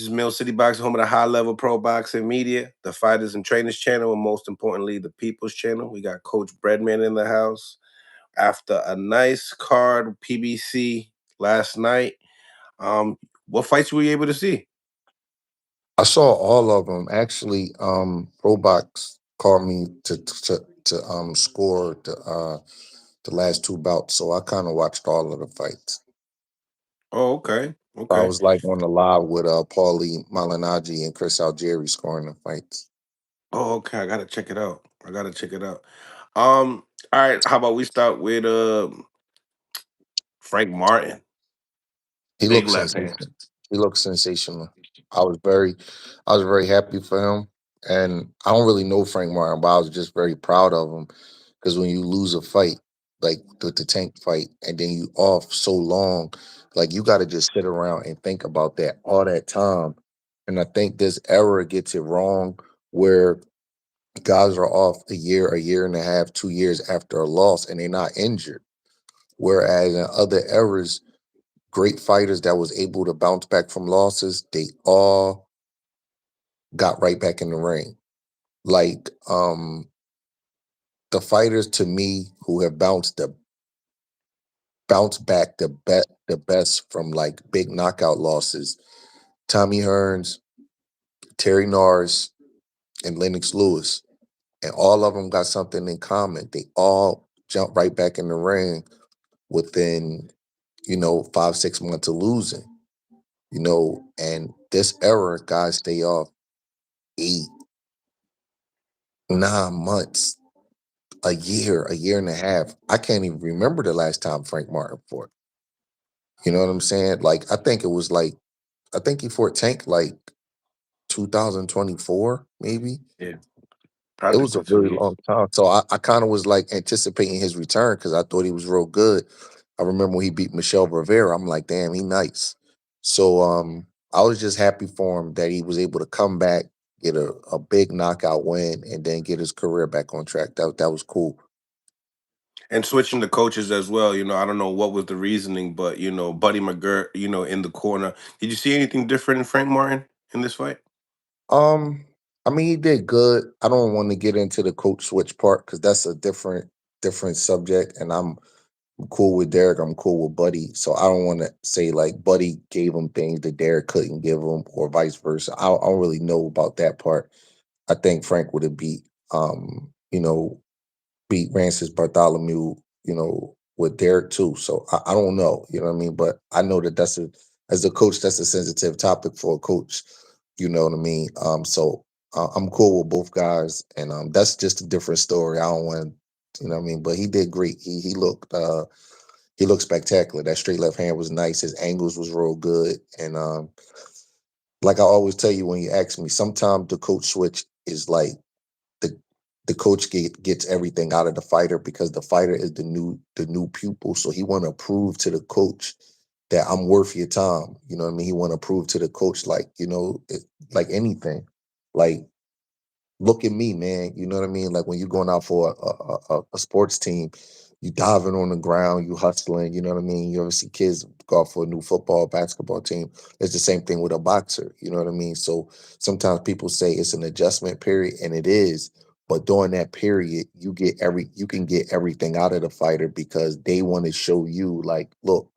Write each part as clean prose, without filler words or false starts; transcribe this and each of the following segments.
is Mill City Boxing, home of the high level pro boxing media, the fighters and trainers channel, and most importantly, the people's channel. We got Coach Breadman in the house after a nice card PBC last night. What fights were you able to see? I saw all of them. Actually, ProBox called me to score the last two bouts, so I kind of watched all of the fights. Oh, okay, I okay. was like on the live with Paulie Malignaggi and Chris Algieri scoring the fights. Oh, okay. I gotta check it out. I gotta check it out. All right. How about we start with Frank Martin, He big looks left hand. sensational. He looks sensational. I was very, I was very happy for him, and I don't really know Frank Martin, but I was just very proud of him because when you lose a fight like the tank fight, and then you off so long, like you got to just sit around and think about that all that time. And I think this era gets it wrong where guys are off a year and a half, 2 years after a loss, and they're not injured. Whereas in other eras, great fighters that was able to bounce back from losses, they all got right back in the ring. Like the fighters to me who have bounced back the best from like big knockout losses, Tommy Hearns, Terry Norris, and Lennox Lewis. And all of them got something in common. They all jumped right back in the ring within, 5, 6 months of losing. And this era, guys stay off 8, 9 months, a year and a half. I can't even remember the last time Frank Martin fought. You know what I'm saying? Like I think he fought Tank like 2024, maybe. Yeah, It was practically a two really years. long time. So I kind of was like anticipating his return because I thought he was real good. I remember when he beat Michelle Rivera. I'm like, damn, he nice. So I was just happy for him that he was able to come back, get a big knockout win, and then get his career back on track. That was cool. And switching the coaches as well. I don't know what was the reasoning, but Buddy McGirt, in the corner. Did you see anything different in Frank Martin in this fight? Um, I mean, he did good. I don't want to get into the coach switch part because that's a different subject, and I'm cool with Derek. I'm cool with Buddy. So I don't want to say like Buddy gave him things that Derek couldn't give him, or vice versa. I don't really know about that part. I think Frank would have beat Rancis Bartholomew, with Derek too. So I don't know, you know what I mean? But I know that as a coach, that's a sensitive topic for a coach. You know what I mean? So I'm cool with both guys, and that's just a different story. I don't want, you know what I mean? But he did great. He looked spectacular. That straight left hand was nice. His angles was real good, and like I always tell you when you ask me, sometimes the coach switch is like the the coach gets everything out of the fighter because the fighter is the new pupil. So he want to prove to the coach that I'm worth your time. You know what I mean? He want to prove to the coach like like anything, like look at me, man. You know what I mean? Like when you're going out for a sports team, you diving on the ground, you hustling. You know what I mean? You ever see kids go out for a new football, basketball team? It's the same thing with a boxer. You know what I mean? So sometimes people say it's an adjustment period, and it is. But during that period, you can get everything out of the fighter because they want to show you, like, look,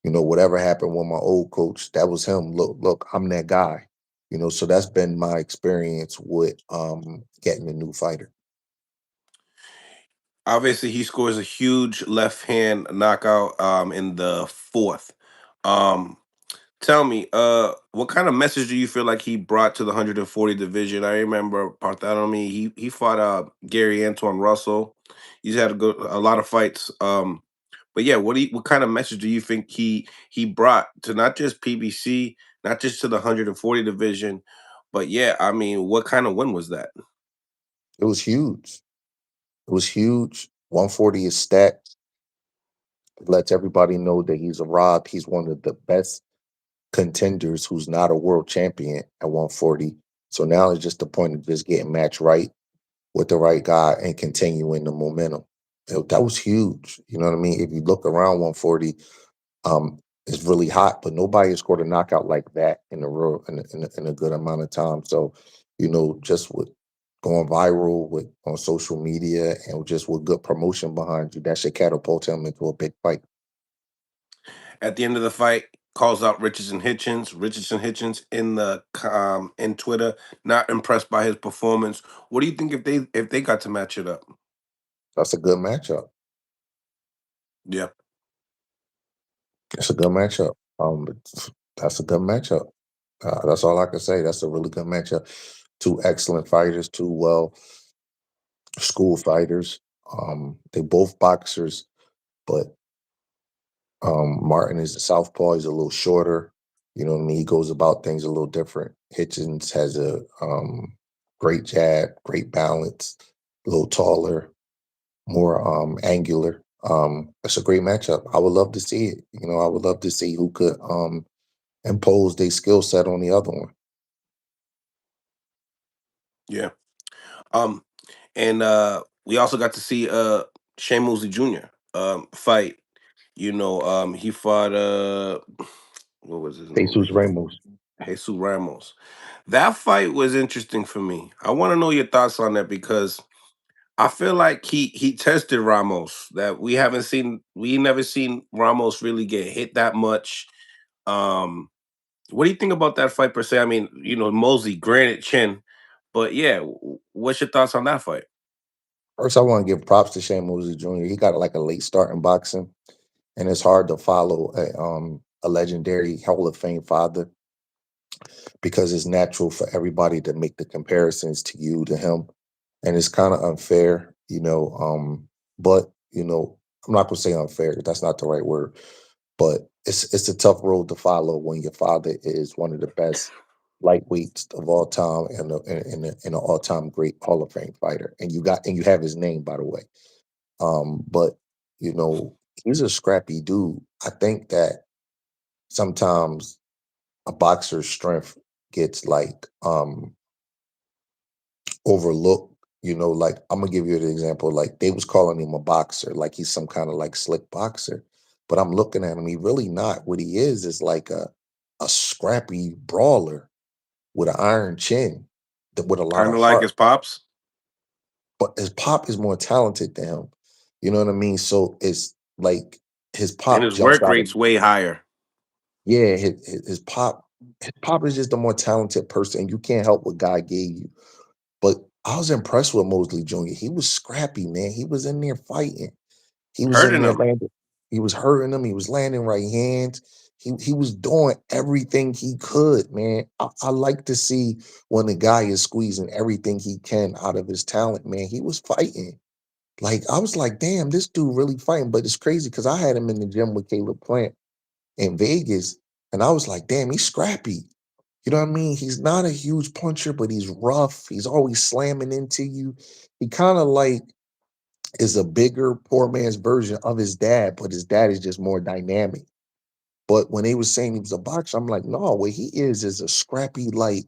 whatever happened with my old coach, that was him. Look, I'm that guy. So that's been my experience with getting a new fighter. Obviously, he scores a huge left hand knockout in the fourth. Um, Tell me, what kind of message do you feel like he brought to the 140 division? I remember Bartholomew. He fought Gary Antoine Russell. He's had a lot of fights. But yeah, what kind of message do you think he brought to not just PBC, not just to the 140 division, but yeah, I mean, what kind of win was that? It was huge. It was huge. 140 is stacked. Lets everybody know that he's arrived. He's one of the best contenders who's not a world champion at 140. So now it's just the point of just getting matched right with the right guy and continuing the momentum. That was huge. You know what I mean? If you look around 140, is really hot, but nobody has scored a knockout like that in a real in a good amount of time. So, just with going viral with on social media and just with good promotion behind you, that should catapult him into a big fight. At the end of the fight, calls out Richardson Hitchens. Richardson Hitchens in Twitter, not impressed by his performance. What do you think if they got to match it up? That's a good matchup. Yeah, It's a good matchup. That's a good matchup. That's all I can say. That's a really good matchup. Two excellent fighters, two well school fighters. They both boxers, but Martin is a southpaw. He's a little shorter. You know what I mean? He goes about things a little different. Hitchens has a great jab, great balance, a little taller, more angular. It's a great matchup. I would love to see it. I would love to see who could impose their skill set on the other one. yeah. Um, and we also got to see Shane Mosley Jr. Fight. He fought what was his name Jesus again? Ramos. Jesus Ramos. That fight was interesting for me. I want to know your thoughts on that because I feel like he tested Ramos that we never seen Ramos really get hit that much. Um, what do you think about that fight per se? I mean, Mosley, granted chin, but yeah, what's your thoughts on that fight? First, I want to give props to Shane Mosley Jr. He got like a late start in boxing, and it's hard to follow a legendary Hall of Fame father because it's natural for everybody to make the comparisons to you to him, and it's kind of unfair, But I'm not gonna say unfair. That's not the right word, but it's a tough road to follow when your father is one of the best lightweights of all time and an all time great Hall of Fame fighter, and you have his name by the way. But you know he's a scrappy dude. I think that sometimes a boxer's strength gets like overlooked. Like I'm gonna give you an example. Like they was calling him a boxer, like he's some kind of like slick boxer. But I'm looking at him, he really not. What he is like a scrappy brawler with an iron chin, with a lot Kind of of like heart. his pops, But his pop is more talented than him. You know what I mean? So it's like his and pop his jumps work out of rate's way higher. yeah, his pop is just a more talented person. You can't help what God gave you. But I was impressed with Mosley Jr. He was scrappy, man. He was in there fighting. He was in Hurting there him. landing. He was hurting them. He was landing right hands. He was doing everything he could, man. I like to see when the guy is squeezing everything he can out of his talent, man. He was fighting. Like I was like, damn, this dude really fighting. But it's crazy because I had him in the gym with Caleb Plant in Vegas, and I was like, damn, he's scrappy. You know what I mean? He's not a huge puncher, but he's rough. He's always slamming into you. He kind of like is a bigger poor man's version of his dad, but his dad is just more dynamic. But when they was saying he was a boxer, I'm like, no, what he is a scrappy like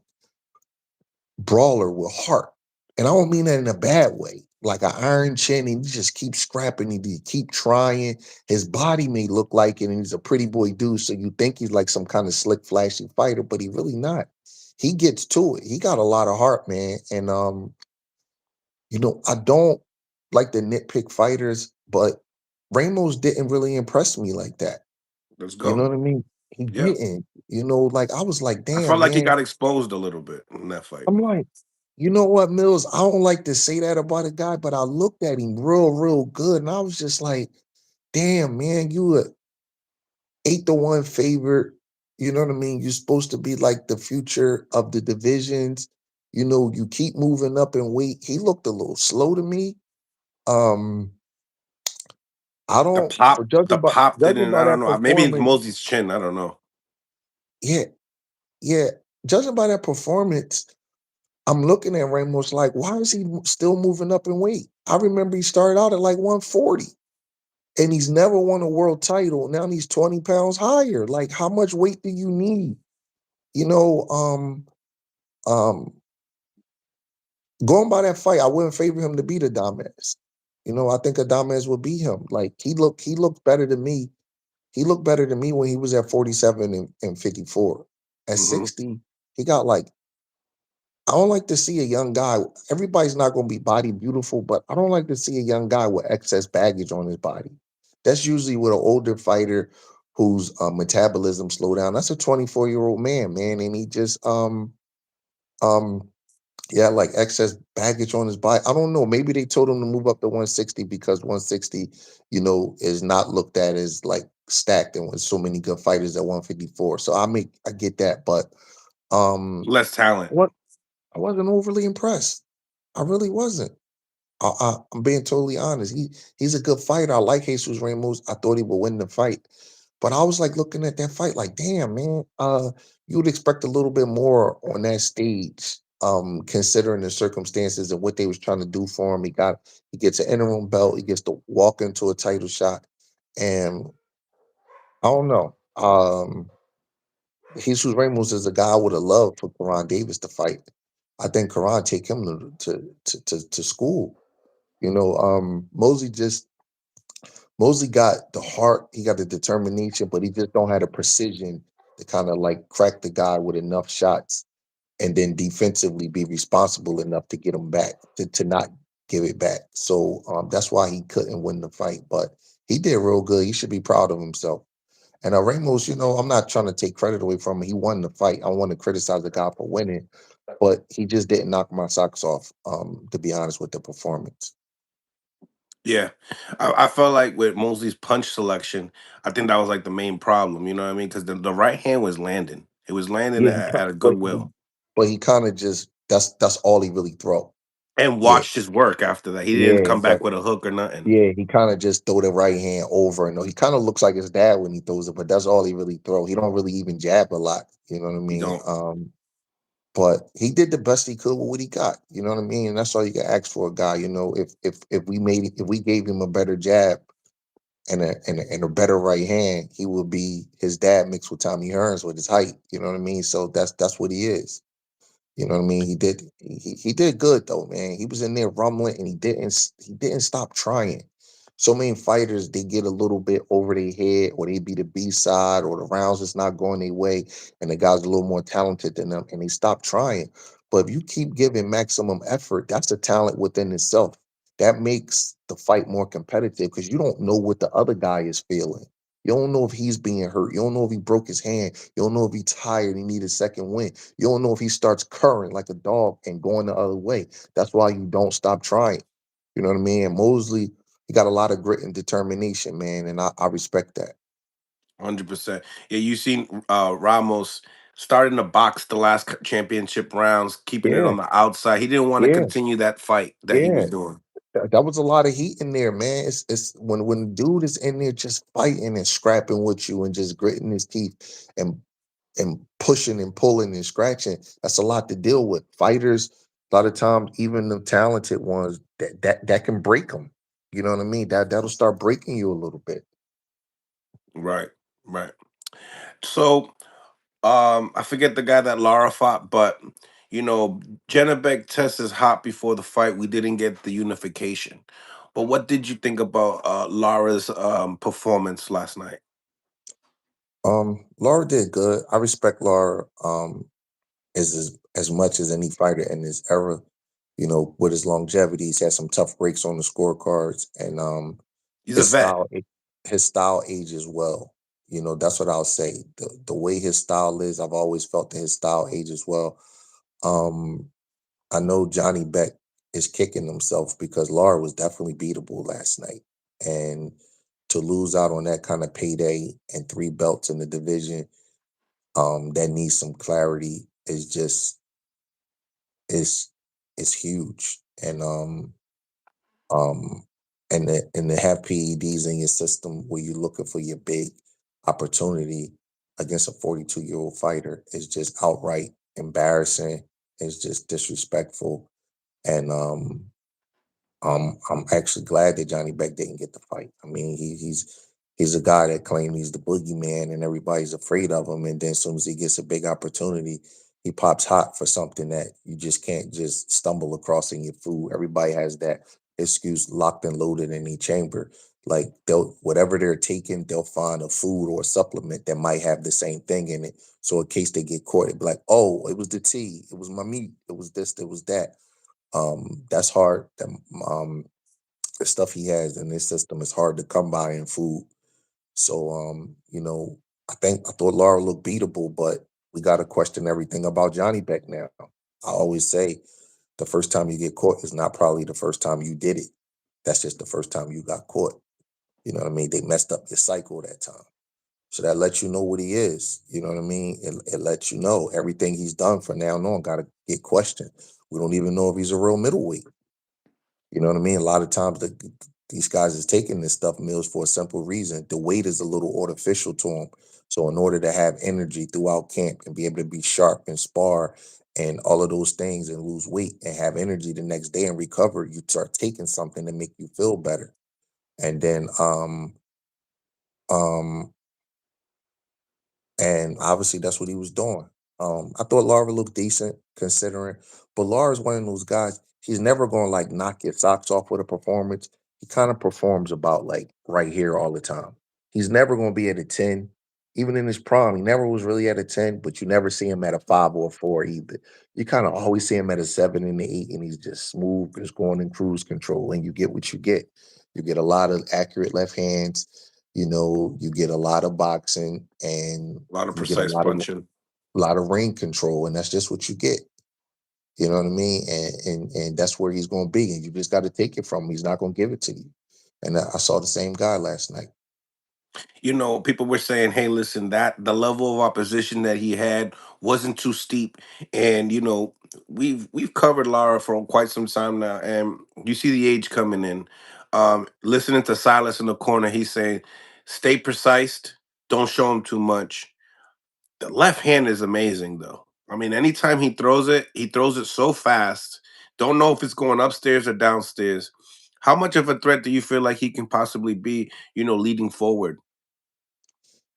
brawler with heart. And I don't mean that in a bad way. Like an iron chin, and he just keeps scrapping, he keep trying. His body may look like it, and he's a pretty boy dude, so you think he's like some kind of slick, flashy fighter, but he really not. He gets to it. He got a lot of heart, man. And I don't like to nitpick fighters, but Ramos didn't really impress me like that. Let's You know go. what I mean? He Yeah. didn't. Like I was like, I felt damn, like he man. got exposed a little bit in that fight. I'm like, you know what, Mills? I don't like to say that about a guy, but I looked at him real, real good, and I was just like, damn, man, you a 8-1 favorite. You know what I mean? You're supposed to be like the future of the divisions. You keep moving up in weight. He looked a little slow to me. Um, I The don't pop, the pop judging didn't. by I don't that know. Maybe it's performance, Mosey's chin. I don't know. yeah, yeah. Judging by that performance, I'm looking at Ramos like, why is he still moving up in weight? I remember he started out at like 140 and he's never won a world title. Now he's 20 pounds higher. Like, how much weight do you need? You know, um, going by that fight, I wouldn't favor him to beat Adames. I think Adames would beat him. Like he looked better to me. He looked better than me when he was at 47 and 54. At Hmm. 60, he got like, I don't like to see a young guy. Everybody's not going to be body beautiful, but I don't like to see a young guy with excess baggage on his body. That's usually with an older fighter whose metabolism slow down. That's a 24-year-old man, man, and he just um yeah, like excess baggage on his body. I don't know. Maybe they told him to move up to 160 because 160, is not looked at as like stacked and with so many good fighters at 154. So I get that, but um Less talent. what I wasn't overly impressed. I really wasn't. I'm being totally honest. He's a good fighter. I like Jesus Ramos. I thought he would win the fight, but I was like looking at that fight, like, damn, man. You would expect a little bit more on that stage, considering the circumstances and what they was trying to do for him. He gets an interim belt. He gets to walk into a title shot, and I don't know. Jesus Ramos is a guy I would have loved for Karan Davis to fight. I think Karan take him to school. Mosley got the heart, he got the determination, but he just don't have the precision to kind of like crack the guy with enough shots and then defensively be responsible enough to get him back, to not give it back. So that's why he couldn't win the fight. But he did real good. He should be proud of himself. And Ramos, I'm not trying to take credit away from him. He won the fight. I want to criticize the guy for winning, but he just didn't knock my socks off, to be honest with the performance. Yeah, I felt like with Mosley's punch selection, I think that was like the main problem. You know what I mean? Because the right hand was landing. It was landing Yeah, at a but good will, he kind of just that's all he really throw. and Yeah, watched his work after that. He didn't yeah, come but back with a hook or nothing. yeah, he kind of just throw the right hand over and he kind of looks like his dad when he throws it, but that's all he really throw. He don't really even jab a lot. You know what I He mean? don't. But he did the best he could with what he got. You know what I mean? And that's all you can ask for a guy. If we gave him a better jab and a better right hand, he would be his dad mixed with Tommy Hearns with his height. You know what I mean? So that's what he is. You know what I mean? He did good though, man. He was in there rumbling and he didn't stop trying. So many fighters they get a little bit over their head or they be the B side or the rounds is not going their way and the guy's a little more talented than them and they stop trying. But if you keep giving maximum effort, that's a talent within itself. That makes the fight more competitive because you don't know what the other guy is feeling. You don't know if he's being hurt. You don't know if he broke his hand. You don't know if he's tired. He need a second win. You don't know if he starts curring like a dog and going the other way. That's why you don't stop trying. You know what I mean? And Mosley, he got a lot of grit and determination, man, and I respect that. 100%. Yeah, you seen Ramos starting to box the last championship rounds, keeping it Yeah, on the outside. He didn't want to yeah, continue that fight that he yeah. was doing. That was a lot of heat in there, man. It's when dude is in there just fighting and scrapping with you and just gritting his teeth and pushing and pulling and scratching. That's a lot to deal with. Fighters, a lot of times, even the talented ones, that can break them. You know what I mean? That'll start breaking you a little bit. Right, right. So I forget the guy that Lara fought, but you know, Janabek test is hot before the fight. We didn't get the unification. But what did you think about Lara's performance last night? Laura did good. I respect Laura as much as any fighter in this era. With his longevity, he's had some tough breaks on the scorecards, and He's a his vet. style his style ages well. That's what I'll say. The way his style is, I've always felt that his style ages well. Um, I know Johnny Beck is kicking himself because Laura was definitely beatable last night, and to lose out on that kind of payday and three belts in the division, that needs some clarity is just is huge. Um and to have PEDs in your system where you're looking for your big opportunity against a 42-year-old fighter is just outright embarrassing. It's just disrespectful. And I'm actually glad that Johnny Beck didn't get the fight. I mean, he's a guy that claims he's the boogeyman and everybody's afraid of him. And then as soon as he gets a big opportunity, he pops hot for something that you just can't just stumble across in your food. Everybody has that excuse locked and loaded in their chamber. Like they'll whatever they're taking, they'll find a food or a supplement that might have the same thing in it. So in case they get caught, it'd be like, oh, it was the tea, it was my meat, it was this, it was that. That's hard. The stuff he has in his system is hard to come by in food. So I thought Lara looked beatable, but we got to question everything about Johnny Beck now. I always say the first time you get caught is not probably the first time you did it. That's just the first time you got caught. You know what I mean? They messed up your cycle that time. So that lets you know what he is. You know what I mean? It lets you know everything he's done from now on got to get questioned. We don't even know if he's a real middleweight. You know what I mean? A lot of times these guys is taking this stuff Mills for a simple reason. The weight is a little artificial to them. So in order to have energy throughout camp and be able to be sharp and spar and all of those things and lose weight and have energy the next day and recover, you start taking something to make you feel better. And then um and obviously that's what he was doing. I thought Lara looked decent considering, but Lara's one of those guys. He's never going to like knock your socks off with a performance. He kind of performs about like right here all the time. He's never going to be at a 10, even in his prime. He never was really at a 10, but you never see him at a 5 or a 4 either. You kind of always see him at a 7 and an 8, and he's just smooth, just going in cruise control, and you get what you get. You get a lot of accurate left hands. You get a lot of boxing, and A lot of you get a precise punching. lot of ring control, and that's just what you get. You know what I mean? And that's where he's going to be, and you just got to take it from him. He's not going to give it to you. And I saw the same guy last night. People were saying, "Hey, listen, that the level of opposition that he had wasn't too steep." And we've covered Lara for quite some time now, and you see the age coming in. Listening to Silas in the corner, he's saying, "Stay precise, don't show him too much." The left hand is amazing, though. I mean, anytime he throws it so fast. Don't know if it's going upstairs or downstairs. How much of a threat do you feel like he can possibly be? Leading forward.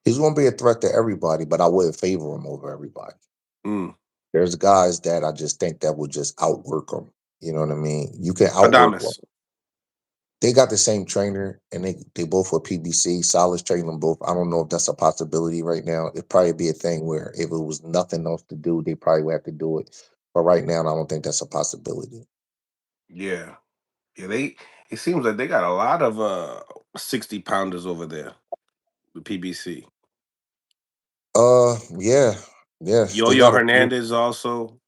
He's going to be a threat to everybody, but I wouldn't favor him over everybody. Mm. There's guys that I just think that would just outwork him. You know what I mean? You can outwork one. Adamas. They got the same trainer, and they both were PBC. Silas trained them both. I don't know if that's a possibility right now. It'd probably be a thing where if it was nothing else to do, they probably would have to do it. But right now, I don't think that's a possibility. Yeah. Yeah, it seems like they got a lot of 60 pounders over there, the PBC. Yeah, yes, they Yo-Yo got a few. Hernandez also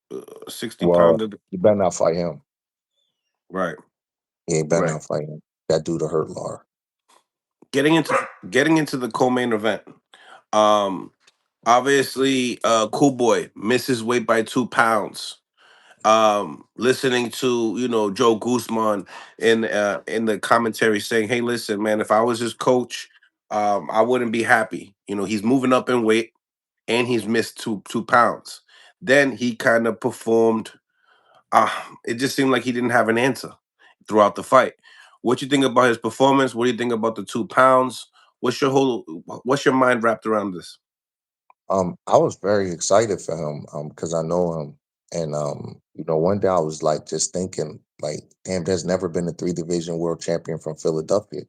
60 Well, pounder. you better not fight him. Right, Yeah, you better right. not fight him. That dude to hurt Lar. Getting into the co-main event. Um Obviously Cool Boy misses weight by 2 pounds. Listening to Joe Guzman in the commentary saying, "Hey, listen, man, if I was his coach, I wouldn't be happy. He's moving up in weight and he's missed 2 pounds." Then he kind of performed. It just seemed like he didn't have an answer throughout the fight. What you think about his performance? What do you think about the 2 pounds? What's your mind wrapped around this? I was very excited for him, because I know him. And one day I was like just thinking, like, damn, there's never been a three division world champion from Philadelphia.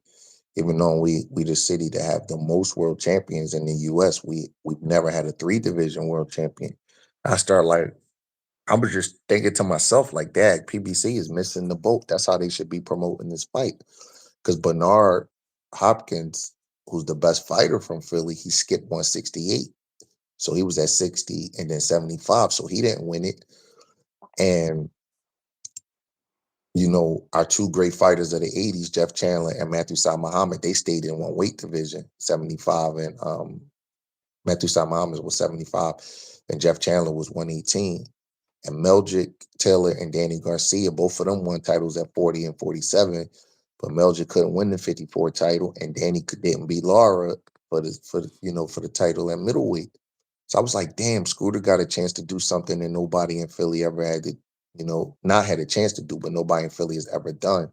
Even though we the city that have the most world champions in the US, we've never had a three division world champion. I started like I was just thinking to myself, like, Dad, PBC is missing the boat. That's how they should be promoting this fight. Because Bernard Hopkins, who's the best fighter from Philly, he skipped 168. So he was at 60 and then 75. So he didn't win it. And, our two great fighters of the 80s, Jeff Chandler and Matthew Sa Muhammad, they stayed in one weight division, 75. And Matthew Sa Muhammad was 75 and Jeff Chandler was 118. And Meldrick Taylor and Danny Garcia, both of them won titles at 40 and 47. But Meldrick couldn't win the 54 title, and Danny didn't beat Lara for the title at middleweight. So I was like, damn, Scooter got a chance to do something that nobody in Philly ever had to, not had a chance to do, but nobody in Philly has ever done.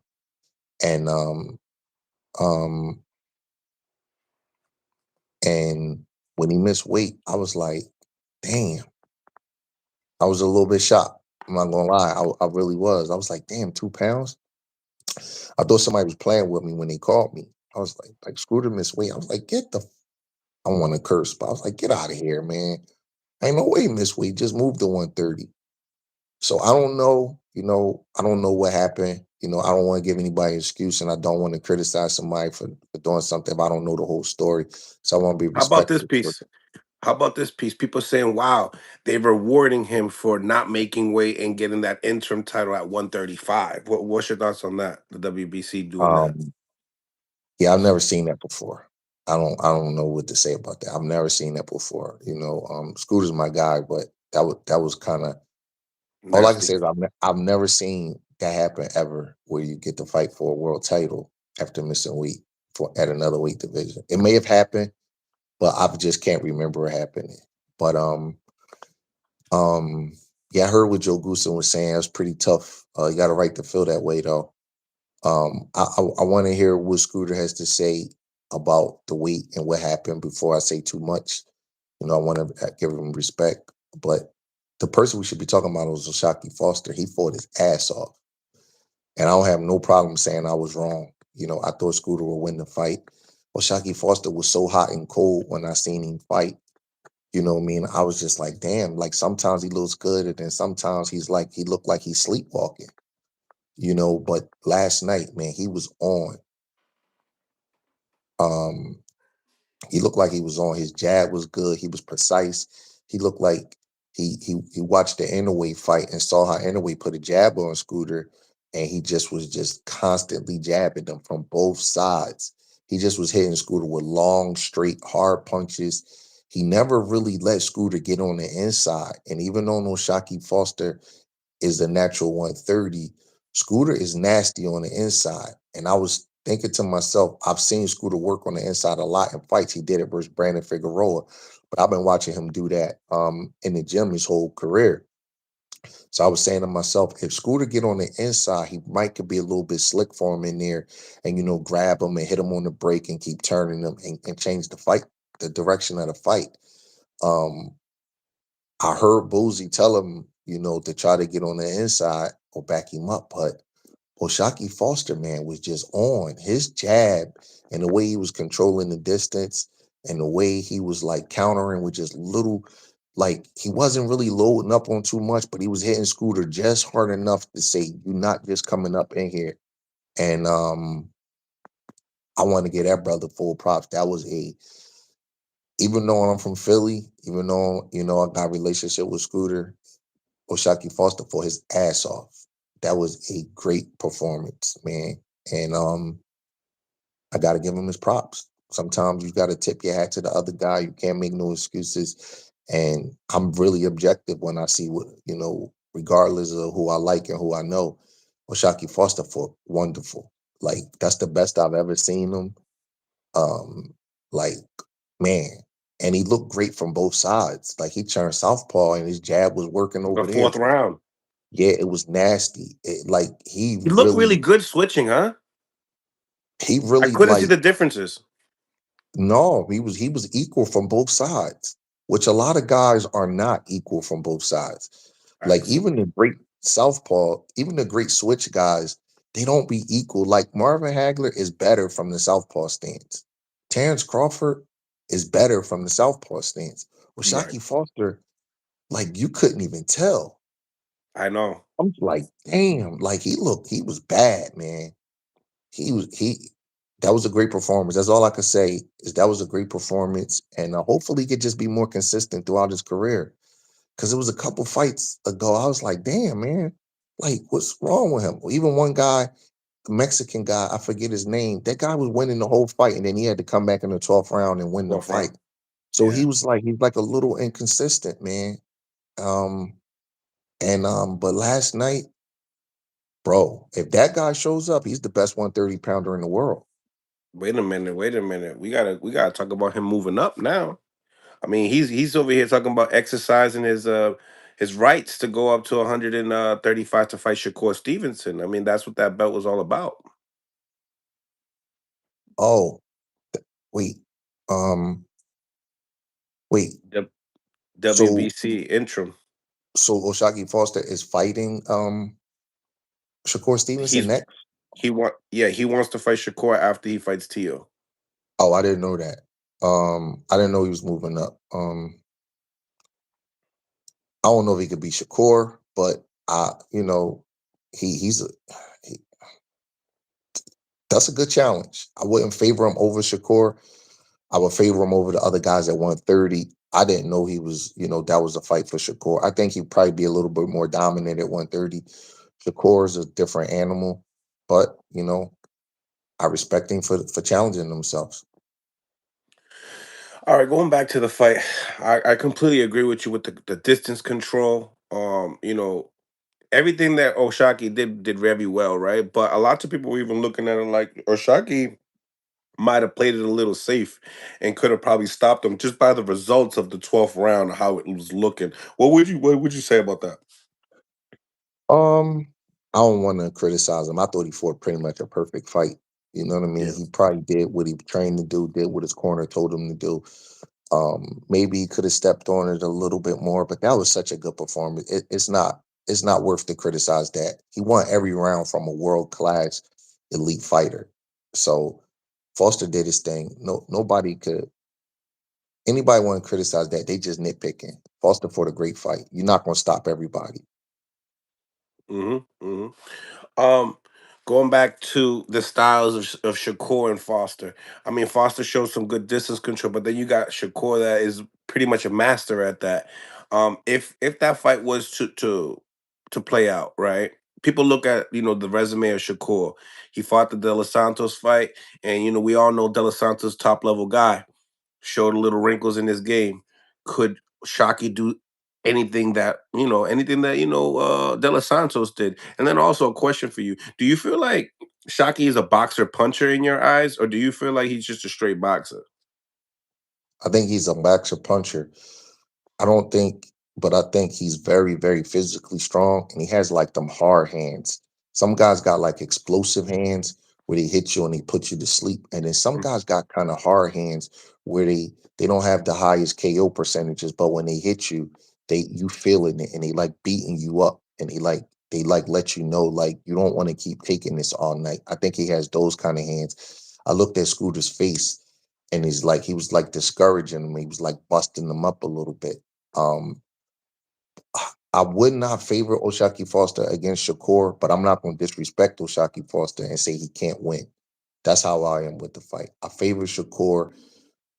And um and when he missed weight, I was like, damn. I was a little bit shocked. I'm not gonna lie. I really was. I was like, damn, 2 pounds. I thought somebody was playing with me when they called me. I was like Scooter miss weight. I was like, get the I want to curse, but I was like, get out of here, man. Ain't no way miss weight. Just move to 130. So I don't know, I don't know what happened. I don't want to give anybody an excuse and I don't want to criticize somebody for doing something if I don't know the whole story. So I want to be How about this respectful to it. piece? How about this piece? People saying, "Wow, they're rewarding him for not making weight and getting that interim title at 135." What's your thoughts on that? The WBC doing that? Um, yeah, I've never seen that before. I don't know what to say about that. I've never seen that before. Scooter's my guy, but that was kind of all I can Nasty. say is I've never seen that happen ever where you get to fight for a world title after missing weight for at another weight division. It may have happened, but I just can't remember it happening. But um, yeah, I heard what Joe Goosen was saying. It's pretty tough. You got a right to feel that way, though. I want to hear what Scooter has to say about the weight and what happened before I say too much. I want to give him respect, but the person we should be talking about was Oshaki Foster. He fought his ass off, and I don't have no problem saying I was wrong. I thought Scooter would win the fight. Oshaki Foster was so hot and cold when I seen him fight. You know what I mean? I was just like, damn, like sometimes he looks good, and then sometimes he looked like he's sleepwalking, but last night, man, he was on. Um, he looked like he was on. His jab was good. He was precise. He looked like he watched the Inouye fight and saw how Inouye put a jab on Scooter, and he just was just constantly jabbing them from both sides. He just was hitting Scooter with long, straight, hard punches. He never really let Scooter get on the inside. And even though Oshaki Foster is the natural 130. Scooter is nasty on the inside. And I was thinking to myself, I've seen Scooter work on the inside a lot in fights. He did it versus Brandon Figueroa, but I've been watching him do that in the gym his whole career. So I was saying to myself, if Scooter get on the inside, he might could be a little bit slick for him in there and, grab him and hit him on the break and keep turning him and change the fight, the direction of the fight. Um, I heard Boozy tell him, to try to get on the inside or back him up. But Oshaki Foster, man, was just on his jab and the way he was controlling the distance and the way he was like countering with just little, like he wasn't really loading up on too much, but he was hitting Scooter just hard enough to say, you're not just coming up in here. And I want to give that brother full props. That was even though I'm from Philly, even though, I got a relationship with Scooter, Oshaki Foster for his ass off. That was a great performance, man. And I gotta give him his props. Sometimes you gotta tip your hat to the other guy. You can't make no excuses. And I'm really objective when I see what, regardless of who I like and who I know. Oshaki Foster for wonderful. Like that's the best I've ever seen him. Um, like, man. And he looked great from both sides. Like he turned southpaw and his jab was working The over there. fourth round. Yeah, it was nasty. Like He looked really good switching, huh? he I really couldn't see like the differences. no, he was equal from both sides, which a lot of guys are not equal from both sides. Like Facts. even the great southpaw, even the great switch guys, they don't be equal. Like Marvin Hagler is better from the southpaw stance. Terence Crawford is better from the southpaw stance. Well, Right. Shockey Foster, like you couldn't even tell. I know. I'm like, damn, like he was bad, man. He that was a great performance. That's all I could say is that was a great performance, and hopefully he could just be more consistent throughout his career. Because it was a couple fights ago, I was like, damn, man, like what's wrong with him? Even one guy, the Mexican guy, I forget his name. That guy was winning the whole fight, and then he had to come back in the 12th round and win the Fourth fight. round. So Yeah. he's like a little inconsistent, man. Um, but last night, bro, if that guy shows up, he's the best 130 pounder in the world. Wait a minute. Wait a minute. We gotta talk about him moving up now. I mean, he's over here talking about exercising his rights to go up to 135 to fight Shakur Stevenson. I mean, that's what that belt was all about. Oh, wait. Um, wait. The So WBC interim. so Oshaki Foster is fighting Shakur Stevenson He's next? he wants to fight Shakur after he fights Tio. Oh, I didn't know that. I didn't know he was moving up. I don't know if he could beat Shakur, but he's a he, that's a good challenge. I wouldn't favor him over Shakur. I would favor him over the other guys at 130. I didn't know he was, that was a fight for Shakur. I think he'd probably be a little bit more dominant at 130. Shakur is a different animal, but I respect him for challenging themselves. All right, going back to the fight, I completely agree with you with the distance control. Everything that Oshaki did very well, right? But a lot of people were even looking at it like Oshaki might have played it a little safe and could have probably stopped him just by the results of the 12th round, how it was looking. What would you say about that? Um, I don't want to criticize him. I thought he fought pretty much a perfect fight. You know what I mean? Yeah. He probably did what he trained to do, did what his corner told him to do. Maybe he could have stepped on it a little bit more, but that was such a good performance. It's not worth to criticize that. He won every round from a world class elite fighter. So Foster did his thing. No, nobody could anybody want to criticize that. They just nitpicking. Foster fought a great fight. You're not gonna stop everybody. Mm-hmm. Mm-hmm. Going back to the styles of Shakur and Foster. I mean, Foster shows some good distance control, but then you got Shakur that is pretty much a master at that. If that fight was to play out, right? People look at the resume of Shakur. He fought the De Los Santos fight, and we all know De Los Santos top level guy showed a little wrinkles in his game. Could Shockey do anything that De Los Santos did? And then also a question for you: do you feel like Shockey is a boxer puncher in your eyes, or do you feel like he's just a straight boxer? I think he's a boxer puncher. I don't think, but I think he's very, very physically strong, and he has like them hard hands. Some guys got like explosive hands where they hit you and they put you to sleep, and then some Mhm. guys got kind of hard hands where they don't have the highest KO percentages, but when they hit you, you feeling it, and they like beating you up, and they like let you know like you don't want to keep taking this all night. I think he has those kind of hands. I looked at Scooter's face, and he was like discouraging him. He was like busting them up a little bit. um, I would not favor Oshaki Foster against Shakur, but I'm not going to disrespect Oshaki Foster and say he can't win. That's how I am with the fight. I favor Shakur.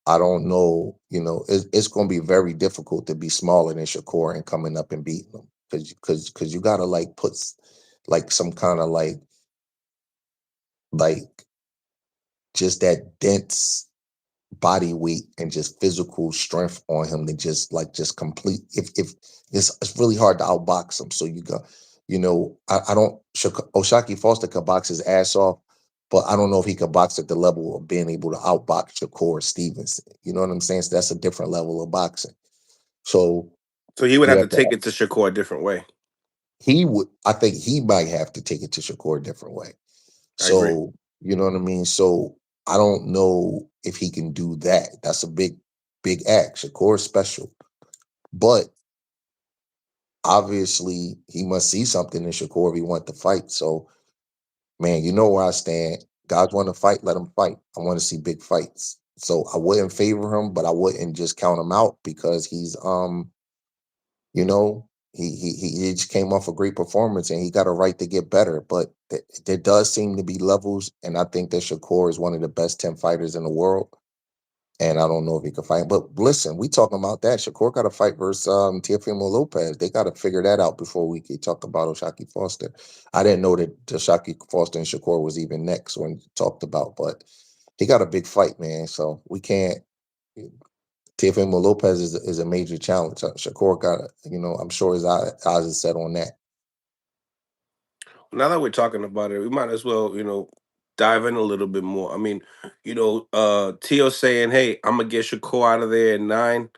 I don't know, it's going to be very difficult to be smaller than Shakur and coming up and beating him because you got to like like some kind of like just that dense body weight and just physical strength on him to just complete if it's really hard to outbox him. So I don't Oshaki Foster could box his ass off, but I don't know if he could box at the level of being able to outbox Shakur Stevenson. You know what I'm saying? So that's a different level of boxing. So So he would you have to have to take it to Shakur a different way. I think he might have to take it to Shakur a different way. I agree. So, you know what I mean? So I don't know if he can do that. That's a big act. Shakur is special. But obviously he must see something in Shakur if he want to fight. So, man, you know where I stand. Guys want to fight, let them fight. I want to see big fights. So I wouldn't favor him, but I wouldn't just count him out because he's you know, he just came off a great performance and he got a right to get better. But there does seem to be levels, and I think that Shakur is one of the best 10 fighters in the world. And I don't know if he can fight. But listen, we talking about that. Shakur got to fight versus Teofimo Lopez. They got to figure that out before we can talk about Oshaki Foster. I didn't know that Oshaki Foster and Shakur was even next when talked about, but he got a big fight, man. So we can't. Teofimo Lopez is a major challenge. Shakur got, I'm sure his eyes is set on that. Now that we're talking about it, we might as well, dive in a little bit more. I mean, Tio saying, "Hey, I'm gonna get Shakur out of there at 9."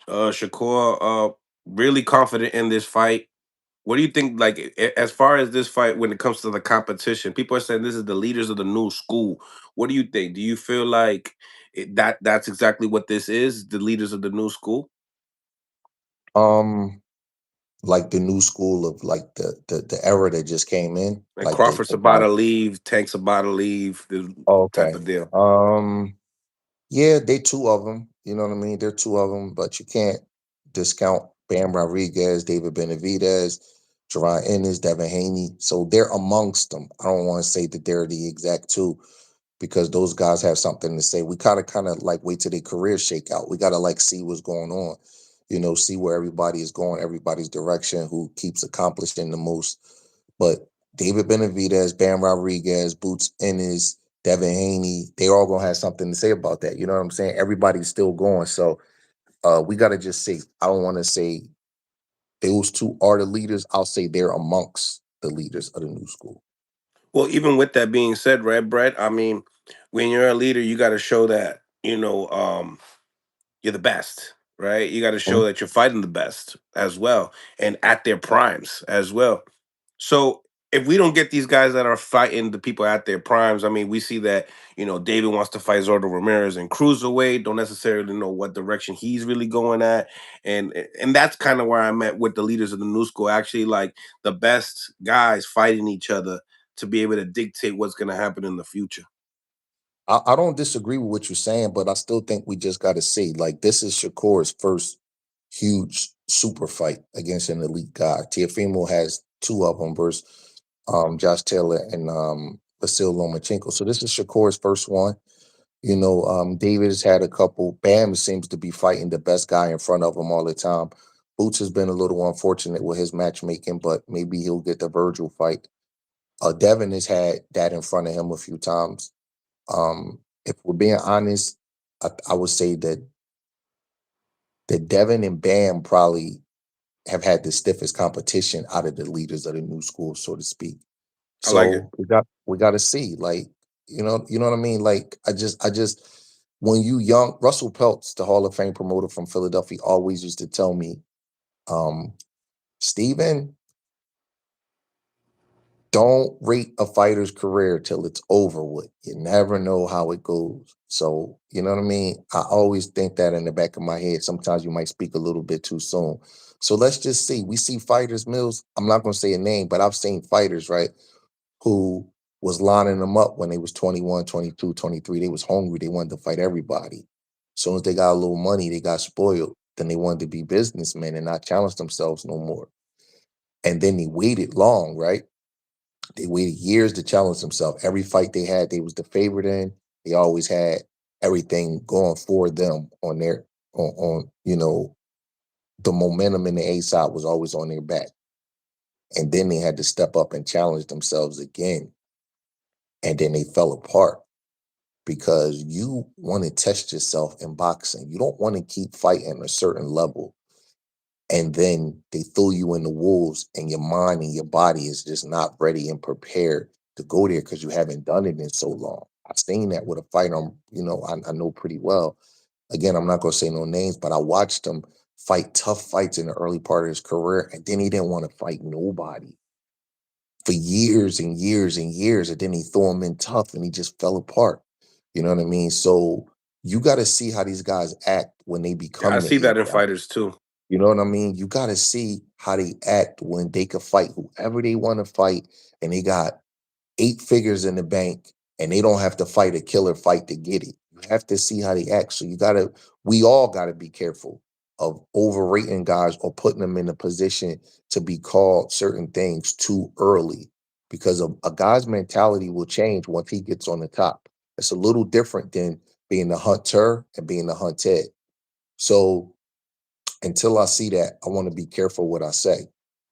Shakur, really confident in this fight. What do you think? Like, as far as this fight, when it comes to the competition, people are saying this is the leaders of the new school. What do you think? Do you feel like that's exactly what this is? The leaders of the new school. Um, like the new school of like the era that just came in, Like like Crawford's the about guys. to leave, Tank's about to leave, the type Okay. of deal. Yeah, they two of them. You know what I mean? They're two of them, but you can't discount Bam Rodriguez, David Benavidez, Jerron Ennis, Devin Haney. So they're amongst them. I don't want to say that they're the exact two because those guys have something to say. We kind of like wait till their careers shake out. We gotta like see what's going on. See where everybody is going, everybody's direction, who keeps accomplishing the most. But David Benavidez, Bam Rodriguez, Boots Ennis, Devin Haney, they all gonna have something to say about that. You know what I'm saying? Everybody's still going. So we gotta just see. I don't want to say those two are the leaders. I'll say they're amongst the leaders of the new school. Well, even with that being said, Red Brett, I mean, when you're a leader, you got to show that you're the best, right? You got to show Mhm. that you're fighting the best as well, and at their primes as well. So if we don't get these guys that are fighting the people at their primes, I mean, we see that David wants to fight Zordo Ramirez and cruiserweight. Don't necessarily know what direction he's really going at, and that's kind of where I'm at with the leaders of the new school. Actually, like the best guys fighting each other to be able to dictate what's going to happen in the future. I don't disagree with what you're saying, but I still think we just got to see. Like, this is Shakur's first huge super fight against an elite guy. Teofimo has two of them versus Josh Taylor and Vasil Lomachenko. So this is Shakur's first one. David has had a couple. Bam seems to be fighting the best guy in front of him all the time. Boots has been a little unfortunate with his matchmaking, but maybe he'll get the Virgil fight. Devin has had that in front of him a few times. If we're being honest, I would say that Devin and Bam probably have had the stiffest competition out of the leaders of the new school, so to speak. I like it. So we got to see, like, you know what I mean. Like, I just when you young, Russell Peltz, the Hall of Fame promoter from Philadelphia, always used to tell me, um, Steven, don't rate a fighter's career till it's over with. You never know how it goes. So, you know what I mean? I always think that in the back of my head. Sometimes you might speak a little bit too soon. So let's just see. We see fighters, Mills. I'm not going to say a name, but I've seen fighters, right, who was lining them up when they was 21, 22, 23. They was hungry. They wanted to fight everybody. As soon as they got a little money, they got spoiled. Then they wanted to be businessmen and not challenge themselves no more. And then they waited long, right? They waited years to challenge themselves. Every fight they had, they was the favorite in. They always had everything going for them on their on the momentum in the A side was always on their back. And then they had to step up and challenge themselves again. And then they fell apart because you want to test yourself in boxing. You don't want to keep fighting a certain level and then they throw you in the wolves and your mind and your body is just not ready and prepared to go there because you haven't done it in so long. I've seen that with a fighter I know pretty well. Again, I'm not going to say no names, but I watched him fight tough fights in the early part of his career, and then he didn't want to fight nobody for years and years and years, and then he threw him in tough and he just fell apart. You know what I mean? So you got to see how these guys act when they Yeah, I become the see that in A. fighters too. You know what I mean? You got to see how they act when they could fight whoever they want to fight, and they got eight figures in the bank, and they don't have to fight a killer fight to get it. You have to see how they act. So we all got to be careful of overrating guys or putting them in a position to be called certain things too early, because a guy's mentality will change once he gets on the top. It's a little different than being the hunter and being the hunted. So until I see that, I want to be careful what I say.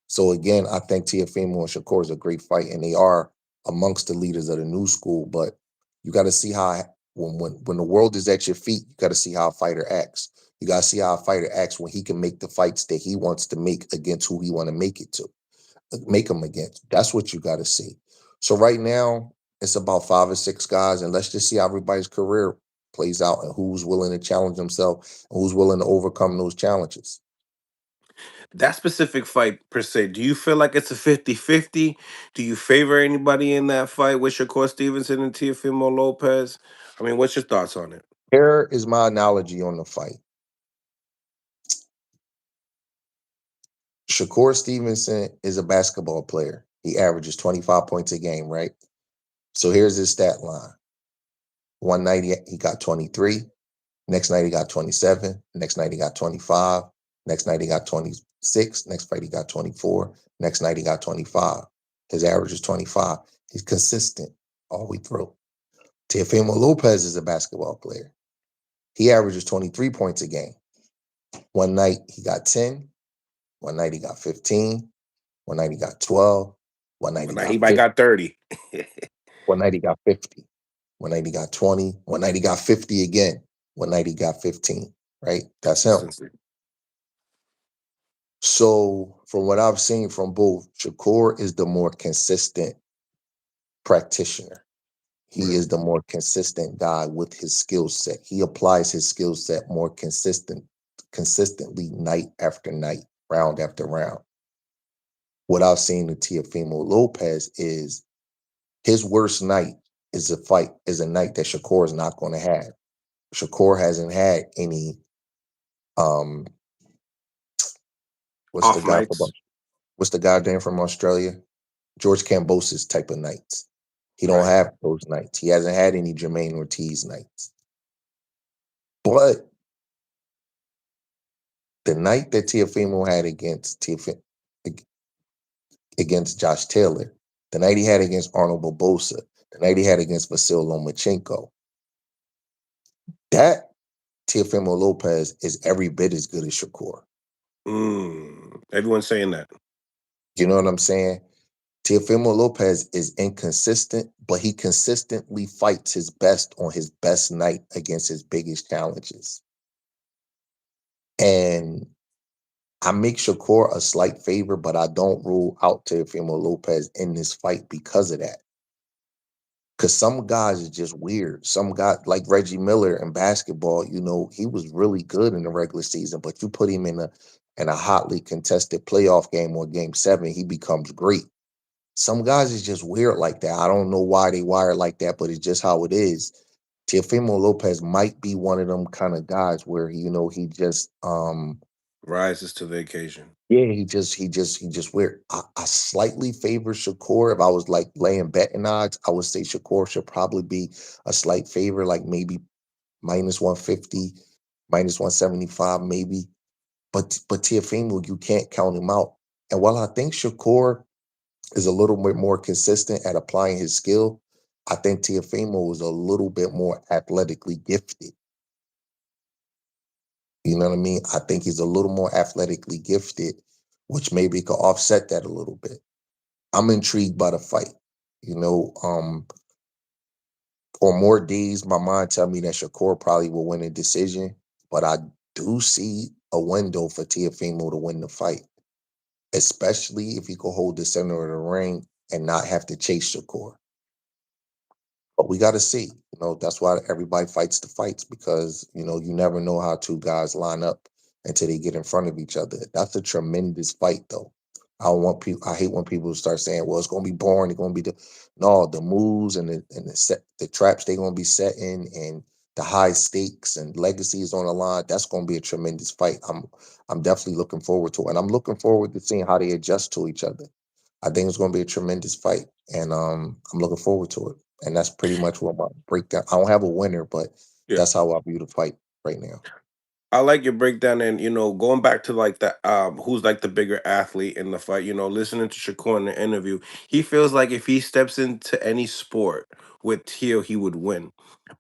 So again, I think Teofimo and Shakur is a great fight, and they are amongst the leaders of the new school. But you got to see how when the world is at your feet, you got to see how a fighter acts. You got to see how a fighter acts when he can make the fights that he wants to make against who he want to make it to, make them against. That's what you got to see. So right now, it's about five or six guys, and let's just see how everybody's career plays out and who's willing to challenge himself and who's willing to overcome those challenges. That specific fight per se, do you feel like it's a 50-50? Do you favor anybody in that fight with Shakur Stevenson and Teofimo Lopez? I mean, what's your thoughts on it? Here is my analogy on the fight. Shakur Stevenson is a basketball player. He averages 25 points a game, right? So here's his stat line. One night he got 23. Next night he got 27. Next night he got 25. Next night he got 26. Next night he got 24. Next night he got 25. His average is 25. He's consistent all the way through. Teofimo Lopez is a basketball player. He averages 23 points a game. One night he got 10. One night he got 15. One night he got 12. One night Well, he now he got might 50. got 30. One night he got 50. One night he got 20. One night he got 50 again. One night he got 15. Right? That's him. Consistency. So, from what I've seen from both, Shakur is the more consistent practitioner. He Right. is the more consistent guy with his skill set. He applies his skill set more consistently night after night, round after round. What I've seen with Teofimo Lopez is his worst night is a night that Shakur is not going to have. Shakur hasn't had any um what's the Off guy from nights. what's the guy name from Australia? George Cambosis type of nights. He don't Right. have those nights. He hasn't had any Jermaine Ortiz nights. But the night that Teofimo had against Josh Taylor, the night he had against Arnold Barbosa, the night he had against Vasil Lomachenko, that Teofimo Lopez is every bit as good as Shakur. Everyone's saying that. You know what I'm saying? Teofimo Lopez is inconsistent, but he consistently fights his best on his best night against his biggest challenges. And I make Shakur a slight favor, but I don't rule out Teofimo Lopez in this fight because of that. Because some guys are just weird. Some guy like Reggie Miller in basketball, he was really good in the regular season, but you put him in a hotly contested playoff game or game 7, he becomes great. Some guys is just weird like that. I don't know why they wired like that, but it's just how it is. Teofimo Lopez might be one of them kind of guys where he just Rises to the occasion. yeah, he just weird. I slightly favor Shakur. If I was like laying betting odds, I would say Shakur should probably be a slight favor, like maybe minus 150, minus 175, maybe. But Teofimo, you can't count him out. And while I think Shakur is a little bit more consistent at applying his skill, I think Teofimo is a little bit more athletically gifted. You know what I mean? I think he's a little more athletically gifted, which maybe could offset that a little bit. I'm intrigued by the fight. You know, on more days, my mind tell me that Shakur probably will win a decision, but I do see a window for Teofimo to win the fight, especially if he could hold the center of the ring and not have to chase Shakur. But we got to see. That's why everybody fights the fights because you never know how two guys line up until they get in front of each other. That's a tremendous fight, though. I don't want people. I hate when people start saying, "Well, it's going to be boring. It's going to be the moves and the traps they're going to be setting and the high stakes and legacies on the line. That's going to be a tremendous fight. I'm definitely looking forward to it, and I'm looking forward to seeing how they adjust to each other. I think it's going to be a tremendous fight, and I'm looking forward to it. And that's pretty much what my breakdown. I don't have a winner, but Yeah. that's how I view the fight right now. I like your breakdown and going back to like the who's like the bigger athlete in the fight, listening to Shakur in the interview, he feels like if he steps into any sport with Teo, he would win.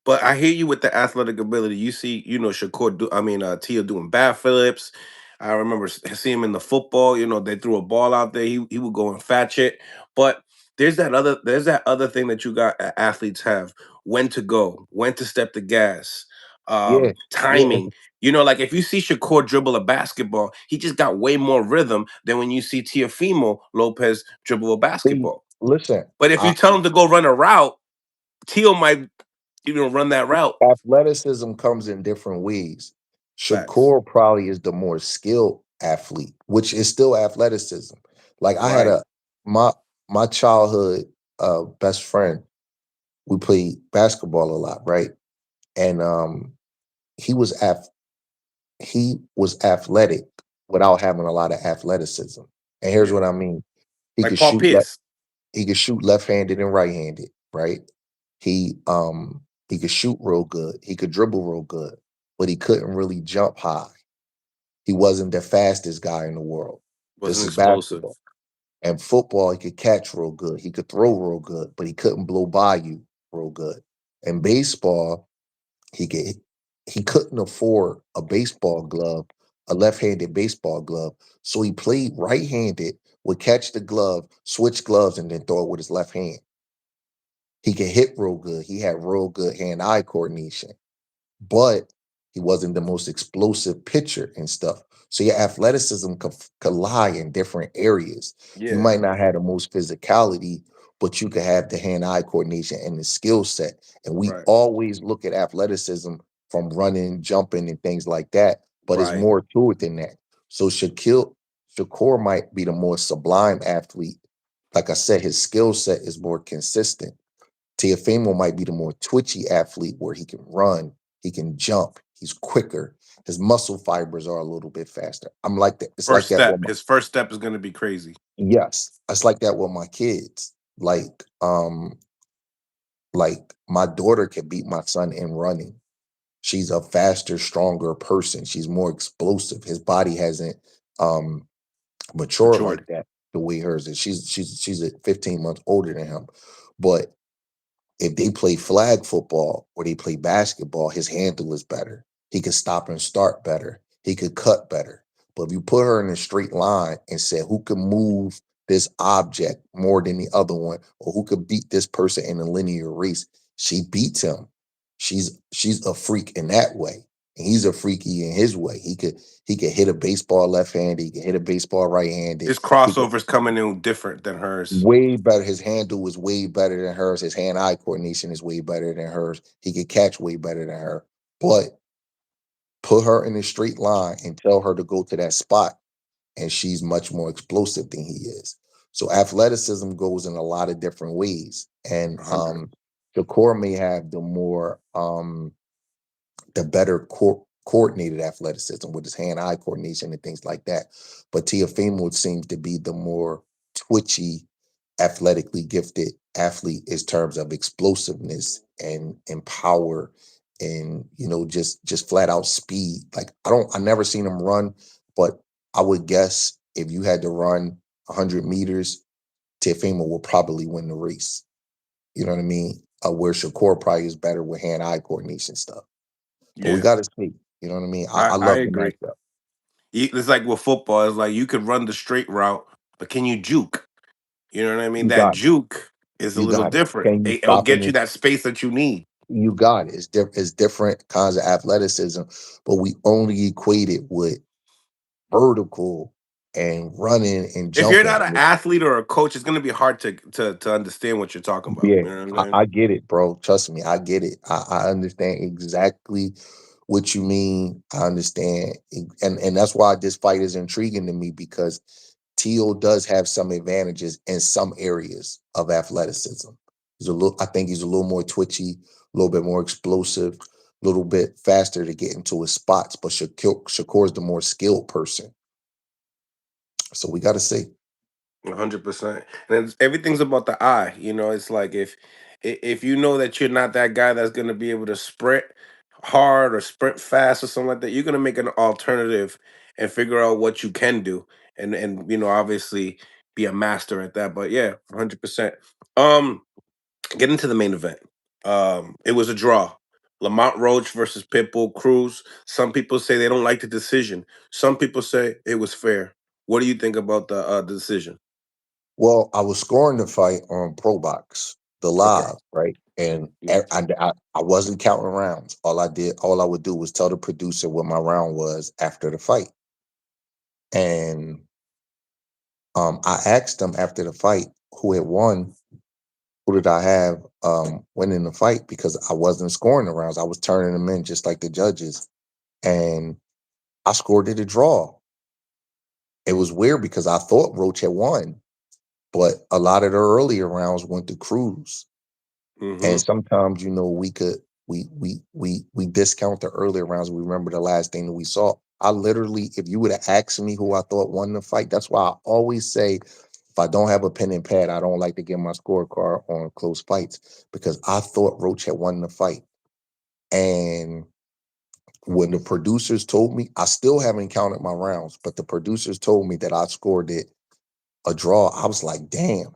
But I hear you with the athletic ability. You see, Shakur Teo doing backflips. I remember seeing him in the football, they threw a ball out there, he would go and fetch it. But there's that other thing that you got athletes have, when to go, when to step the gas, Yeah, yeah. timing. Like if you see Shakur dribble a basketball, he just got way more rhythm than when you see Teofimo Lopez dribble a See, basketball. listen, But if you I, tell him to go run a route, Teo might run that route. athleticism comes in different ways. Facts. Shakur probably is the more skilled athlete, which is still athleticism. Like I had Right. my my childhood best friend. We played basketball a lot, right? And he was he was athletic, without having a lot of athleticism. And here's Yeah. what I mean. He Like could Paul shoot Pierce. he could shoot left-handed and right-handed, right? He um he could shoot real good. He could dribble real good, but he couldn't really jump high. He wasn't the fastest guy in the world. This Wasn't is explosive. basketball. And football, he could catch real good. He could throw real good, but he couldn't blow by you real good. In baseball, he could he couldn't afford a baseball glove, a left-handed baseball glove. So he played right-handed, would catch the glove, switch gloves, and then throw it with his left hand. He could hit real good. He had real good hand-eye coordination, but he wasn't the most explosive pitcher and stuff. So your athleticism could lie in different areas. You Yeah. might not have the most physicality, but you could have the hand-eye coordination and the skill set. And we Right. always look at athleticism from running, jumping, and things like that, but it's Right. more to it than that. So Shakur might be the more sublime athlete. Like I said, his skill set is more consistent. Teofimo might be the more twitchy athlete where he can run, he can jump, he's quicker. His muscle fibers are a little bit faster. I'm like that. It's like First that with step. my His first step is gonna be crazy. yes. It's like that with my kids. Like my daughter can beat my son in running. She's a faster, stronger person. She's more explosive. His body hasn't matured Matured. like that the way hers is. She's 15 months older than him. But if they play flag football or they play basketball, his handle is better. He could stop and start better. He could cut better. But if you put her in a straight line and say who can move this object more than the other one, or who could beat this person in a linear race, she beats him. She's a freak in that way. And he's a freaky in his way. He could hit a baseball left-handed, he could hit a baseball right-handed. His He could crossovers coming in different than hers. way better. His handle was way better than hers. His hand-eye coordination is way better than hers. He could catch way better than her. But put her in a straight line and tell her to go to that spot, and she's much more explosive than he is. So athleticism goes in a lot of different ways. And 100. the core may have the better coordinated athleticism with his hand-eye coordination and things like that. But Teofimo seems to be the more twitchy, athletically gifted athlete in terms of explosiveness and power and just flat out speed. Like I never seen him run, but I would guess if you had to run 100 meters, Teofimo will probably win the race. You know what I mean? Where Shakur probably is better with hand-eye coordination stuff. But we Yeah. gotta see. You know what I mean? I I love the agree. matchup. It's like with football. It's like you could run the straight route, but can you juke? You know what I mean? You That got it. juke is a You little got it. different. Can you It'll stop in get you this? that space that you need. You got it. It's different kinds of athleticism, but we only equate it with vertical and running and If you're not jumping. an athlete or a coach, it's gonna be hard to understand what you're talking about. Yeah, You know what I mean? I get it, bro. Trust me, I get it. I understand exactly what you mean. I understand, and that's why this fight is intriguing to me because Tio does have some advantages in some areas of athleticism. I think he's a little more twitchy, a little bit more explosive, a little bit faster to get into his spots. But Shakur's the more skilled person, so we got to see. 100%. And everything's about the eye. You know, it's like if you know that you're not that guy that's gonna be able to sprint hard or sprint fast or something like that, you're gonna make an alternative and figure out what you can do, and obviously be a master at that. But yeah, 100%. Um, get into the main event. It was a draw. Lamont Roach versus Pitbull Cruz. Some people say they don't like the decision. Some people say it was fair. What do you think about the decision? Well, I was scoring the fight on Pro Box, the Okay. live, right? And Yeah. I wasn't counting rounds. All I would do was tell the producer what my round was after the fight. And I asked them after the fight who had won, who did I have winning the fight because I wasn't scoring the rounds. I was turning them in just like the judges. And I scored it a draw. It was weird because I thought Roach had won, but a lot of the earlier rounds went to Cruz. And Hmm. sometimes, we could we discount the earlier rounds. We remember the last thing that we saw. I literally, if you would have asked me who I thought won the fight, that's why I always say if I don't have a pen and pad, I don't like to get my scorecard on close fights because I thought Roach had won the fight. And when the producers told me, I still haven't counted my rounds, but the producers told me that I scored it a draw. I was like, damn.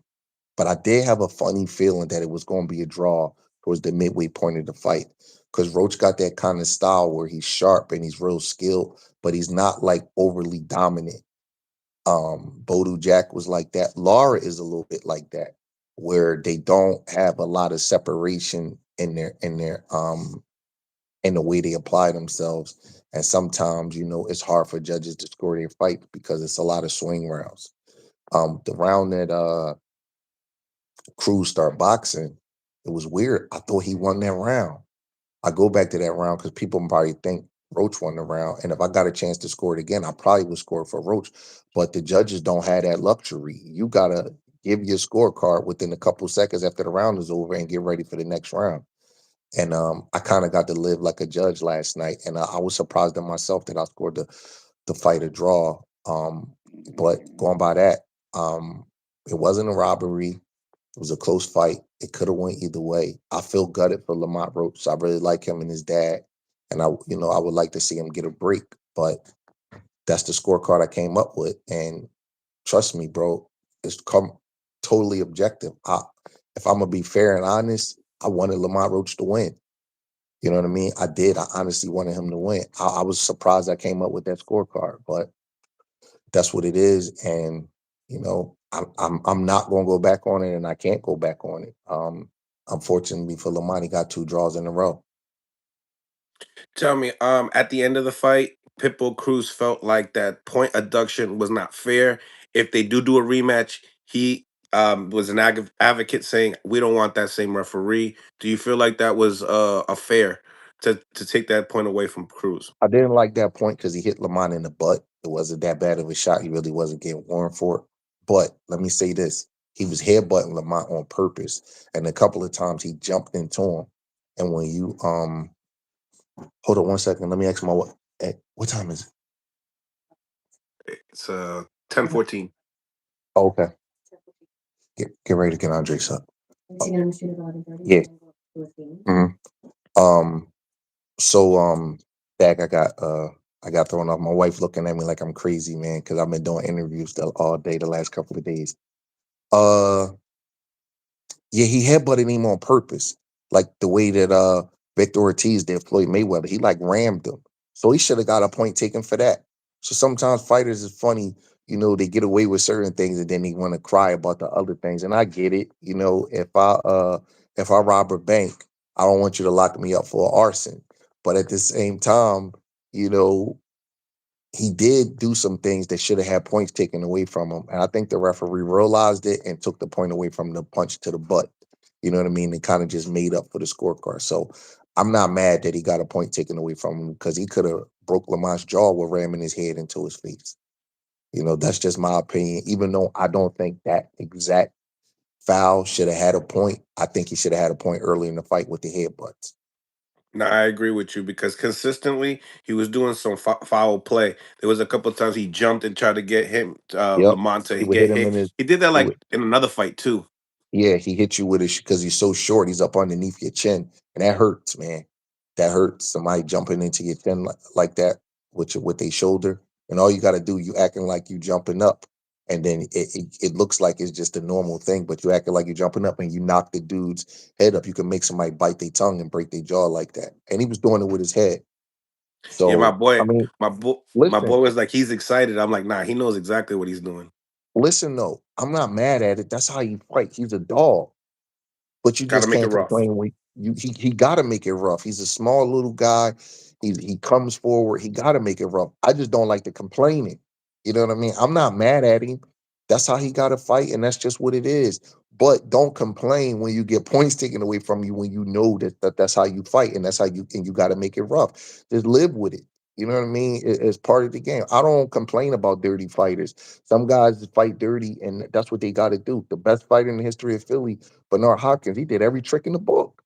But I did have a funny feeling that it was going to be a draw towards the midway point of the fight because Roach got that kind of style where he's sharp and he's real skilled, but he's not like overly dominant. Bodu Jack was like that. Lara is a little bit like that, where they don't have a lot of separation in the way they apply themselves. And sometimes, it's hard for judges to score their fight because it's a lot of swing rounds. The round that Cruz started boxing, it was weird. I thought he won that round. I go back to that round because people probably think Roach won the round. And if I got a chance to score it again, I probably would score for Roach. But the judges don't have that luxury. You gotta give your scorecard within a couple seconds after the round is over and get ready for the next round. And I kind of got to live like a judge last night, and I was surprised at myself that I scored the fight a draw. But going by that, it wasn't a robbery. It was a close fight. It could have went either way. I feel gutted for Lamont Roach. I really like him and his dad, and I would like to see him get a break. But that's the scorecard I came up with, and trust me, bro, it's come totally objective. If I'm gonna be fair and honest, I wanted Lamont Roach to win. You know what I mean? I did. I honestly wanted him to win. I was surprised I came up with that scorecard, but that's what it is. And I'm not going to go back on it, and I can't go back on it. Unfortunately for Lamont, he got two draws in a row. Tell me, at the end of the fight, Pitbull Cruz felt like that point adduction was not fair. If they do a rematch, he was an advocate saying we don't want that same referee. Do you feel like that was a fair to take that point away from Cruz? I didn't like that point because he hit Lamont in the butt. It wasn't that bad of a shot. He really wasn't getting warned for it. But let me say this: he was headbutting Lamont on purpose, and a couple of times he jumped into him. And when you hold on one second, let me ask my what time is it? It's 10-14. Oh, okay. Get ready to get Andres up. Yeah. Mhm. Um. So Dak, I got thrown off. My wife looking at me like I'm crazy, man, because I've been doing interviews all day the last couple of days. Uh. Yeah, he headbutted him on purpose, like the way that Victor Ortiz did Floyd Mayweather. He like rammed him, so he should have got a point taken for that. So sometimes fighters is funny, they get away with certain things and then they want to cry about the other things. And I get it, if I rob a bank, I don't want you to lock me up for arson. But at the same time, you know, he did do some things that should have had points taken away from him. And I think the referee realized it and took the point away from the punch to the butt. You know what I mean? It kind of just made up for the scorecard. So I'm not mad that he got a point taken away from him because he could have broke Lamont's jaw with ramming his head into his face. That's just my opinion. Even though I don't think that exact foul should have had a point, I think he should have had a point early in the fight with the headbutts. No, I agree with you because consistently he was doing some foul play. There was a couple of times he jumped and tried to get him, Yep. Lamont to He would hit get him hit. in his He did that he like would in another fight too. Yeah, he hit you with it because he's so short. He's up underneath your chin, and that hurts, man. That hurts. Somebody jumping into your chin like that with their shoulder, and all you got to do, you acting like you jumping up, and then it looks like it's just a normal thing, but you acting like you're jumping up, and you knock the dude's head up. You can make somebody bite their tongue and break their jaw like that, and he was doing it with his head. Yeah, So I mean, my listen, boy was like he's excited. I'm like, nah, he knows exactly what he's doing. listen though, I'm not mad at it. That's how you fight. He's a dog. But you Got to just make it can't rough. complain when he gotta make it rough. He's a small little guy. He comes forward. He gotta make it rough. I just don't like the complaining. You know what I mean? I'm not mad at him. That's how he gotta fight, and that's just what it is. But don't complain when you get points taken away from you when you know that's how you fight and that's how you gotta make it rough. Just live with it. You know what I mean? It's part of the game. I don't complain about dirty fighters. Some guys fight dirty, and that's what they got to do. The best fighter in the history of Philly, Bernard Hopkins, he did every trick in the book.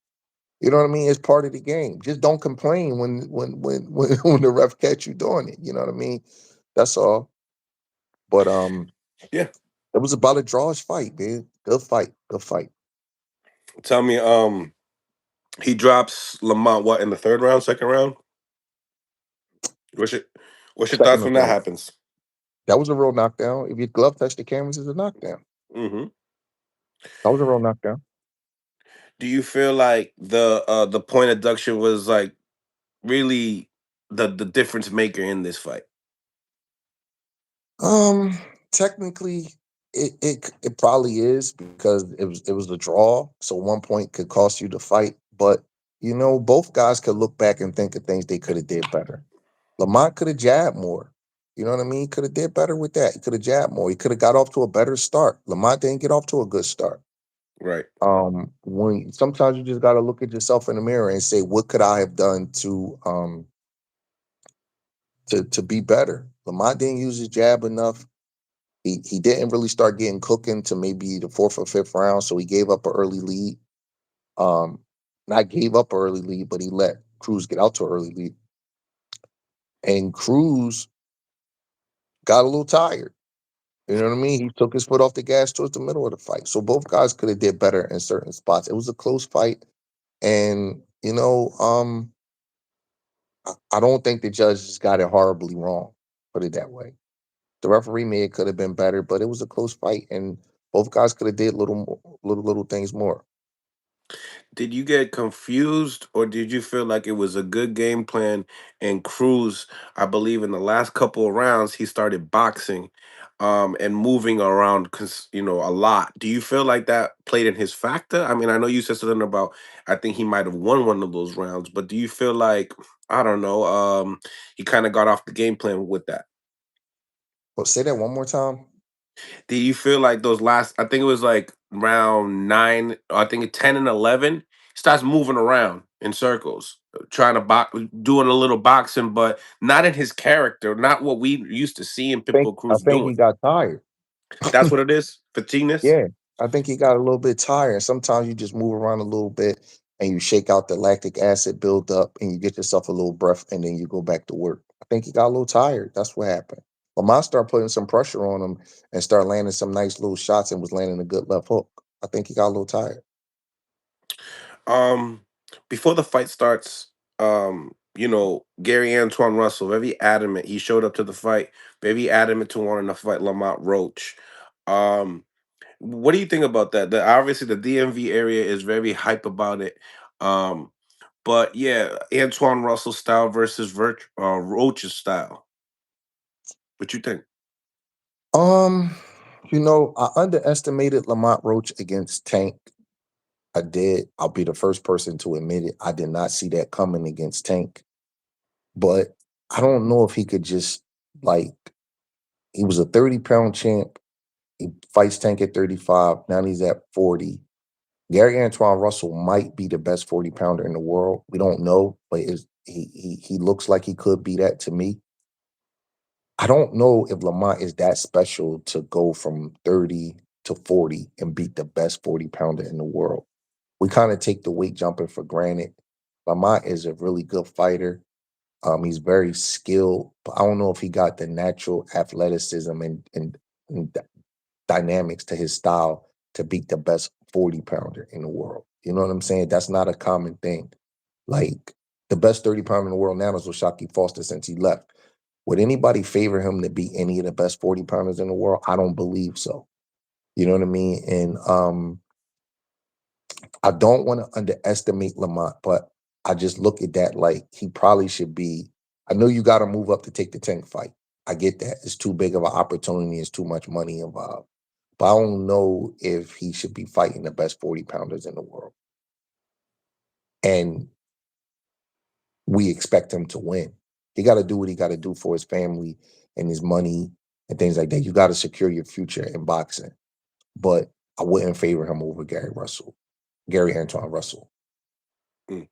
You know what I mean? It's part of the game. Just don't complain when the ref catch you doing it. You know what I mean? That's all. But Yeah. it was about a drawish fight, man. Good fight. Good fight. Tell me, he drops Lamont what in the third round, second round? What's your what's your Second thoughts or when that third. happens? That was a real knockdown. If your glove touched the canvas, it's a knockdown. Hmm. That was a real knockdown. Do you feel like the point deduction was like really the difference maker in this fight? Um, technically, it probably is because it was a draw, so 1 point could cost you the fight. But both guys could look back and think of things they could have did better. Lamont could have jabbed more. You know what I mean? He could have did better with that. He could have jabbed more. He could have got off to a better start. Lamont didn't get off to a good start. Right. When sometimes you just got to look at yourself in the mirror and say, what could I have done to be better? Lamont didn't use his jab enough. He didn't really start getting cooking to maybe the fourth or fifth round, so he gave up an early lead. Um, Not gave up an early lead, but he let Cruz get out to an early lead, and Cruz got a little tired. You know what I mean? He took his foot off the gas towards the middle of the fight. So both guys could have did better in certain spots. It was a close fight, and I don't think the judges got it horribly wrong. Put it that way. The referee may it could have been better, but it was a close fight, and both guys could have did little things more. Did you get confused or did you feel like it was a good game plan? And Cruz, I believe in the last couple of rounds, he started boxing and moving around a lot. Do you feel like that played in his factor? I mean, I know you said something about I think he might have won one of those rounds, but do you feel like I don't know, he kind of got off the game plan with that? But say that one more time. Do you feel like those last? I think it was like round nine. I think 10 and 11. He starts moving around in circles, trying to box, doing a little boxing, but not in his character, not what we used to see in Think Pitbull I Cruz think doing. he got tired. That's what it is. Fatigueness. Yeah, I think he got a little bit tired. Sometimes you just move around a little bit and you shake out the lactic acid build up and you get yourself a little breath and then you go back to work. I think he got a little tired. That's what happened. Lamont started putting some pressure on him and started landing some nice little shots and was landing a good left hook. I think he got a little tired. Um, Before the fight starts, Gary Antoine Russell, very adamant. He showed up to the fight, very adamant to wanting to fight Lamont Roach. Um, What do you think about that? Obviously the DMV area is very hype about it. Um, but yeah, Antoine Russell style versus Roach's style. What you think? Um, I underestimated Lamont Roach against Tank. I did. I'll be the first person to admit it. I did not see that coming against Tank. But I don't know if he could just like he was a 30-pound champ. He fights Tank at 35. Now he's at 40. Gary Antoine Russell might be the best 40-pounder in the world. We don't know, but he looks like he could be that to me. I don't know if Lamont is that special to go from 30 to 40 and beat the best 40-pounder in the world. We kind of take the weight jumping for granted. Lamont is a really good fighter. He's very skilled, but I don't know if he got the natural athleticism and dynamics to his style to beat the best 40-pounder in the world. You know what I'm saying? That's not a common thing. Like the best 30-pounder in the world now is Shaki Foster since he left. Would anybody favor him to beat any of the best 40-pounders in the world? I don't believe so. You know what I mean? And I don't want to underestimate Lamont, but I just look at that like he probably should be. I know you got to move up to take the Tank fight. I get that. It's too big of an opportunity. It's too much money involved. But I don't know if he should be fighting the best 40-pounders in the world. And we expect him to win. He got to do what he got to do for his family and his money and things like that. You got to secure your future in boxing. But I wouldn't favor him over Gary Antoine Russell. Mm.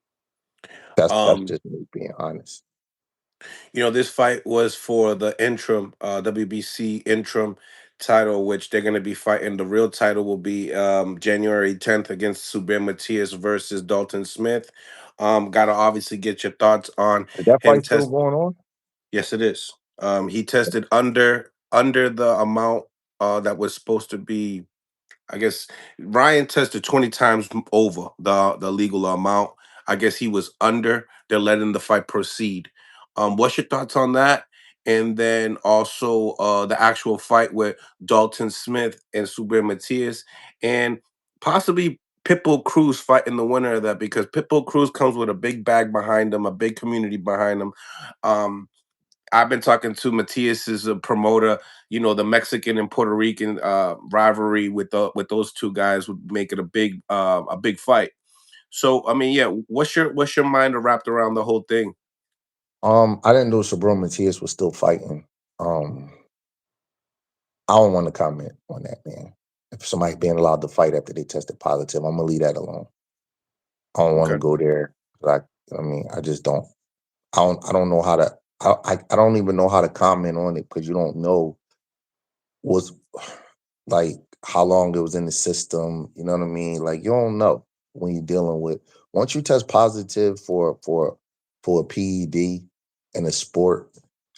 That's Um, just me being honest. this fight was for the interim WBC interim title, which they're going to be fighting. The real title will be January 10th against Subir Matias versus Dalton Smith. Got to obviously get your thoughts on Is that him fight still test. going on? Yes, it is. He tested under the amount that was supposed to be. I guess Ryan tested 20 times over the legal amount. I guess he was under. They're letting the fight proceed. What's your thoughts on that? And then also the actual fight with Dalton Smith and Subir Matias, and possibly Pitbull Cruz fighting the winner of that, because Pitbull Cruz comes with a big bag behind him, a big community behind him. Um, I've been talking to Matias's promoter. You know, the Mexican and Puerto Rican rivalry with those two guys would make it a big fight. So I mean, yeah, what's your mind wrapped around the whole thing? I didn't know Sabro Matias was still fighting. Um, I don't want to comment on that, man. If somebody being allowed to fight after they tested positive, I'm gonna leave that alone. I don't want to Okay. go there. Like, I mean, I just don't. I don't know how to. I don't even know how to comment on it because you don't know what's like how long it was in the system. You know what I mean? Like you don't know when you're dealing with. Once you test positive for a PED in a sport,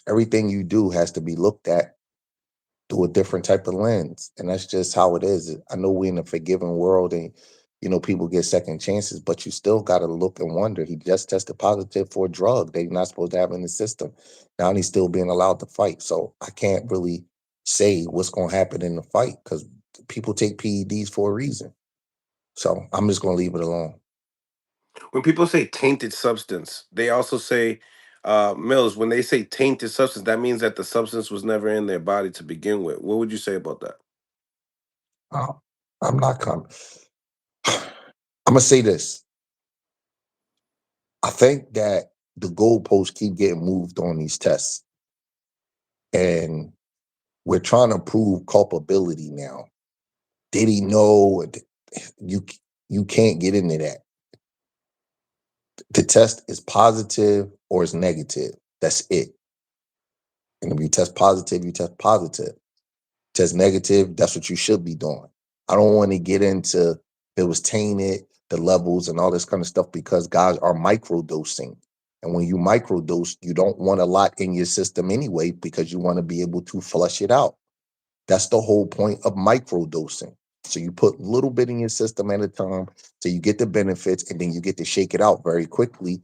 everything you do has to be looked at through a different type of lens. And that's just how it is. I know we're in a forgiving world and people get second chances, but you still gotta look and wonder. He just tested positive for a drug they're not supposed to have in the system. Now he's still being allowed to fight. So I can't really say what's gonna happen in the fight because people take PEDs for a reason. So I'm just gonna leave it alone. When people say tainted substance, they also say Mills. When they say tainted substance, that means that the substance was never in their body to begin with. What would you say about that? Uh, I'm not coming. I'm gonna say this. I think that the goalposts keep getting moved on these tests. And we're trying to prove culpability now. Did he know? You you can't get into that. The test is positive or it's negative. That's it. And if you test positive, you test positive. Test negative, that's what you should be doing. I don't want to get into it was tainted, the levels and all this kind of stuff because guys are microdosing. And when you microdose, you don't want a lot in your system anyway because you want to be able to flush it out. That's the whole point of microdosing. So you put a little bit in your system at a time so you get the benefits and then you get to shake it out very quickly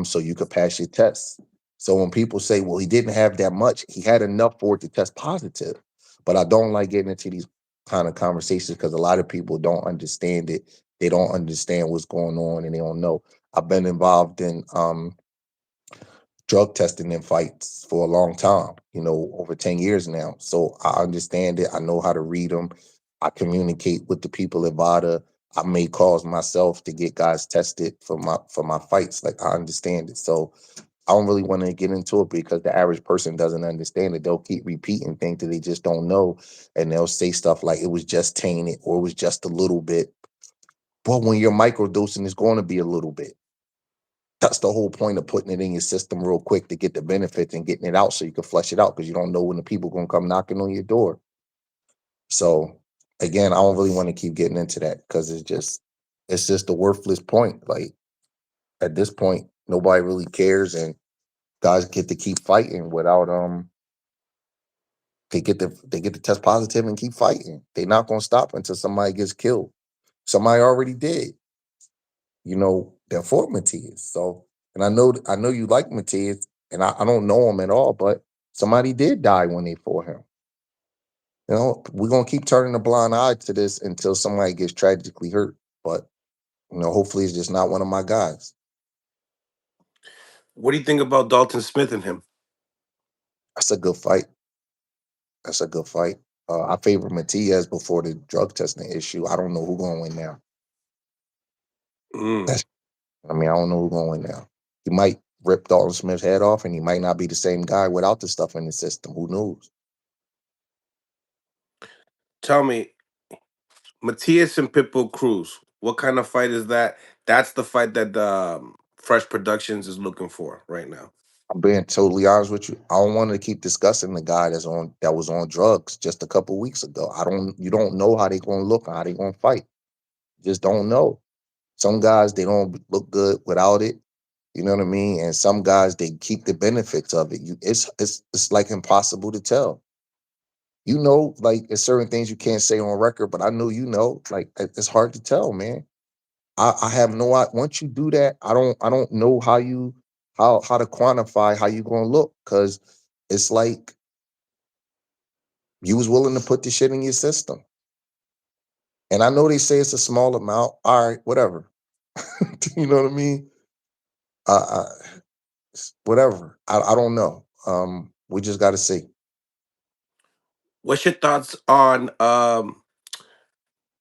so you could pass your tests. So when people say, well, he didn't have that much, he had enough for it to test positive. But I don't like getting into these kind of conversations because a lot of people don't understand it. They don't understand what's going on and they don't know. I've been involved in drug testing in fights for a long time, over 10 years now. So I understand it. I know how to read them. I communicate with the people at VADA. I made calls myself to get guys tested for my fights. Like I understand it. So I don't really want to get into it because the average person doesn't understand it. They'll keep repeating things that they just don't know. And they'll say stuff like it was just tainted or it was just a little bit. But when you're microdosing, it's going to be a little bit. That's the whole point of putting it in your system real quick to get the benefits and getting it out so you can flush it out because you don't know when the people gonna come knocking on your door. So again, I don't really want to keep getting into that because it's just a worthless point. Like at this point, nobody really cares and guys get to keep fighting without they get to test positive and keep fighting. They're not gonna stop until somebody gets killed. Somebody already did. They're for Matias. So, and I know you like Matias, and I don't know him at all, but somebody did die when they fought him. We're gonna keep turning a blind eye to this until somebody gets tragically hurt. But hopefully it's just not one of my guys. What do you think about Dalton Smith and him? That's a good fight. That's a good fight. I favor Matias before the drug testing issue. I don't know who's gonna win now. Mm. That's, I mean, I don't know who's gonna win now. He might rip Dalton Smith's head off, and he might not be the same guy without the stuff in the system. Who knows? Tell me, Matias and Pitbull Cruz. What kind of fight is that? That's the fight that Fresh Productions is looking for right now. I'm being totally honest with you. I don't want to keep discussing the guy that was on drugs just a couple weeks ago. I don't You don't know how they gonna look or how they gonna fight. Just don't know. Some guys they don't look good without it. You know what I mean? And some guys they keep the benefits of it. It's like impossible to tell. You know, like there's certain things you can't say on record, but I know you know, like it's hard to tell, man. I have no once you do that, I don't know how you how to quantify how you gonna look because it's like you was willing to put the shit in your system. And I know they say it's a small amount. All right, whatever. You know what I mean? I whatever. I don't know. We just got to see. What's your thoughts on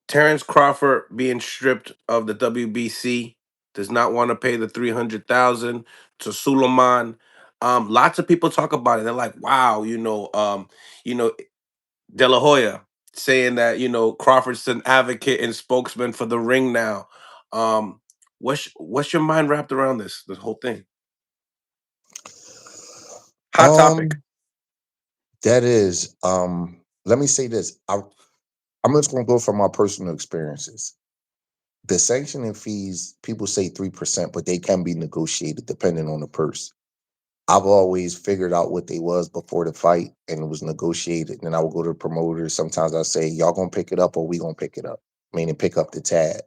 Terence Crawford being stripped of the WBC? Does not want to pay the 300,000 to Suleiman. Lots of people talk about it. They're like, "Wow, you know, De La Hoya saying that Crawford's an advocate and spokesman for the ring now." Um, what's your mind wrapped around this whole thing? Hot topic. Um, that is. Let me say this. I'm just gonna go from my personal experiences. The sanctioning fees, people say 3%, but they can be negotiated depending on the purse. I've always figured out what they was before the fight and it was negotiated. And I would go to the promoters. Sometimes I say, y'all gonna pick it up or we gonna pick it up. Meaning pick up the tab.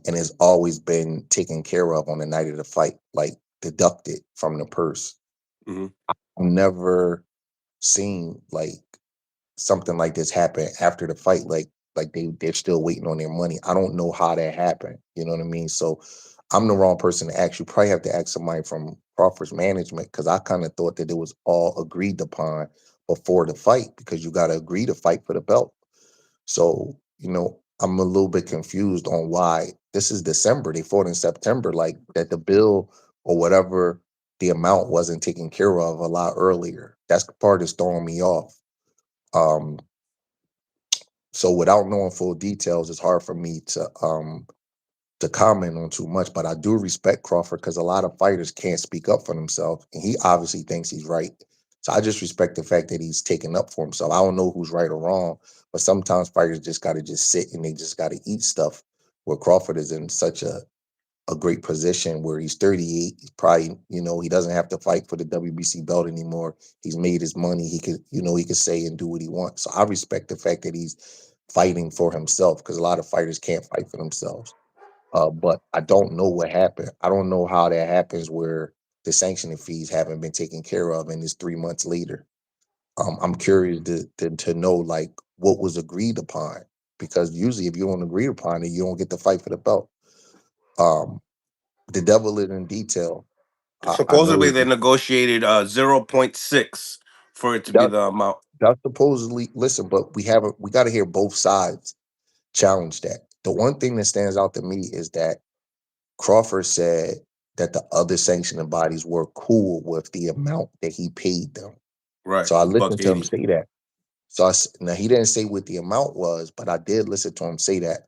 And it's always been taken care of on the night of the fight, like deducted from the purse. Hmm. I've never seen like something like this happen after the fight, like they're still waiting on their money. I don't know how that happened. You know what I mean? So I'm the wrong person to ask. You probably have to ask somebody from Crawford's management because I kind of thought that it was all agreed upon before the fight because you got to agree to fight for the belt. So I'm a little bit confused on why this is December. They fought in September, like that the bill or whatever the amount wasn't taken care of a lot earlier. That's the part that's throwing me off. Um, so without knowing full details, it's hard for me to comment on too much. But I do respect Crawford because a lot of fighters can't speak up for themselves, and he obviously thinks he's right. So I just respect the fact that he's taking up for himself. I don't know who's right or wrong, but sometimes fighters just got to just sit and they just got to eat stuff. Where Crawford is in such a great position where he's 38. He's probably, he doesn't have to fight for the WBC belt anymore. He's made his money. He could say and do what he wants. So I respect the fact that he's fighting for himself because a lot of fighters can't fight for themselves. But I don't know what happened. I don't know how that happens where the sanctioning fees haven't been taken care of and it's 3 months later. I'm curious to know like what was agreed upon because usually if you don't agree upon it, you don't get to fight for the belt. Um, the devil is in detail. I know Supposedly it, they negotiated 0.6 for it to be that the amount. that supposedly listen, but we got to hear both sides challenge that. The one thing that stands out to me is that Crawford said that the other sanctioning bodies were cool with the amount that he paid them. Right, So I buck listened to him 80. say that. So now he didn't say what the amount was, but I did listen to him say that.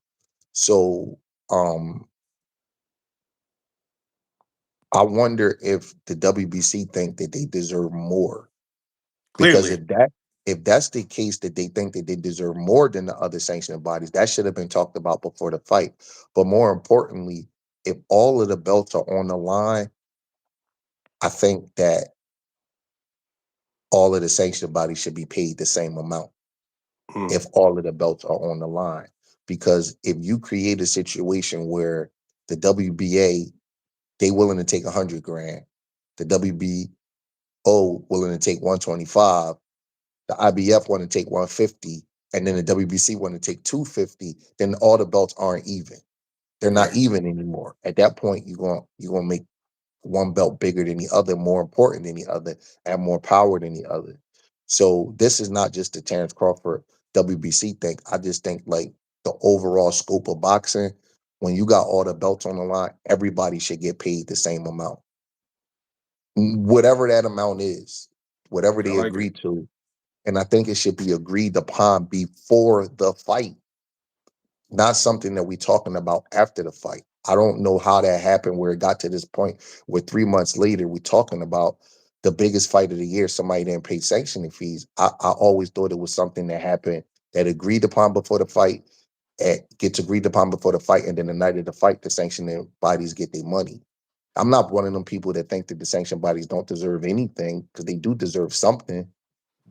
So um, I wonder if the WBC think that they deserve more because Clearly. if that's the case that they think that they deserve more than the other sanctioning bodies, that should have been talked about before the fight. But more importantly, if all of the belts are on the line, I think that all of the sanctioned bodies should be paid the same amount Mm, if all of the belts are on the line. Because if you create a situation where the WBA they willing to take 100 grand, the WBO willing to take 125, the IBF want to take 150, and then the WBC want to take 250, then all the belts aren't even. They're not right. even anymore. At that point, you're gonna make one belt bigger than the other, more important than the other, and more power than the other. So this is not just the Terence Crawford WBC thing. I just think like the overall scope of boxing, when you got all the belts on the line, everybody should get paid the same amount. Whatever that amount is, whatever I they like it. agree to. And I think it should be agreed upon before the fight, not something that we're talking about after the fight. I don't know how that happened where it got to this point where 3 months later we're talking about the biggest fight of the year. Somebody didn't pay sanctioning fees. I always thought it was something that happened that agreed upon before the fight, gets agreed upon before the fight, and then the night of the fight, the sanctioning bodies get their money. I'm not one of them people that think that the sanctioned bodies don't deserve anything because they do deserve something.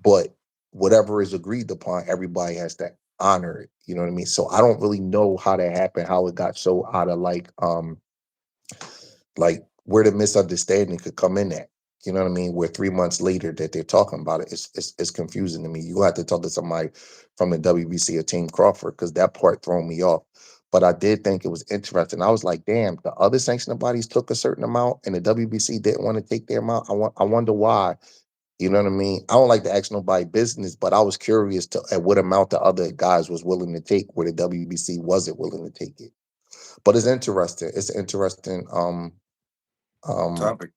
But whatever is agreed upon, everybody has to honor it. You know what I mean? So I don't really know how that happened, how it got so out of like where the misunderstanding could come in at. You know what I mean? Where 3 months later that they're talking about it, it's confusing to me. You have to talk to somebody from the WBC or Team Crawford because that part thrown me off. But I did think it was interesting. I was like, damn, the other sanctioning bodies took a certain amount and the WBC didn't want to take their amount. I wonder why. You know what I mean? I don't like to ask nobody business, but I was curious to at what amount the other guys was willing to take where the WBC wasn't willing to take it. But it's interesting. It's interesting. Um, Topic.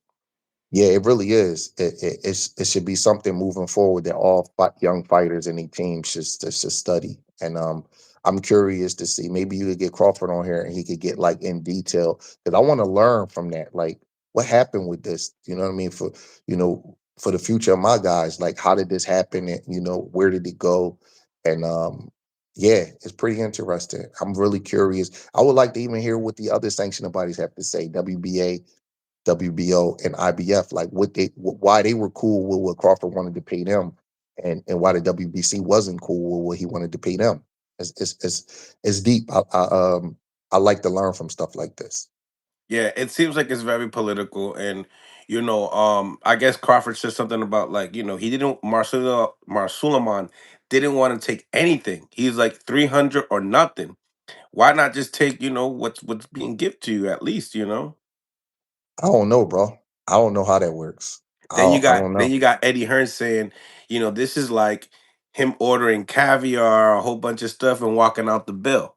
yeah, it really is. It should be something moving forward that all young fighters and their teams should study. And I'm curious to see. Maybe you could get Crawford on here and he could get like in detail because I want to learn from that. Like, what happened with this? You know what I mean? For the future of my guys, like how did this happen? And where did it go? And yeah, it's pretty interesting. I'm really curious. I would like to even hear what the other sanctioning bodies have to say. WBA, WBO, and IBF, like why they were cool with what Crawford wanted to pay them, and why the WBC wasn't cool with what he wanted to pay them. It's deep. I like to learn from stuff like this. Yeah, it seems like it's very political, and I guess Crawford said something about like he didn't Marsuliman didn't want to take anything. He's like 300 or nothing. Why not just take what's being given to you at least, I don't know, bro. I don't know how that works. Then you I got don't then know. you got Eddie Hearn saying, this is like him ordering caviar, a whole bunch of stuff, and walking out the bill.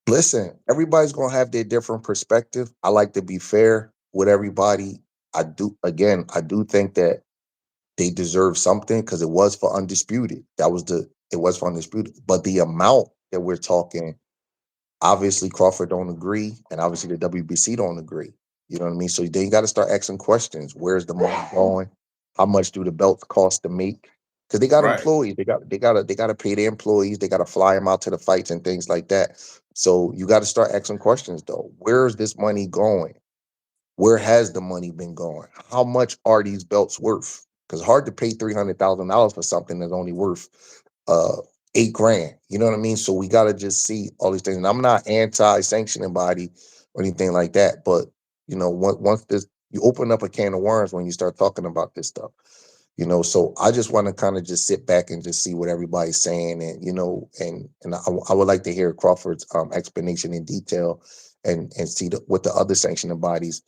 Listen, everybody's gonna have their different perspective. I like to be fair with everybody. I do. Again, I do think that they deserve something because it was for undisputed. It was for undisputed. But the amount that we're talking, obviously Crawford don't agree, and obviously the WBC don't agree. You know what I mean? So then you got to start asking questions. Where's the money going? How much do the belts cost to make? Because they got Right. employees. They gotta pay their employees. They gotta fly them out to the fights and things like that. So you got to start asking questions though. Where's this money going? Where has the money been going? How much are these belts worth? Because hard to pay $300,000 for something that's only worth uh 8 grand. You know what I mean? So we gotta just see all these things. And I'm not anti-sanctioning body or anything like that, but once this you open up a can of worms when you start talking about this stuff. So I just want to kind of just sit back and just see what everybody's saying, and I would like to hear Crawford's explanation in detail, and see what the other sanctioning bodies,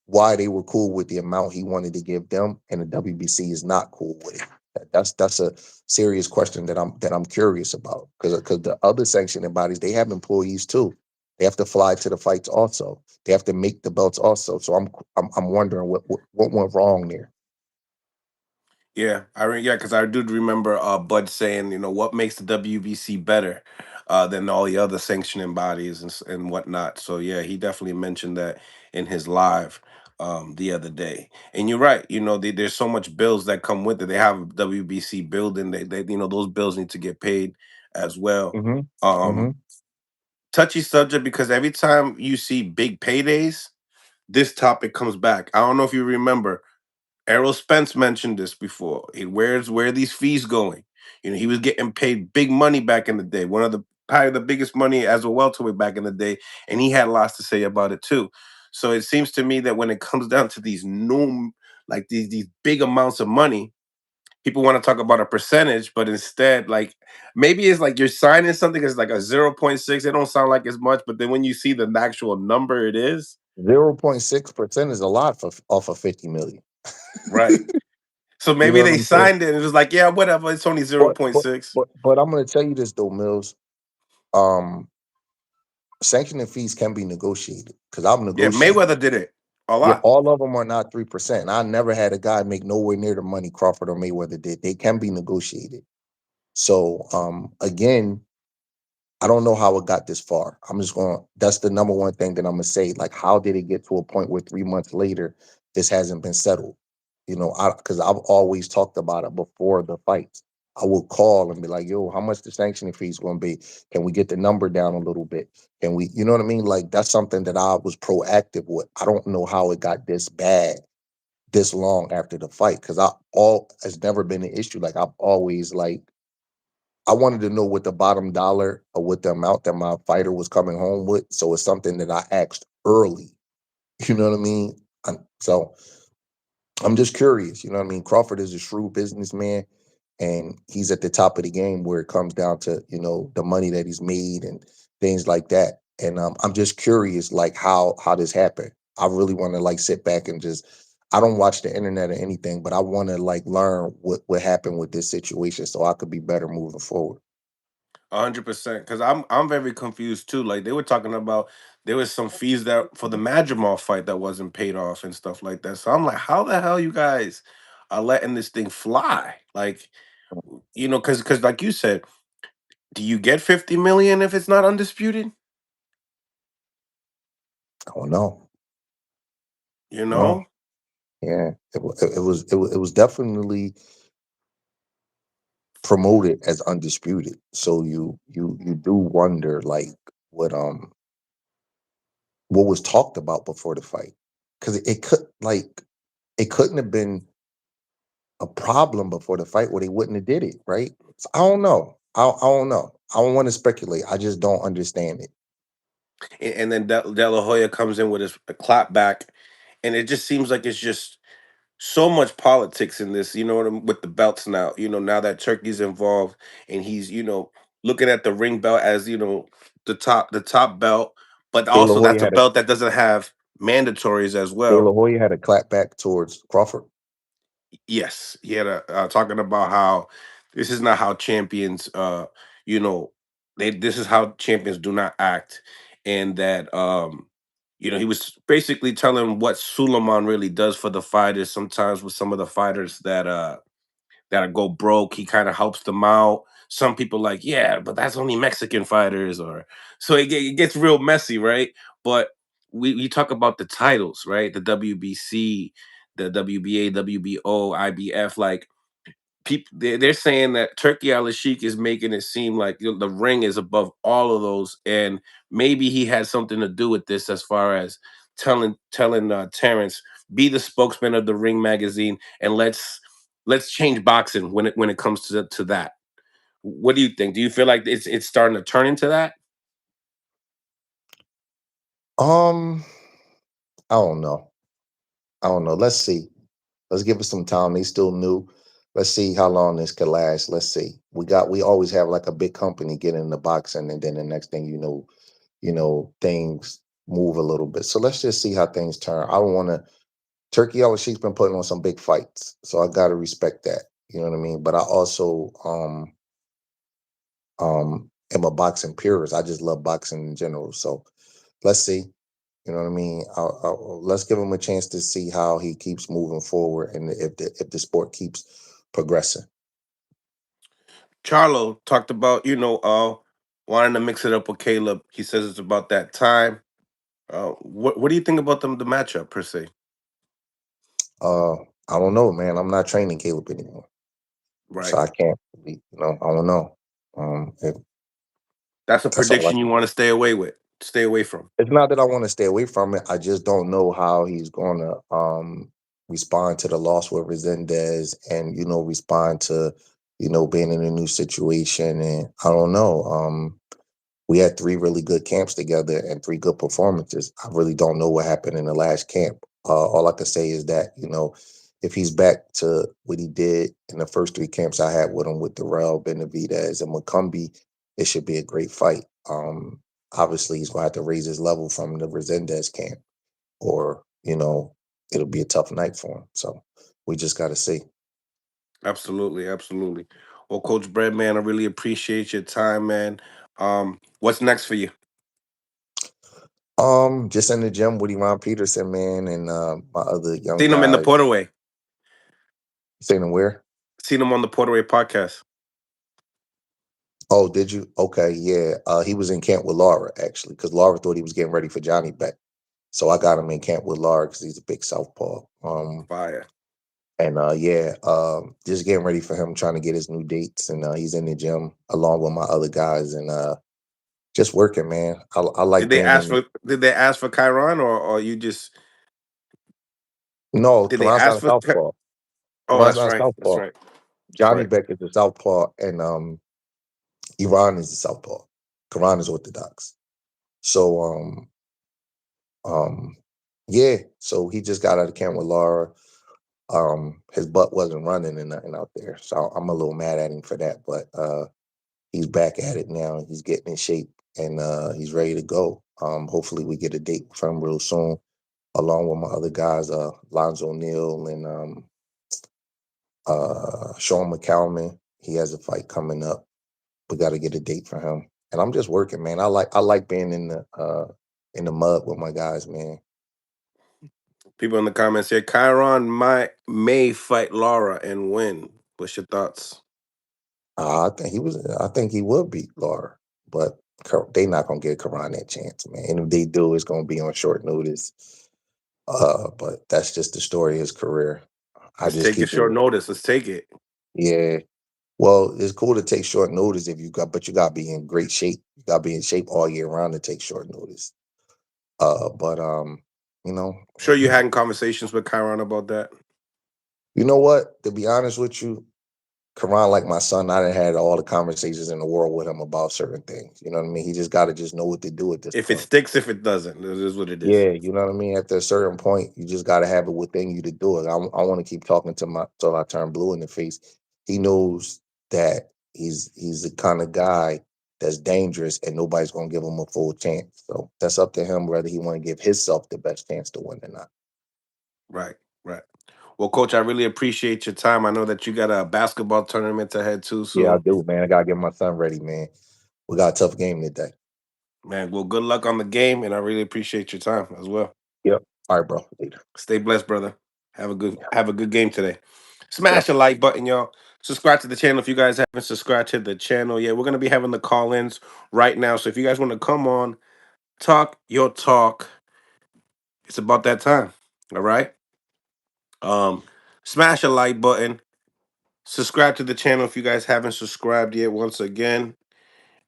why they were cool with the amount he wanted to give them and the WBC is not cool with it. That's a serious question that I'm curious about, because the other sanctioning bodies, they have employees too. They have to fly to the fights also. They have to make the belts also. So I'm wondering what went wrong there. Yeah, yeah, because I do remember Bud saying, what makes the WBC better than all the other sanctioning bodies and whatnot. So yeah, he definitely mentioned that in his live the other day. And you're right, there's so much bills that come with it. They have a WBC building. They those bills need to get paid as well. Hmm. Um, Hmm. Touchy subject because every time you see big paydays, this topic comes back. I don't know if you remember. Errol Spence mentioned this before. Where are these fees going? He was getting paid big money back in the day. One of the probably the biggest money as a welterweight back in the day, and he had lots to say about it too. So it seems to me that when it comes down to these new, like these big amounts of money, people want to talk about a percentage, but instead, like maybe it's like you're signing something that's like a 0.6. It don't sound like as much, but then when you see the actual number, it is 0.6% is a lot for off of 50 million. right. So You maybe know what they I'm saying? signed it and it was like, yeah, whatever. It's only But 0.6. I'm gonna tell you this though, Mills. Um, Sanctioning fees can be negotiated because I've Yeah, negotiated. Mayweather did it a Yeah, lot. all of them are not 3%. I never had a guy make nowhere near the money Crawford or Mayweather did. They can be negotiated. So again, I don't know how it got this far. I'm just going. That's the number one thing that I'm gonna say. Like, how did it get to a point where 3 months later this hasn't been settled? Because I've always talked about it before the fights. I will call and be like, "Yo, how much the sanctioning fees going to be? Can we get the number down a little bit? Can we, you know what I mean? Like that's something that I was proactive with. I don't know how it got this bad this long after the fight because I all has never been an issue. Like I've always like I wanted to know what the bottom dollar or what the amount that my fighter was coming home with. So it's something that I asked early. You know what I mean? So I'm just curious. You know what I mean? Crawford is a shrewd businessman, and he's at the top of the game where it comes down to the money that he's made and things like that. And I'm just curious, like how this happened. I really want to like sit back and just. I don't watch the internet or anything, but I want to like learn what happened with this situation so I could be better moving forward. 100%. Because I'm very confused too. Like they were talking about there was some fees that for the Madrimal fight that wasn't paid off and stuff like that. So I'm like, how the hell you guys are letting this thing fly? Like, because like you said, do you get 50 million if it's not undisputed? I don't know. You No, know? yeah, it was definitely promoted as undisputed. So you do wonder like what what was talked about before the fight because it couldn't have been a problem before the fight where they wouldn't have did it right. So I don't know. I don't know. I don't want to speculate. I just don't understand it. And then De La Hoya comes in with his a clap back, and it just seems like it's just so much politics in this, with the belts now. Now that Turkey's involved and he's, looking at the ring belt as, the top belt, but De La also Hoya that's a had a belt that doesn't have mandatories as De La well. Hoya had a clap back towards Crawford. Yes, he had talking about how this is not how champions, you know, this is how champions do not act, and that he was basically telling what Suleiman really does for the fighters. Sometimes with some of the fighters that go broke, he kind of helps them out. Some people like, yeah, but that's only Mexican fighters, or so it gets real messy, right? But we talk about the titles, right? The WBC, the WBA, WBO, IBF, like people they're saying that Turkey Al Sheikh is making it seem like the ring is above all of those, and maybe he had something to do with this as far as telling Terrence be the spokesman of the Ring magazine, and let's change boxing when it comes to that. What do you think? Do you feel like it's starting to turn into that? Um, I don't know. I don't know. Let's see. Let's give it some time. They still new. Let's see how long this could last. Let's see. We always have like a big company get in the boxing, and then the next thing things move a little bit. So let's just see how things turn. I don't want to. Turkey always she's been putting on some big fights, so I got to respect that. You know what I mean. But I also am a boxing purist. I just love boxing in general. So let's see. You know what I mean? Let's give him a chance to see how he keeps moving forward, and if the sport keeps progressing. Charlo talked about, wanting to mix it up with Caleb. He says it's about that time. What do you think about the matchup per se? Uh, I don't know, man. I'm not training Caleb anymore, so Right. I can't. I don't know. If, That's a that's all I prediction you can. want to stay away from. It's not that I want to stay away from it. I just don't know how he's going to respond to the loss with Resendez, and respond to being in a new situation. And I don't know. We had three really good camps together and three good performances. I really don't know what happened in the last camp. All I can say is that, if he's back to what he did in the first three camps I had with him with Darrell, Benavidez, and McCumbee, it should be a great fight. Obviously, he's going to have to raise his level from the Resendez camp, or, it'll be a tough night for him. So we just got to see. Absolutely, absolutely. Well, Coach Breadman, I really appreciate your time, man. What's next for you? Just in the gym with Ron Peterson, man, and my other young Seen him in the guys. Porterway. Saying where? Seen him on the Porterway podcast. Oh, did you? Okay, yeah. He was in camp with Laura actually, because Laura thought he was getting ready for Johnny Beck. So I got him in camp with Laura because he's a big southpaw. Fire. And yeah, just getting ready for him, trying to get his new dates, and he's in the gym along with my other guys, and just working, man. I like being in. Did they ask for Chiron, or you just No, did they Karan's ask not a for southpaw. Oh, Karan's that's not a right. That's southpaw. right. That's Johnny right. Beck is a southpaw, and Iran is a southpaw. Karan is orthodox. So um, yeah. So he just got out of camp with Laura. His butt wasn't running and nothing out there, so I'm a little mad at him for that. But he's back at it now. He's getting in shape, and he's ready to go. Hopefully, we get a date from him real soon, along with my other guys, Lonzo Neal and Sean McCalman. He has a fight coming up. We got to get a date for him. And I'm just working, man. I like being in the mud with my guys, man. People in the comments here, Chiron may fight Laura and win. What's your thoughts? I think he would beat Laura, but they not gonna give Karan that chance, man. And if they do, it's gonna be on short notice. But that's just the story of his career. I Let's just take it keep short it. notice. Let's take it. Yeah. Well, it's cool to take short notice if you got, but you got to be in great shape. You got to be in shape all year round to take short notice. But you know, Sure, you having conversations with Chiron about that. you know what? To be honest with you, Karan, like my son, I done had all the conversations in the world with him about certain things. You know what I mean? He just got to just know what to do at this If it point. sticks, if it doesn't, this is what it is. Yeah, you know what I mean. At a certain point, you just got to have it within you to do it. I want to keep talking to my till I turn blue in the face. He knows that he's the kind of guy that's dangerous, and nobody's gonna give him a full chance. So that's up to him whether he want to give himself the best chance to win or not. Right, right. Well, Coach, I really appreciate your time. I know that you got a basketball tournament ahead too. Yeah, I So, do, man. I gotta get my son ready, man. We got a tough game today. man, well, good luck on the game, and I really appreciate your time as well. Yep. All right, bro. Later. Stay blessed, brother. Yeah. Have a good game today. Smash Yep. the like button, y'all. Subscribe to the channel if you guys haven't subscribed to the channel. Yeah, we're gonna be having the call-ins right now. So if you guys want to come on, talk your talk, it's about that time. All right. Um, smash a like button. Subscribe to the channel if you guys haven't subscribed yet. Once again,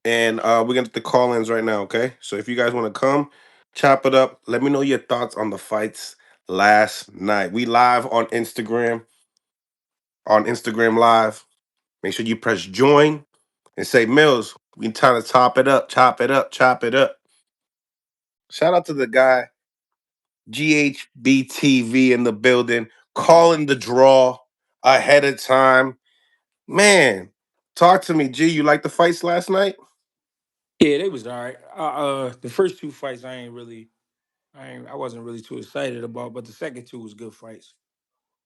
and we're gonna get the call-ins right now. Okay. So if you guys want to come, chop it up. Let me know your thoughts on the fights last night. We live on Instagram Live. Make sure you press join and say, Mills, we trying to top it up, chop it up, chop it up. Shout out to the guy, GHBTV in the building, calling the draw ahead of time. Man, talk to me, G. You like the fights last night? Yeah, they was all right. The first two fights I wasn't really too excited about, but the second two was good fights.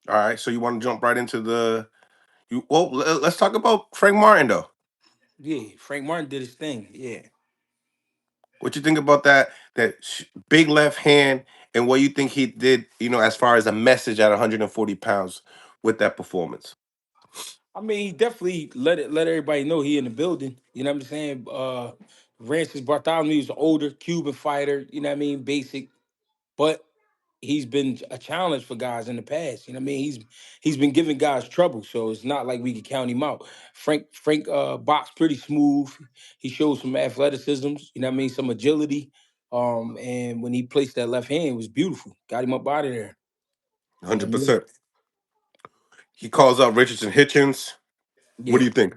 All right, so you want to jump right into let's talk about Frank Martin though. Yeah, Frank Martin did his thing. Yeah. What you think about big left hand and what you think he did, as far as a message at 140 pounds with that performance? I mean, he definitely let everybody know he in the building. You know what I'm saying? Rancis Bartholomew is an older Cuban fighter, you know what I mean? Basic, but he's been a challenge for guys in the past. You know what I mean? He's been giving guys trouble, so it's not like we can count him out. Frank boxed pretty smooth. He showed some athleticism, you know what I mean, some agility. And when he placed that left hand, it was beautiful. Got him up out of there. You know what I mean? 100%. He calls out Richardson Hitchens. What do Yeah. you think?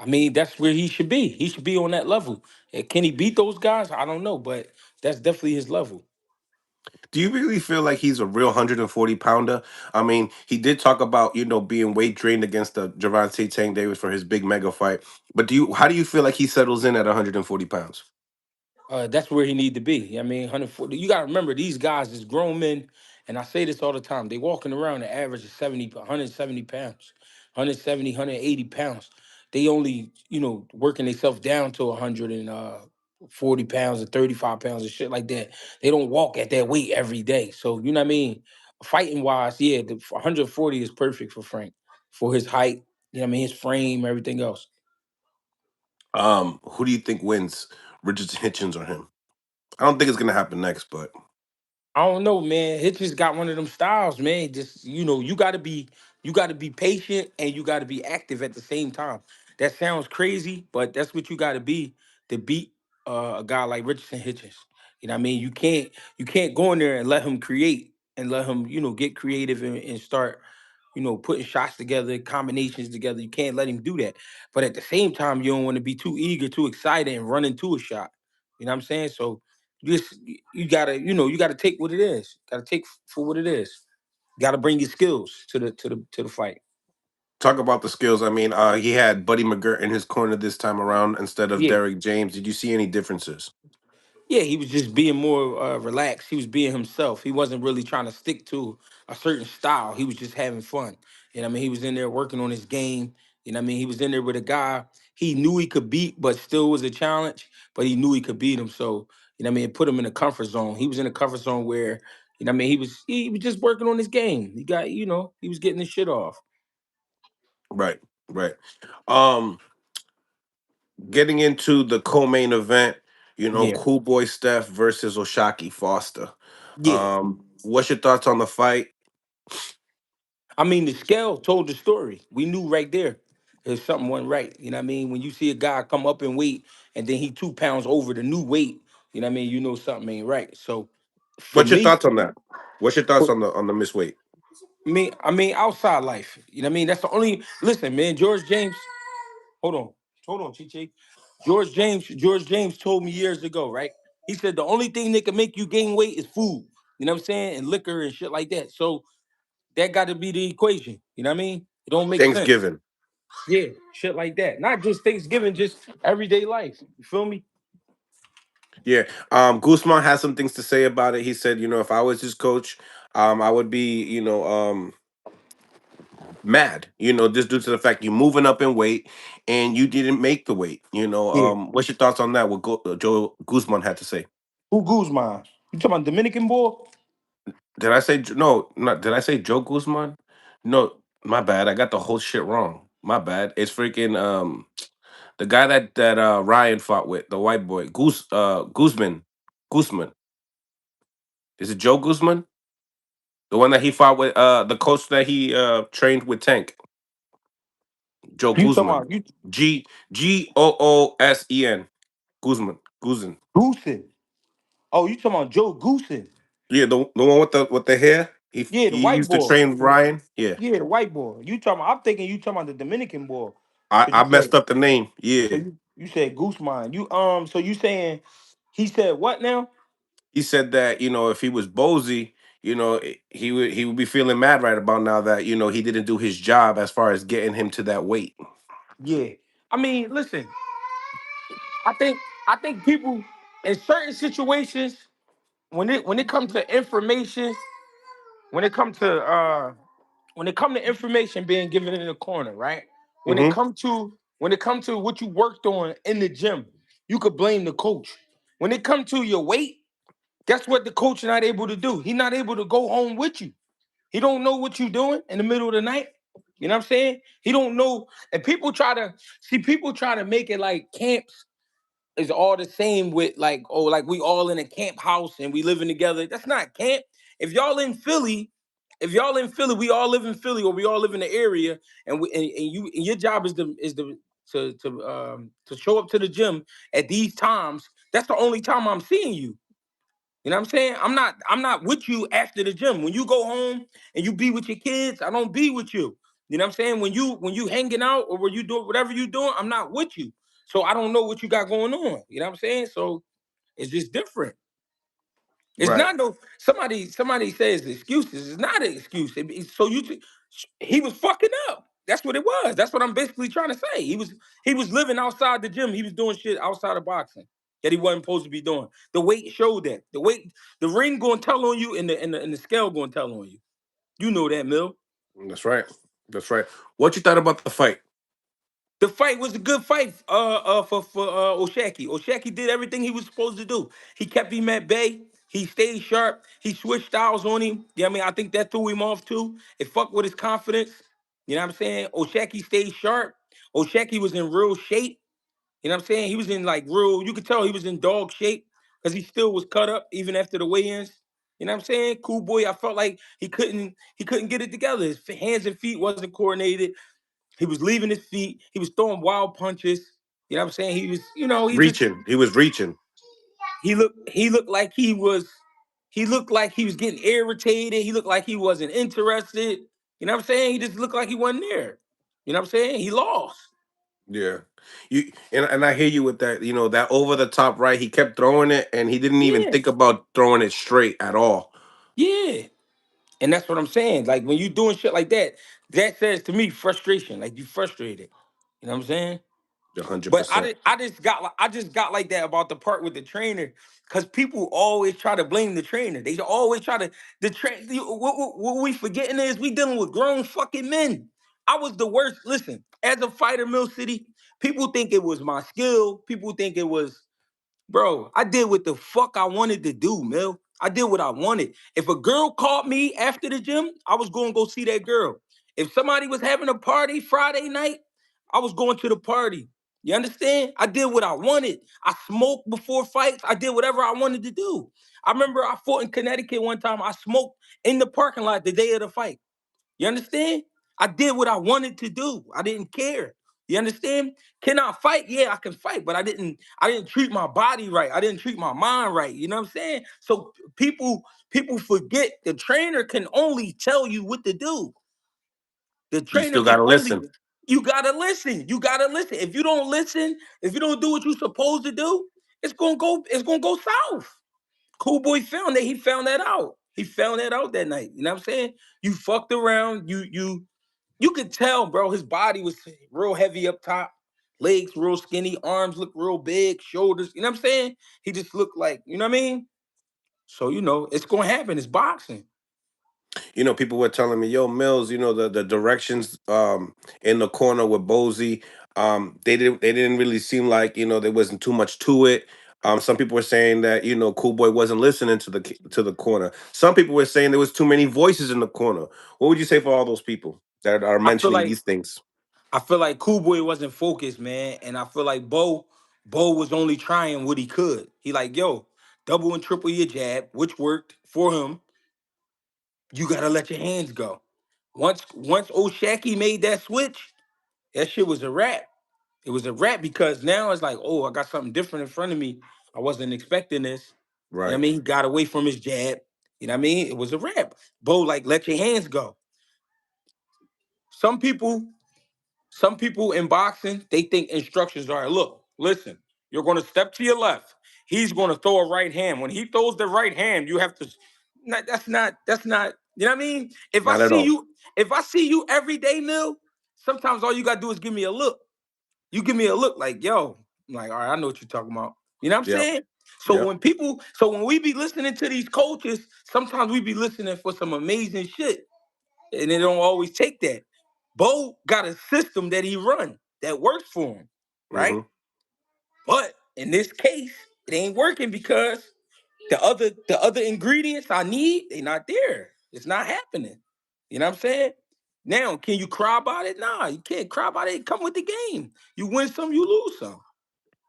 I mean, that's where he should be. He should be on that level. Can he beat those guys? I don't know, but that's definitely his level. Do you really feel like he's a real 140 pounder? I mean, he did talk about, being weight drained against the Javante Tank Davis for his big mega fight. But how do you feel like he settles in at 140 pounds? That's where he need to be. I mean, 140. You got to remember, these guys is grown men, and I say this all the time. They walking around the average of 170 pounds, 170, 180 pounds. They only, working themselves down to 140 pounds or 35 pounds and shit like that. They don't walk at that weight every day. So, you know what I mean? Fighting wise, yeah, the 140 is perfect for Frank, for his height, you know what I mean, his frame, everything else. Who do you think wins, Richardson Hitchens or him? I don't think it's gonna happen next, but I don't know, man. Hitchens got one of them styles, man. Just you gotta be patient and you gotta be active at the same time. That sounds crazy, but that's what you gotta be to beat a guy like Richardson Hitchens. You know what I mean? You can't go in there and let him create and let him, get creative and start, putting shots together, combinations together. You can't let him do that. But at the same time, you don't want to be too eager, too excited, and run into a shot. You know what I'm saying? So you gotta, you gotta take what it is. Gotta take for what it is. Gotta bring your skills to the fight. talk about the skills. I mean, he had Buddy McGirt in his corner this time around instead of Yeah. Derrick James. Did you see any differences? Yeah, he was just being more relaxed. He was being himself. He wasn't really trying to stick to a certain style. He was just having fun. You know what I mean? He was in there working on his game. You know what I mean? He was in there with a guy he knew he could beat, but still was a challenge, but he knew he could beat him. So, you know what I mean? It put him in a comfort zone. He was in a comfort zone where, you know what I mean, he was just working on his game. He got, he was getting his shit off. Right, right. Um, Getting into the co-main event, Yeah. Cool Boy Steph versus Oshaki Foster. Yeah. What's your thoughts on the fight? I mean, the scale told the story. We knew right there if something wasn't right. You know what I mean? When you see a guy come up in weight and then he 2 pounds over the new weight, you know what I mean? You know something ain't right. So for What's your me, thoughts on that? What's your thoughts on the miss weight? outside life. You know what I mean? That's the only listen, man. George James, hold on. Hold on, Chichi. George James told me years ago, right? He said the only thing that can make you gain weight is food. You know what I'm saying? And liquor and shit like that. So that got to be the equation. You know what I mean? It don't make sense. Thanksgiving. Yeah, shit like that. Not just Thanksgiving, just everyday life. You feel me? Yeah. Guzman has some things to say about it. He said, if I was his coach, I would be, mad, just due to the fact you're moving up in weight and you didn't make the weight. Yeah. What's your thoughts on that? What Joe Guzman had to say? Who Guzman? You talking about Dominican boy? Did I say no? Not did I say Joe Guzman? No, my bad. I got the whole shit wrong. My bad. It's freaking the guy that Ryan fought with, the white boy, Guzman. Guzman. Is it Joe Guzman? The one that he fought with, the coach that he trained with Tank, Joe You talking Guzman. about you Goosen. Guzman. Goosen? Oh, you talking about Joe Goosen? Yeah, the one with the hair. He Yeah, the he white used to boy. train Ryan. Yeah, Yeah, the white boy. You talking? I'm thinking you talking about the Dominican boy. I Cause I you messed said up the name. so Yeah, you said Guzman. So you saying he said what now? he said that if he was Bozy, he would be feeling mad right about now that he didn't do his job as far as getting him to that weight. Yeah. I mean, listen. I think I think people in certain situations when it comes to information, when it comes to information being given in the corner, right? Hmm. When it comes to what you worked on in the gym, you could blame the coach. When it comes to your weight, that's what the coach not able to do. He not able to go home with you. He don't know what you doing in the middle of the night. You know what I'm saying? He don't know. And people try to make it like camps is all the same with like, oh, like we all in a camp house and we living together. That's not camp. If y'all in Philly, we all live in Philly or we all live in the area, and your job is to show up to the gym at these times. That's the only time I'm seeing you. You know what I'm saying? I'm not with you after the gym. When you go home and you be with your kids, I don't be with you. You know what I'm saying? When you hanging out or when you do whatever you doing, I'm not with you. So I don't know what you got going on. You know what I'm saying? So it's just different. It's Right. not no somebody says excuses. It's not an excuse. He was fucking up. That's what it was. That's what I'm basically trying to say. He was living outside the gym. He was doing shit outside of boxing that he wasn't supposed to be doing. The weight showed that. The ring going to tell on you, and the scale going to tell on you. You know that, Mill. That's right. That's right. What you thought about the fight? The fight was a good fight for Oshaki. Oshaki did everything he was supposed to do. He kept him at bay. He stayed sharp. He switched styles on him. Yeah, I mean, I think that threw him off too. It fucked with his confidence. You know what I'm saying? Oshaki stayed sharp. Oshaki was in real shape. You know what I'm saying? He was in like real, you could tell he was in dog shape because he still was cut up even after the weigh-ins. You know what I'm saying? Cool boy, I felt like he couldn't get it together. His hands and feet wasn't coordinated. He was leaving his feet. He was throwing wild punches. You know what I'm saying? He was, he just Reaching. He was reaching. he looked like he was getting irritated. He looked like he wasn't interested. You know what I'm saying? He just looked like he wasn't there. You know what I'm saying? He lost. Yeah. And I hear you with that, that over the top right, he kept throwing it and he didn't even Yeah. think about throwing it straight at all. Yeah. And that's what I'm saying. Like when you doing shit like that, that says to me frustration. Like you frustrated. You know what I'm saying? But 100%. I just got like that about the part with the trainer, because people always try to blame the trainer. They always try to the train. What we forgetting is we dealing with grown fucking men. I was the worst. Listen, as a fighter, Mill City, people think it was my skill. People think it was. Bro, I did what the fuck I wanted to do, Mill. I did what I wanted. If a girl called me after the gym, I was going to go see that girl. If somebody was having a party Friday night, I was going to the party. You understand? I did what I wanted. I smoked before fights. I did whatever I wanted to do. I remember I fought in Connecticut one time. I smoked in the parking lot the day of the fight. You understand? I did what I wanted to do. I didn't care. You understand? Can I fight? Yeah, I can fight, but I didn't treat my body right. I didn't treat my mind right. You know what I'm saying? So people forget the trainer can only tell you what to do. The You trainer still can got to only listen. you gotta listen. You gotta listen. If you don't listen, if you don't do what you're supposed to do, it's gonna go south. Cool boy found that. He found that out. He found that out that night. You know what I'm saying? You fucked around. You could tell, bro. His body was real heavy up top, legs real skinny, arms look real big, shoulders. You know what I'm saying? He just looked like, you know what I mean? So it's gonna happen. It's boxing. People were telling me, "Yo, Mills, the directions in the corner with Bozy, they didn't really seem like there wasn't too much to it." Some people were saying that Cool Boy wasn't listening to the corner. Some people were saying there was too many voices in the corner. What would you say for all those people that are I feel mentioning like these things? I feel like Cool Boy wasn't focused, man, and I feel like Bo was only trying what he could. He like, yo, double and triple your jab, which worked for him. You gotta let your hands go. Once Oshaki made that switch, that shit was a wrap. It was a wrap because now it's like, oh, I got something different in front of me. I wasn't expecting this. You know what I Right. mean? He got away from his jab. You know what I mean? It was a wrap. Bo, like, let your hands go. Some people, some people in boxing, they think instructions are, look, listen, you're gonna step to your left. He's gonna throw a right hand. When he throws the right hand, you have to that's not, you know what I mean? Not at all. If I see you every day, Mill, sometimes all you gotta do is give me a look. You give me a look like, yo, I'm like, all right, I know what you're talking about. You know what I'm Yep. saying? Yep. So when we be listening to these coaches, sometimes we be listening for some amazing shit. And it don't always take that. Bo got a system that he run that works for him, right? Hmm. But in this case, it ain't working because the other ingredients I need, they not there. It's not happening. You know what I'm saying? Now, can you cry about it? Nah, you can't cry about it. Come with the game. You win some, you lose some.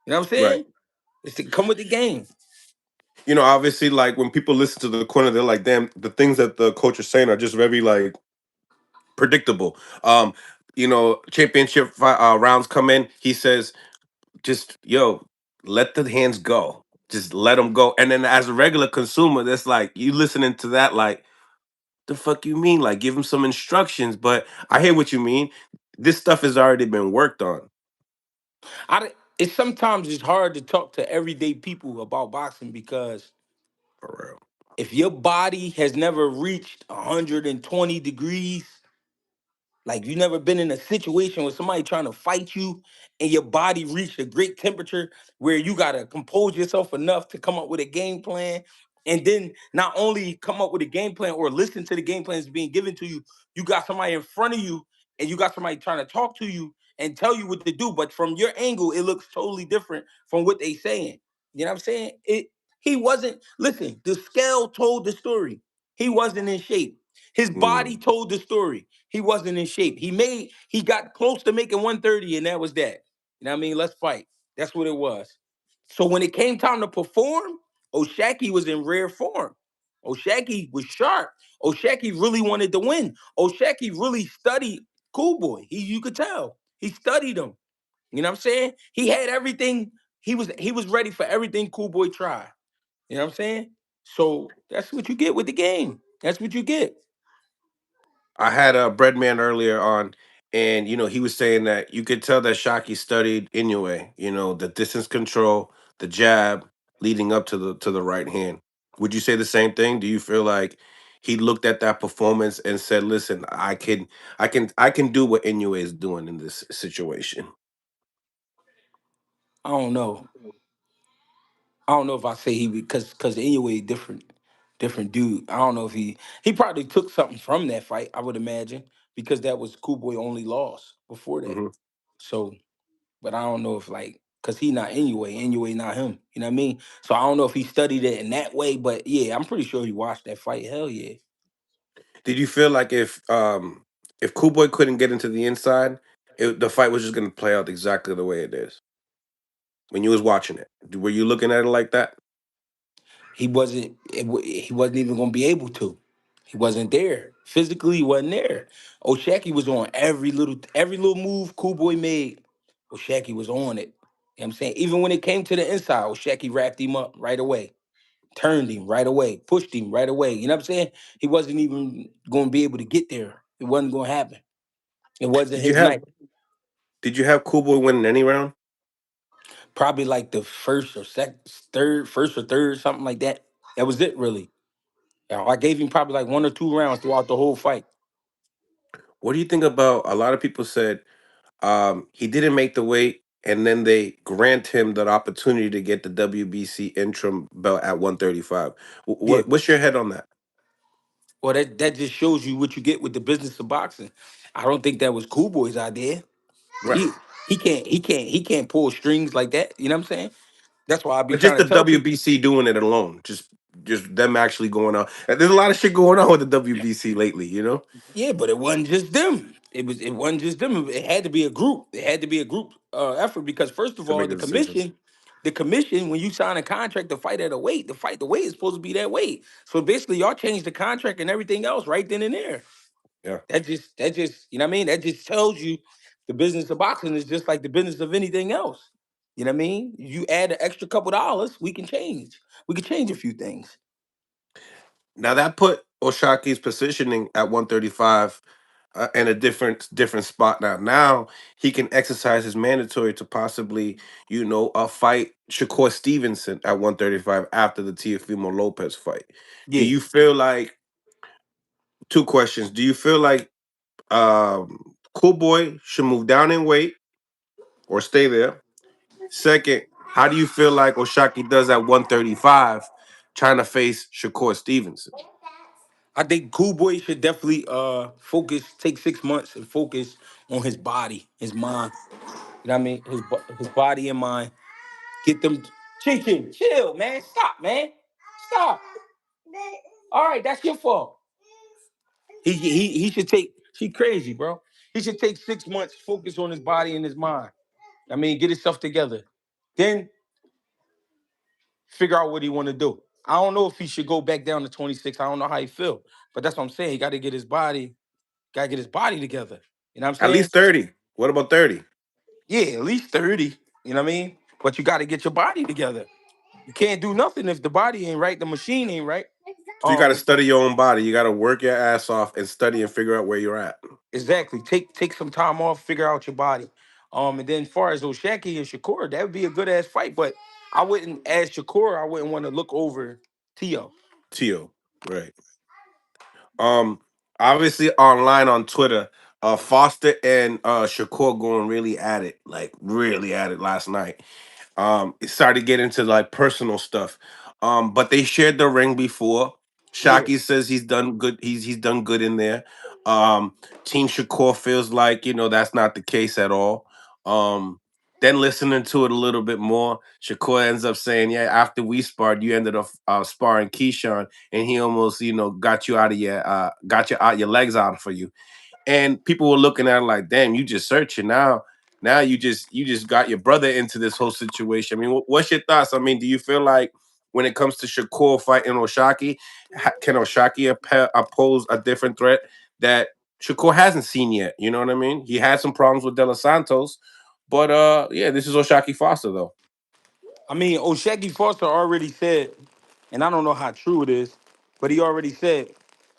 You know what I'm Right. saying? It's to come with the game. Obviously, like when people listen to the corner, they're like, "Damn, the things that the coach is saying are just very like predictable." Championship rounds come in. He says, "Just let the hands go. Just let them go." And then as a regular consumer, that's like you listening to that, like, the fuck you mean? Like, give him some instructions. But I hear what you mean. This stuff has already been worked on. It's sometimes it's hard to talk to everyday people about boxing because For real. if your body has never reached 120 degrees, like you never been in a situation with somebody trying to fight you and your body reached a great temperature where you gotta compose yourself enough to come up with a game plan. And then not only come up with a game plan or listen to the game plans being given to you, you got somebody in front of you and you got somebody trying to talk to you and tell you what to do. But from your angle, it looks totally different from what they saying. You know what I'm saying? He wasn't, listen, the scale told the story. He wasn't in shape. His body Mm. told the story. He wasn't in shape. He got close to making 130, and that was that. You know what I mean? Let's fight. That's what it was. So when it came time to perform, Oshaki was in rare form. Oshaki was sharp. Oshaki really wanted to win. Oshaki really studied Cool Boy. You could tell. He studied him. You know what I'm saying? He had everything. He was ready for everything Cool Boy tried. You know what I'm saying? So that's what you get with the game. That's what you get. I had a Breadman earlier on, and he was saying that you could tell that Shockey studied Inoue. The distance control, the jab, leading up to the right hand. Would you say the same thing? Do you feel like he looked at that performance and said, "Listen, I can do what Inoue is doing in this situation." I don't know. I don't know if I say he because anyway different dude. I don't know if he probably took something from that fight. I would imagine because that was Cool Boy only loss before that. Hmm. So, but I don't know if like because he not anyway not him. You know what I mean? So I don't know if he studied it in that way. But yeah, I'm pretty sure he watched that fight. Hell yeah. Did you feel like if Cool Boy couldn't get into the inside, the fight was just going to play out exactly the way it is when you was watching it? Were you looking at it like that? He wasn't even gonna be able to. He wasn't there. Physically, he wasn't there. Oshaki was on every little move Cool Boy made. Oshaki was on it. You know what I'm saying? Even when it came to the inside, Oshaki wrapped him up right away, turned him right away, pushed him right away. You know what I'm saying? He wasn't even gonna be able to get there. It wasn't gonna happen. It wasn't Did you his have night. Did you have Cool Boy winning any round? Probably like the first or third, something like that. That was it really. I gave him probably like 1 or 2 rounds throughout the whole fight. What do you think about a lot of people said he didn't make the weight, and then they grant him that opportunity to get the WBC interim belt at 135. Yeah. What's your head on that? Well, that just shows you what you get with the business of boxing. I don't think that was Cool Boy's idea. Right. He can't pull strings like that. You know what I'm saying? That's why I be But just trying the to tell people. WBC doing it alone, just them actually going on. And there's a lot of shit going on with the WBC lately. Yeah, but it wasn't just them. It wasn't just them. It had to be a group. It had to be a group effort because first of to all, make the the decisions. commission, the commission, when you sign a contract to fight at a weight, the weight is supposed to be that weight. So basically, y'all changed the contract and everything else right then and there. Yeah. That just you know what I mean. That just tells you the business of boxing is just like the business of anything else. You know what I mean? You add an extra couple dollars, we can change. We can change a few things. Now that put Oshaki's positioning at 135 in a different spot now. Now he can exercise his mandatory to possibly, fight Shakur Stevenson at 135 after the Teofimo Lopez fight. Do Yeah, you feel like two questions? Do you feel like Cool Boy should move down in weight or stay there? Second, how do you feel like Oshaki does at 135 trying to face Shakur Stevenson? I think Cool Boy should definitely focus, take 6 months and focus on his body, his mind. You know what I mean? His body and mind. Get them. Chicken, chill, man. Stop, man. Stop. All right, that's your fault. He should take. She crazy, bro. He should take 6 months, focus on his body and his mind. I mean, get himself together. Then figure out what he want to do. I don't know if he should go back down to 26. I don't know how he feel, but that's what I'm saying. He got to get his body, together. You know what I'm At saying? least 30. What about 30? Yeah, at least 30. You know what I mean? But you got to get your body together. You can't do nothing if the body ain't right, the machine ain't right. So you got to Um, study your own body. You got to work your ass off and study and figure out where you're at. exactly. Take some time off, figure out your body. And then as far as Oshaki and Shakur, that would be a good ass fight. But I wouldn't, as Shakur, I wouldn't want to look over Tio. Tio, right? Um, Obviously online on Twitter, Foster and Shakur going really at it, like really at it last night. It started getting into like personal stuff. But they shared the ring before. Yeah. Shaki says he's done good. He's done good in there. Team Shakur feels like that's not the case at all. Um, then listening to it a little bit more, Shakur ends up saying, "Yeah, after we sparred, you ended up sparring Keyshawn, and he almost got your legs out for you." And people were looking at it like, "Damn, you just searching now." Now you just got your brother into this whole situation. I mean, what's your thoughts? I mean, do you feel like when it comes to Shakur fighting Oshaki, can Oshaki oppose a different threat that Shakur hasn't seen yet? You know what I mean? He had some problems with De Los Santos, but yeah, this is Oshaki Foster though. I mean, Oshagi Foster already said, and I don't know how true it is, but he already said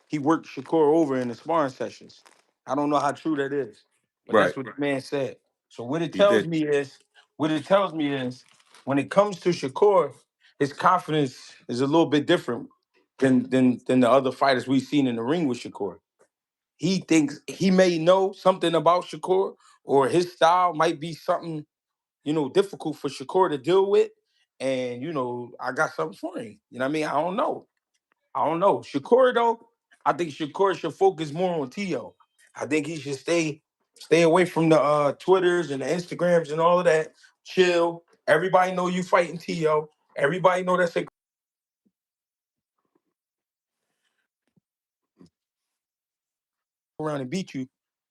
he worked Shakur over in the sparring sessions. I don't know how true that is, but Right, that's what the man said. So he did. what it tells me is, when it comes to Shakur, his confidence is a little bit different than the other fighters we've seen in the ring with Shakur. He thinks he may know something about Shakur, or his style might be something, difficult for Shakur to deal with. And, I got something for him. You know what I mean? I don't know. I don't know. Shakur, though, I think Shakur should focus more on Tio. I think he should stay away from the Twitters and the Instagrams and all of that. Chill. Everybody know you fighting Tio. Everybody know that's a around and beat you.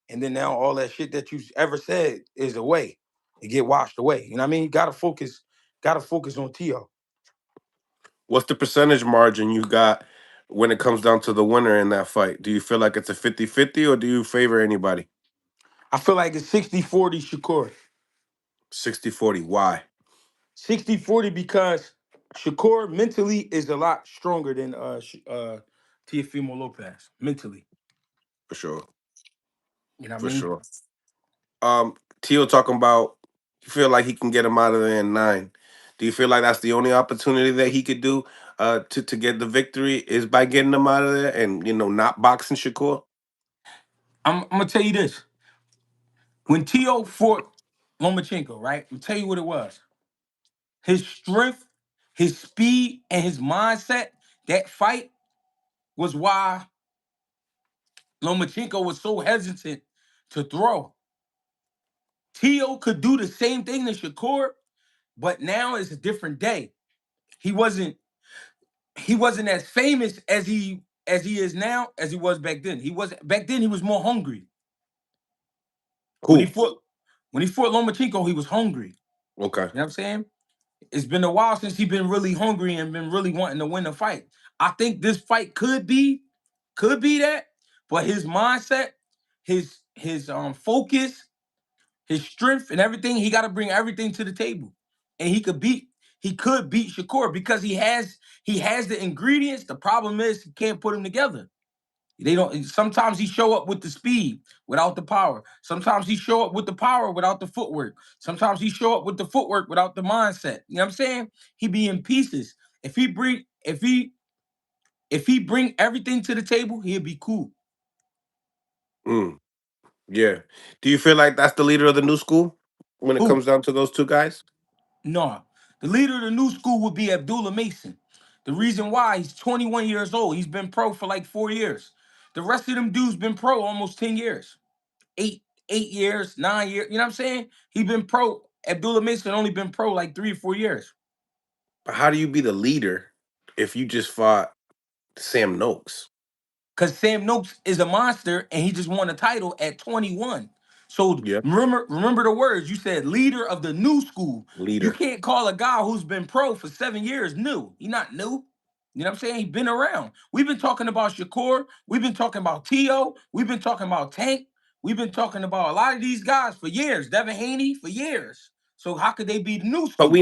And then now all that shit that you ever said is away. It get washed away. You know what I mean? Gotta focus on Tio. What's the percentage margin you got when it comes down to the winner in that fight? Do you feel like it's a 50-50, or do you favor anybody? I feel like it's 60-40 Shakur. 60-40. Why? 60-40 because Shakur mentally is a lot stronger than Teofimo Lopez. Mentally. For sure. You know what I For mean? sure. Tio talking about you feel like he can get him out of there in 9. Do you feel like that's the only opportunity that he could do to get the victory is by getting him out of there and not boxing Shakur? I'm gonna tell you this. When Tio fought Lomachenko, right? I'm tell you what it was. His strength, his speed, and his mindset, that fight was why Lomachenko was so hesitant to throw. Tio could do the same thing to Shakur, but now it's a different day. He wasn't he wasn't as famous as he is now as he was back then. He was back then he was more hungry. When he Who? fought when he fought Lomachenko, he was hungry. Okay. You know what I'm saying? It's been a while since he's been really hungry and been really wanting to win the fight. I think this fight could be that, but his mindset, his focus, his strength and everything, he got to bring everything to the table. And he could beat Shakur because he has the ingredients. The problem is he can't put them together. They don't sometimes he show up with the speed without the power. Sometimes he show up with the power without the footwork. Sometimes he show up with the footwork without the mindset. You know what I'm saying? He be in pieces. If he bring everything to the table, he'll be cool. Mm, yeah. Do you feel like that's the leader of the new school when it Who? comes down to those two guys? No. The leader of the new school would be Abdullah Mason. The reason why, he's 21 years old. He's been pro for like 4 years. The rest of them dudes been pro almost 10 years. Eight years, 9 years. You know what I'm saying? He been pro. Abdullah Mason only been pro like 3 or 4 years. But how do you be the leader if you just fought Sam Noakes? Because Sam Noakes is a monster and he just won a title at 21. So Yeah. remember the words you said, leader of the new school. You Leader. can't call a guy who's been pro for 7 years new. He's not new. You know what I'm saying? He's been around. We've been talking about Shakur. We've been talking about Tio. We've been talking about Tank. We've been talking about a lot of these guys for years. Devin Haney for years. So how could they be the new But school? we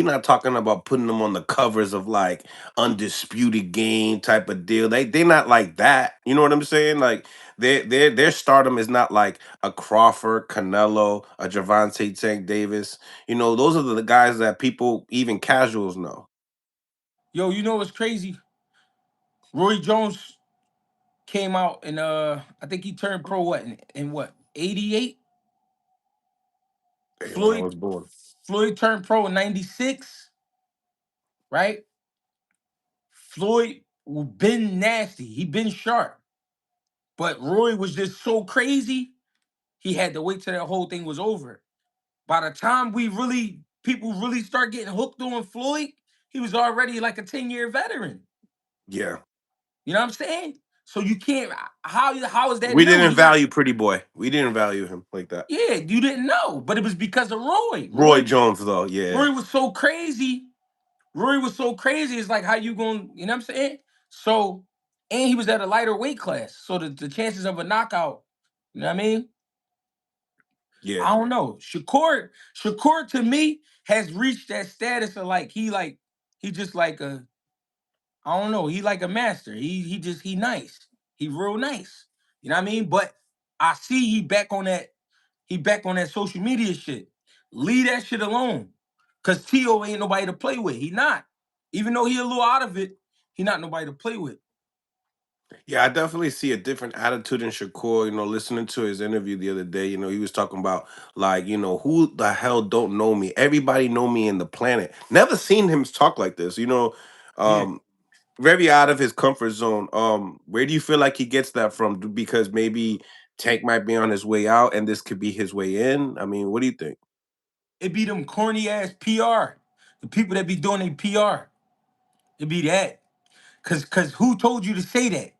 not talking about putting them on the covers of like undisputed game type of deal. They not like that. You know what I'm saying? Like their stardom is not like a Crawford, Canelo, a Javante Tank Davis. Those are the guys that people, even casuals, know. Yo, you know what's crazy? Roy Jones came out and I think he turned pro what in what 88? Hey, when I Floyd was born. Floyd turned pro in 96, right? Floyd been nasty. He been sharp. But Roy was just so crazy, he had to wait till that whole thing was over. By the time people really start getting hooked on Floyd, he was already like a 10-year veteran. Yeah. You know what I'm saying? So you can't. How is that We new? didn't He got. value Pretty Boy. We didn't value him like that. Yeah, you didn't know, but it was because of Roy. Roy Jones, though, yeah. Roy was so crazy. Rory was so crazy. It's like how you going, you know what I'm saying? So, and he was at a lighter weight class. So the chances of a knockout, you know what I mean? Yeah. I don't know. Shakur to me has reached that status of he just like a I don't know, he like a master. He nice. He real nice. You know what I mean? But I see he back on that social media shit. Leave that shit alone. Cause Tio ain't nobody to play with. He not. Even though he a little out of it, he not nobody to play with. Yeah, I definitely see a different attitude in Shakur. Listening to his interview the other day, he was talking about like, who the hell don't know me? Everybody know me in the planet. Never seen him talk like this. Yeah. Um, very out of his comfort zone. Where do you feel like he gets that from? Because maybe Tank might be on his way out, and this could be his way in. I mean, what do you think? It be them corny ass PR. The people that be doing their PR. It be that. Cause who told you to say that?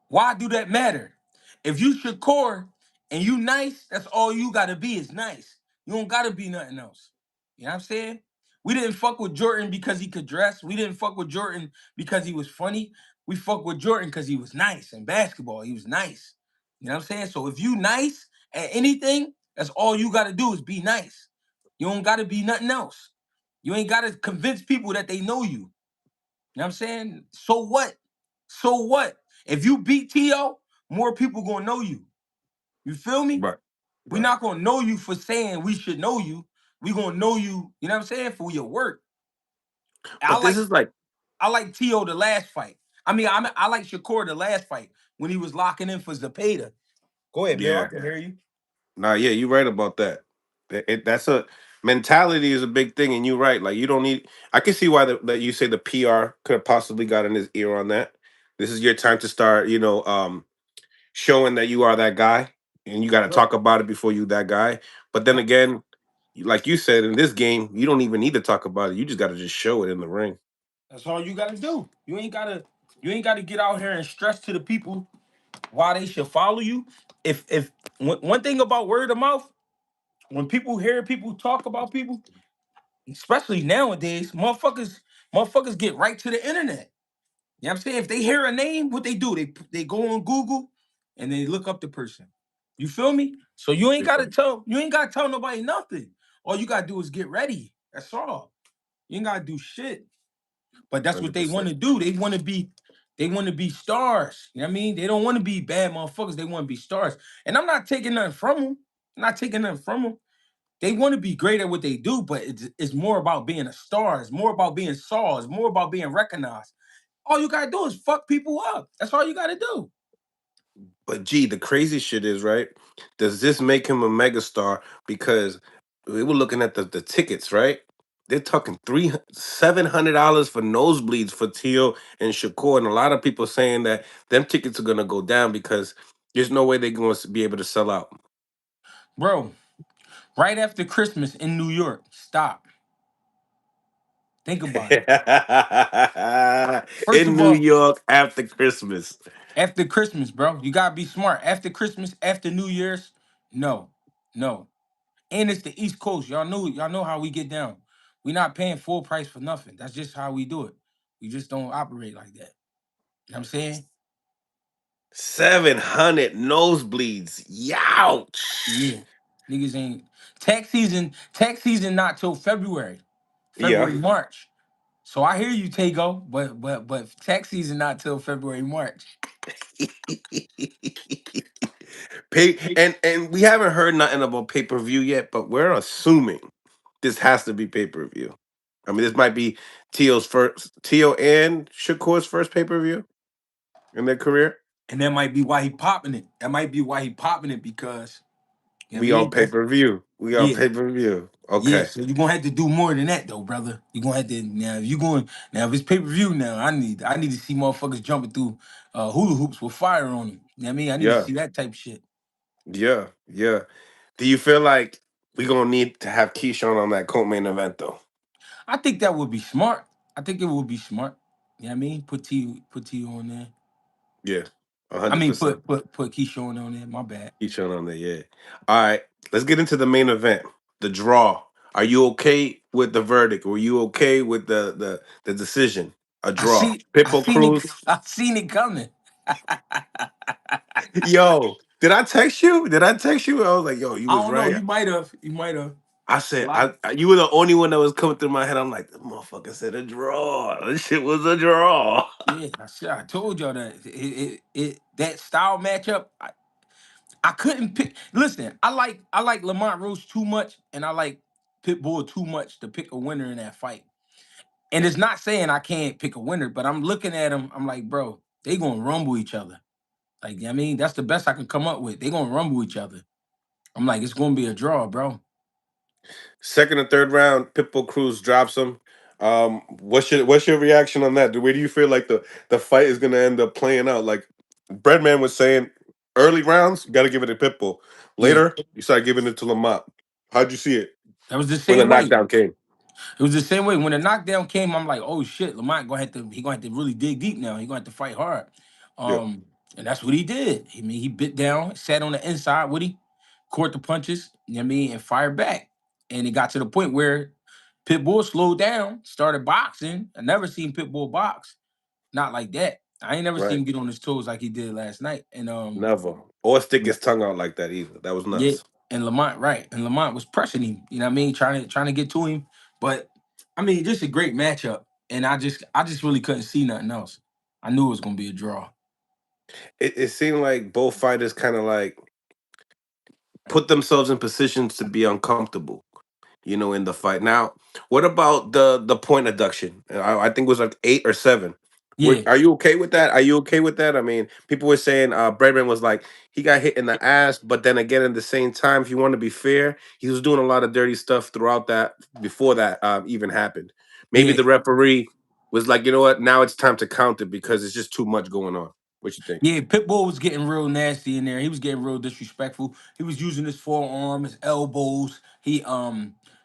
Why do that matter? If you Shakur and you nice, that's all you gotta be is nice. You don't gotta be nothing else. You know what I'm saying? We didn't fuck with Jordan because he could dress. We didn't fuck with Jordan because he was funny. We fuck with Jordan because he was nice in basketball. He was nice. You know what I'm saying? So if you nice at anything, that's all you gotta do is be nice. You don't gotta be nothing else. You ain't gotta convince people that they know you. You know what I'm saying? So what? So what? If you beat T.O., more people gonna know you. You feel me? Right, We right. not gonna know you for saying we should know you. We gonna know you, you know what I'm saying, for your work. I But this like is like, I like T.O. the last fight. I like Shakur the last fight when he was locking in for Zapata. Go ahead, Bill. I yeah. can hear you. Nah, yeah, you're right about that. That's a mentality is a big thing, and you're right. Like you don't need. I can see why that you say the PR could have possibly got in his ear on that. This is your time to start, showing that you are that guy, and you got to Yup. talk about it before you that guy. But then Yup. again, like you said in this game, you don't even need to talk about it. You just got to just show it in the ring. That's all you gotta do. You ain't gotta get out here and stress to the people why they should follow you. If one thing about word of mouth, when people hear people talk about people, especially nowadays, motherfuckers get right to the internet. You know what I'm saying? If they hear a name, what they do? They go on Google and they look up the person. You feel me? So you ain't gotta tell nobody nothing. All you gotta do is get ready. That's all. You ain't gotta do shit. But that's what Hundred they want percent. to do. They want to be stars. You know what I mean? They don't want to be bad motherfuckers. They want to be stars. And I'm not taking nothing from them. I'm not taking nothing from them. They want to be great at what they do, but it's more about being a star. It's more about being saw. It's more about being recognized. All you gotta do is fuck people up. That's all you gotta do. But gee, the crazy shit is right. Does this make him a megastar? Because we were looking at the tickets, right? They're talking $700 for nosebleeds for Teal and Shakur, and a lot of people saying that them tickets are gonna go down because there's no way they're going to be able to sell out. Bro, right after Christmas in New York, stop. Think about it. First In of New all, York after Christmas. after Christmas, bro, you gotta be smart. After Christmas, after New Year's, no, no. And it's the East Coast. Y'all know how we get down. We not paying full price for nothing. That's just how we do it. We just don't operate like that. You know what I'm saying? 700 nosebleeds. Yeah. Youch. Niggas ain't tax season not till February. Yeah. February, March. So I hear you, Tago, but tax season not till February, March. And we haven't heard nothing about pay-per-view yet, but we're assuming this has to be pay-per-view. I mean, this might be Tio and Shakur's first pay-per-view in their career. And that might be why he popping it. That might be why he popping it because you know what I We on mean? pay-per-view. We on Yeah. pay-per-view. Yeah, Okay. so you're gonna have to do more than that though, brother. You're gonna have to now if you going now if it's pay-per-view now, I need to see motherfuckers jumping through hula hoops with fire on them. You know what I mean? I need to Yeah. see that type of shit. Yeah. Yeah. Do you feel like we gonna need to have Keyshawn on that co-main event though? I think that would be smart. I think it would be smart. You know what I mean? Put T on there. Yeah. I mean, 100%. put Keyshawn on there. My bad. He's showing on there, yeah. All right, let's get into the main event, the draw. Are you okay with the verdict? Were you okay with the decision? A draw. I Pitbull seen it. Cruz. I seen it coming. Yo, did I text you? Did I text you? I was like, yo, you I was don't know. right. You might have. You might have. I A said, lot. you were the only one that was coming through my head. I'm like, the motherfucker said a draw. This shit was a draw. Yeah, I told y'all that that style matchup. I couldn't pick. Listen, I like Lamont Roach too much, and I like Pitbull too much to pick a winner in that fight. And it's not saying I can't pick a winner, but I'm looking at them. I'm like, bro, they gonna rumble each other. Like, I mean, that's the best I can come up with. They gonna rumble each other. I'm like, it's gonna be a draw, bro. Second and third round, Pitbull Cruz drops him. What's your reaction on that? The way do you feel like the fight is gonna end up playing out? Like Breadman was saying, early rounds, you got to give it to Pitbull. Yeah, Later, you start giving it to Lamont. How'd you see it that was the when the same way. knockdown came? It was the same way when the knockdown came. I'm like, oh shit, Lamont gonna have to really dig deep now. He gonna have to fight hard. Yeah, Um, and that's what he did. I mean, he bit down, sat on the inside with him, caught the punches. You know what I mean, and fired back. And it got to the point where Pitbull slowed down, started boxing. I never seen Pitbull box, not like that. I ain't never seen right. him get on his toes like he did last night. And Never. Or stick his tongue out like that either. That was yeah, nuts. and Lamont, right. And Lamont was pressing him, you know what I mean, trying to get to him. But I mean, just a great matchup. And I just really couldn't see nothing else. I knew it was gonna be a draw. It seemed like both fighters kind of like put themselves in positions to be uncomfortable, in the fight. Now, what about the point deduction? I think it was like 8 or 7. Yeah, Are you okay with that? Are you okay with that? I mean, people were saying Breadman was like he got hit in the ass, but then again, at the same time, if you want to be fair, he was doing a lot of dirty stuff throughout that before that even happened. Maybe yeah. the referee was like, you know what? Now it's time to count it because it's just too much going on. What you think? Yeah, Pitbull was getting real nasty in there. He was getting real disrespectful. He was using his forearm, his elbows.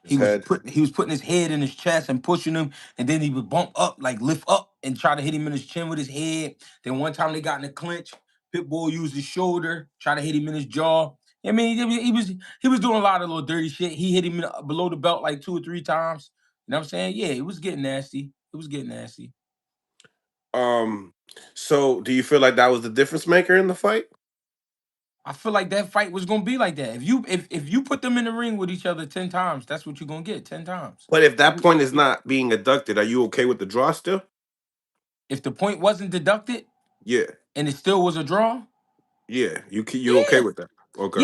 His head, He was putting his head in his chest and pushing him, and then he would bump up, like lift up, and try to hit him in his chin with his head. Then one time they got in a clinch. Pitbull used his shoulder, try to hit him in his jaw. I mean, he was doing a lot of little dirty shit. He hit him below the belt like 2 or 3 times. You know what I'm saying? Yeah, it was getting nasty. It was getting nasty. Um, so do you feel like that was the difference maker in the fight? I feel like that fight was gonna be like that. If you put them in the ring with each other 10 times, that's what you're gonna get 10 times. But if that Every point is not being deducted, are you okay with the draw still? if the point wasn't deducted Yeah, and it still was a draw, yeah. You okay yeah, with that? Okay.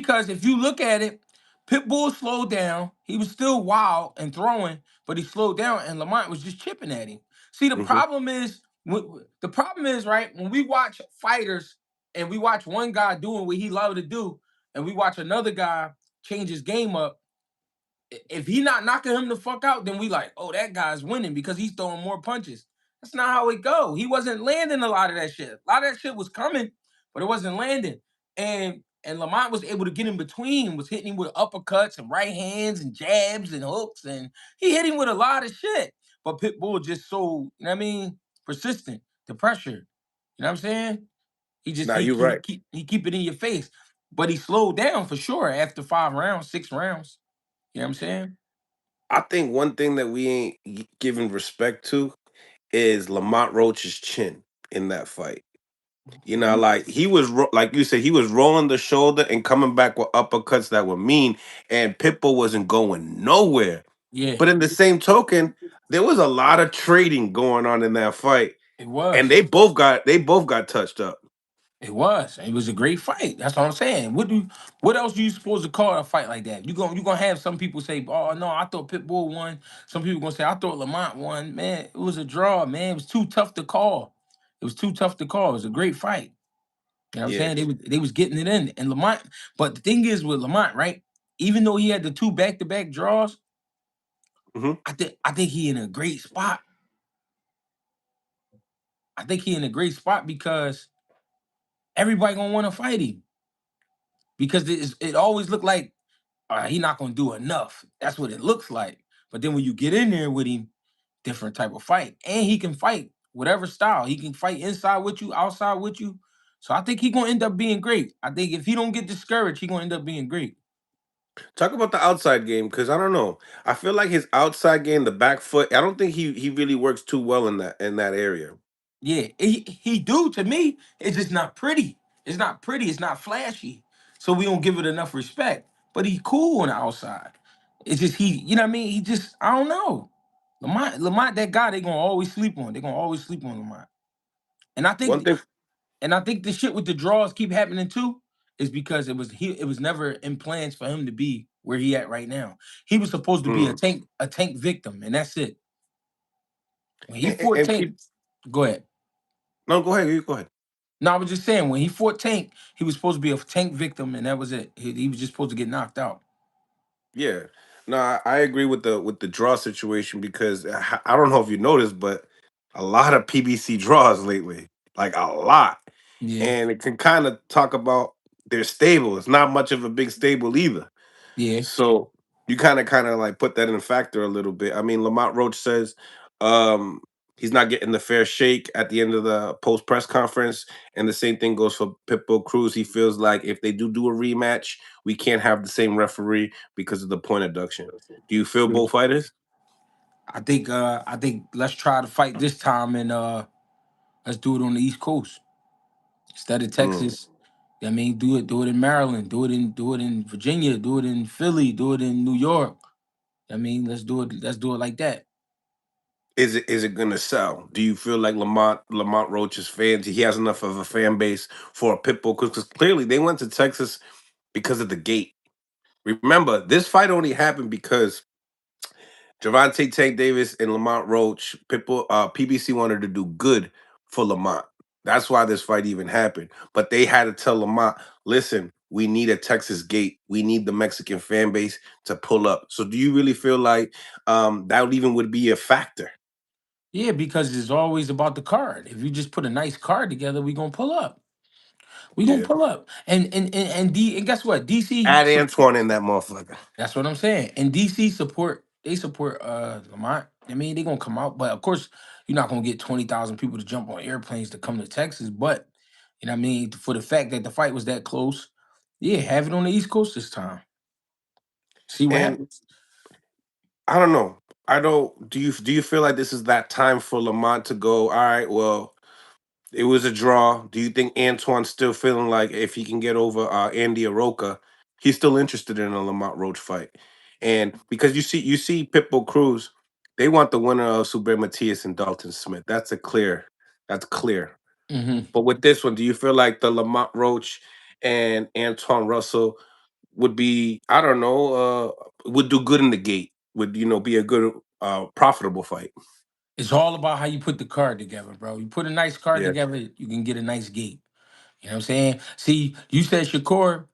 because if you look at it, Pitbull slowed down. He was still wild and throwing, but he slowed down, and Lamont was just chipping at him. See, Hmm. the problem is right when we watch fighters and we watch one guy doing what he loved to do, and we watch another guy change his game up. If he not knocking him the fuck out, then we like, oh, that guy's winning because he's throwing more punches. That's not how it go. He wasn't landing a lot of that shit. A lot of that shit was coming, but it wasn't landing. And Lamont was able to get in between, was hitting him with uppercuts and right hands and jabs and hooks, and he hit him with a lot of shit. But Pitbull just so, you know what I mean, persistent, the pressure. You know what I'm saying? He just Now you're right. he keep it in your face. But he slowed down for sure after 5 rounds, 6 rounds. You know what I'm saying? I think one thing that we ain't giving respect to is Lamont Roach's chin in that fight. Like he was like you said, he was rolling the shoulder and coming back with uppercuts that were mean, and Pitbull wasn't going nowhere. Yeah, But in the same token, there was a lot of trading going on in that fight, it and was. they both got touched up. It was. It was a great fight. That's what I'm saying. What else you supposed to call a fight like that? You gonna have some people say, "Oh no, I thought Pitbull won." Some people gonna say, "I thought Lamont won." Man, it was a draw. Man, it was too tough to call. It was too tough to call. It was a great fight. You know what I'm Yeah. saying? They was getting it in. And Lamont, but the thing is with Lamont, right? Even though he had the two back-to-back draws, Hmm. I think he in a great spot. I think he in a great spot because everybody gonna want to fight him because it always looked like he not gonna do enough. That's what it looks like. But then when you get in there with him, different type of fight, and he can fight whatever style. He can fight inside with you, outside with you. So I think he gonna end up being great. I think if he don't get discouraged, he gonna end up being great. Talk about the outside game because I don't know. I feel like his outside game, the back foot. I don't think he really works too well in that area. Yeah, he do to me. It's just not pretty. It's not pretty. It's not flashy. So we don't give it enough respect. But he cool on the outside. It's just you know what I mean? He just I don't know. Lamont, that guy they gonna always sleep on. They gonna always sleep on Lamont. And I One think thing. and I think the shit with the draws keep happening too is because it was never in plans for him to be where he at right now. He was supposed to be Mm. a tank victim, and that's it. When he And, fought and Tank, keep go ahead. no, go ahead. You go ahead. No, I was just saying when he fought Tank, he was supposed to be a Tank victim, and that was it. He was just supposed to get knocked out. Yeah. No, I agree with the draw situation because I don't know if you noticed, but a lot of PBC draws lately, like a lot, Yeah, and it can kind of talk about their stable. It's not much of a big stable either. yeah, So you kind of like put that in factor a little bit. I mean, Lamont Roach says he's not getting the fair shake at the end of the post press conference, and the same thing goes for Pitbull Cruz. He feels like if they do a rematch, we can't have the same referee because of the point deduction. Do you feel true. both fighters? I think let's try to fight this time and let's do it on the East Coast instead of Mm. Texas. I mean, do it in Maryland, do it in Virginia, do it in Philly, do it in New York. I mean, let's do it like that. Is it gonna sell? Do you feel like Lamont Roach's fans? He has enough of a fan base for a Pitbull because clearly they went to Texas because of the gate. Remember, this fight only happened because Javante Tank Davis and Lamont Roach, people, PBC wanted to do good for Lamont. That's why this fight even happened. But they had to tell Lamont, listen, we need a Texas gate. We need the Mexican fan base to pull up. So do you really feel like that even would be a factor? Yeah, because it's always about the card. If you just put a nice card together, we gonna pull up. We gonna Yeah. pull up. And guess what? DC. Add Antoine in that motherfucker. That's what I'm saying. And DC support Lamont. I mean, they're gonna come out, but of course, you're not gonna get 20,000 people to jump on airplanes to come to Texas. But you know what I mean, for the fact that the fight was that close, yeah, have it on the East Coast this time. See what And happens. I don't know. I don't do you feel like this is that time for Lamont to go, all right, well, it was a draw. Do you think Antoine's still feeling like if he can get over Andy Aroka, he's still interested in a Lamont Roach fight? And because you see Pitbull Cruz, they want the winner of Super Matias and Dalton Smith. That's clear. Hmm. But with this one, do you feel like the Lamont Roach and Antoine Russell would be, I don't know, would do good in the gate? Would be a good profitable fight? It's all about how you put the card together, bro. You put a nice card Yeah. together, you can get a nice gate. You know what I'm saying? See, you said Shakur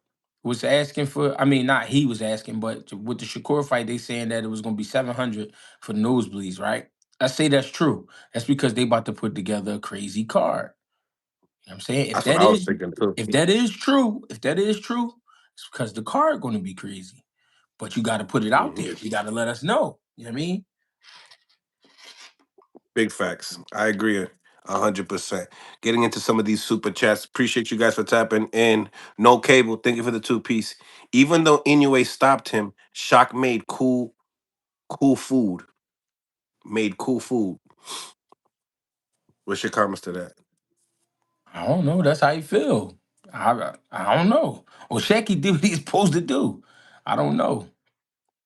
was asking for. I mean, not he was asking, but with the Shakur fight, they saying that it was going to be 700 for nosebleeds, right? I say that's true. That's because they about to put together a crazy card. You know what I'm saying? That's what I was thinking too. If that is true, it's because the card going to be crazy. But you got to put it out Mhm. there. You got to let us know. You know what I mean? Big facts. I agree 100%. Getting into some of these super chats. Appreciate you guys for tapping in. No cable. Thank you for the two piece. Even though Inoue stopped him, Shock made cool food. Made cool food. What's your comments to that? I don't know. That's how you feel. I don't know. Well, Shaky did what he's supposed to do. I don't know.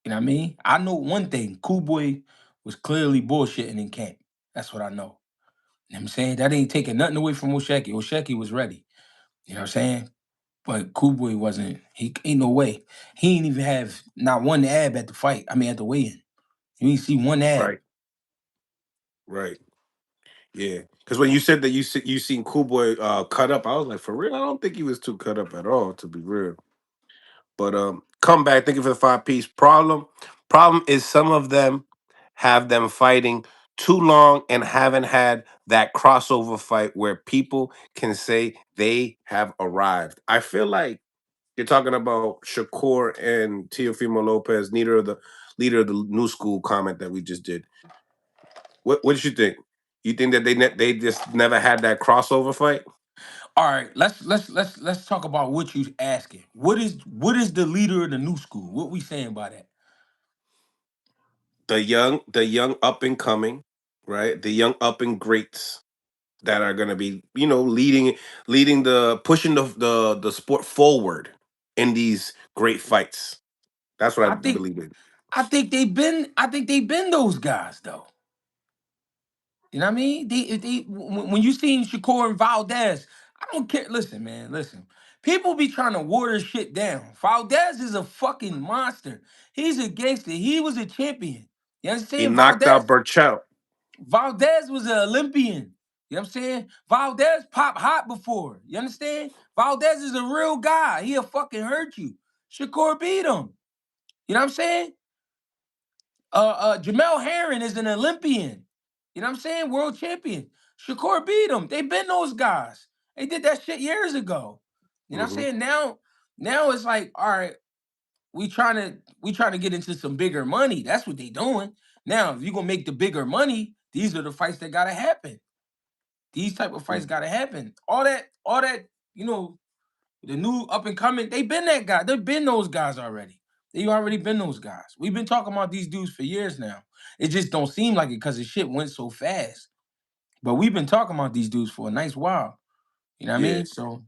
You know what I mean? I know one thing. Cool Boy was clearly bullshitting in camp. That's what I know. You know what I'm saying? That ain't taking nothing away from Osheki. Osheki was ready. You know what I'm saying? But Cool Boy wasn't. He ain't no way. He ain't even have not one ab at the fight. I mean, at the weigh-in. You ain't see one ab. Right. Right. Yeah. Because when you said that you seen Cool Boy cut up, I was like, for real? I don't think he was too cut up at all, to be real. But come back. Thank you for the five piece. Problem is some of them have them fighting too long and haven't had that crossover fight where people can say they have arrived. I feel like you're talking about Shakur and Teofimo Lopez, neither of the leader of the new school comment that we just did. What did you think? You think that they just never had that crossover fight? All right, let's talk about what you asking. What is the leader of the new school? What we saying by that? The young up and coming, right? The young up and greats that are going to be, leading the pushing the sport forward in these great fights. That's what I I think believe in. I think they've been those guys though. You know what I mean? When you seen Shakur and Valdez, I don't care. Listen, man, listen. People be trying to water shit down. Valdez is a fucking monster. He's a gangster. He was a champion. You He understand? knocked out Burchell. Valdez was an Olympian. You know what I'm saying? Valdez popped hot before. You understand? Valdez is a real guy. He'll fucking hurt you. Shakur beat him. You know what I'm saying? Jamel Herring is an Olympian. You know what I'm saying? World champion. Shakur beat him. They been those guys. They did that shit years ago. You know what I'm Hmm. saying? Now it's like, all right, we trying to get into some bigger money. That's what they doing. Now, if you gonna make the bigger money, these are the fights that gotta happen. These type of fights gotta happen. All that, you know, the new up and coming, they been that guy. They've been those guys already. They already been those guys. We've been talking about these dudes for years now. It just don't seem like it because the shit went so fast. But we've been talking about these dudes for a nice while. You know what I Yeah. mean? So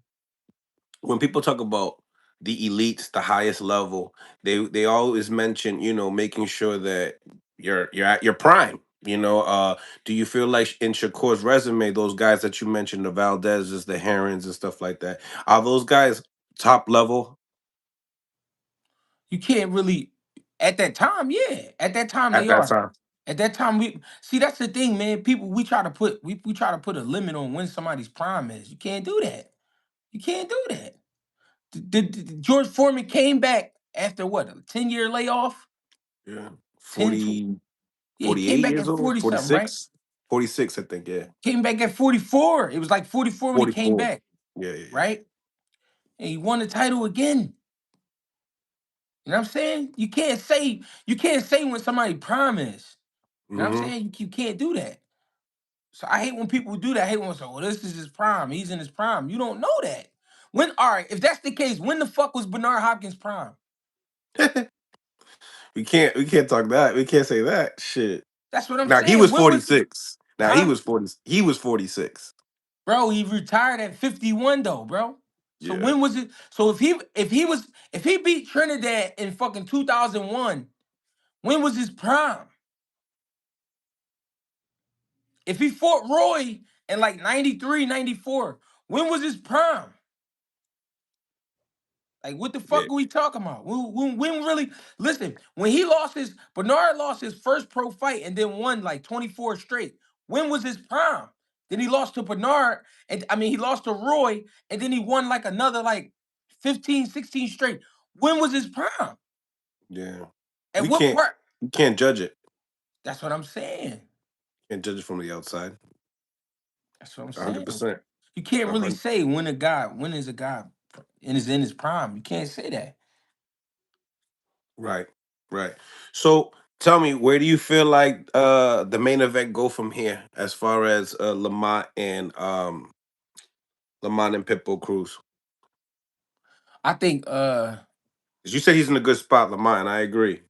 When people talk about the elites, the highest level, they always mention, making sure that you're at your prime. Do you feel like in Shakur's resume, those guys that you mentioned, the Valdez's, the Herons, and stuff like that, are those guys top level you can't really at that time, yeah. At that time at they that are. time? At that time, we see that's the thing, man. People we try to put a limit on when somebody's prime is. You can't do that. You can't do that. George Foreman came back after what, a 10-year layoff? Yeah, 10, 20. 40, Yeah, he came 48 back years at old, 40 something, right? 46, 46, I think. Yeah, Came back at 44. It was like 44 when he came 44. back, Yeah, yeah, right? And he won the title again. You know what I'm saying? You can't say when somebody prime is. You know what I'm yeah. saying? You can't do that. So I hate when people do that. I hate when they say, "Well, this is his prime. He's in his prime." You don't know that. When all right, if that's the case, when the fuck was Bernard Hopkins prime? Hmm. We can't talk that. We can't say that shit. That's what I'm Now he saying. was When was 46. Now he huh? was 40. He was 46. Bro, he retired at 51 though, bro. So Yeah. when was it? So if he beat Trinidad in fucking 2001, when was his prime? If he fought Roy in like 93, 94, when was his prime? Like, what the Yeah. fuck are we talking about? When really, listen, when he lost Bernard lost his first pro fight and then won like 24 straight. When was his prime? Then he lost to Bernard, and I mean, he lost to Roy, and then he won like another like 15, 16 straight. When was his prime? Yeah. At We what can't part? we can't judge it. That's what I'm saying. Can't judge it from the outside. That's what I'm saying. 100%. You can't really 100. say when is a guy in his prime. You can't say that. Right. Right. So tell me, where do you feel like the main event go from here as far as Lamont and Pitbull Cruz? I think 'Cause you said he's in a good spot, Lamont, and I agree.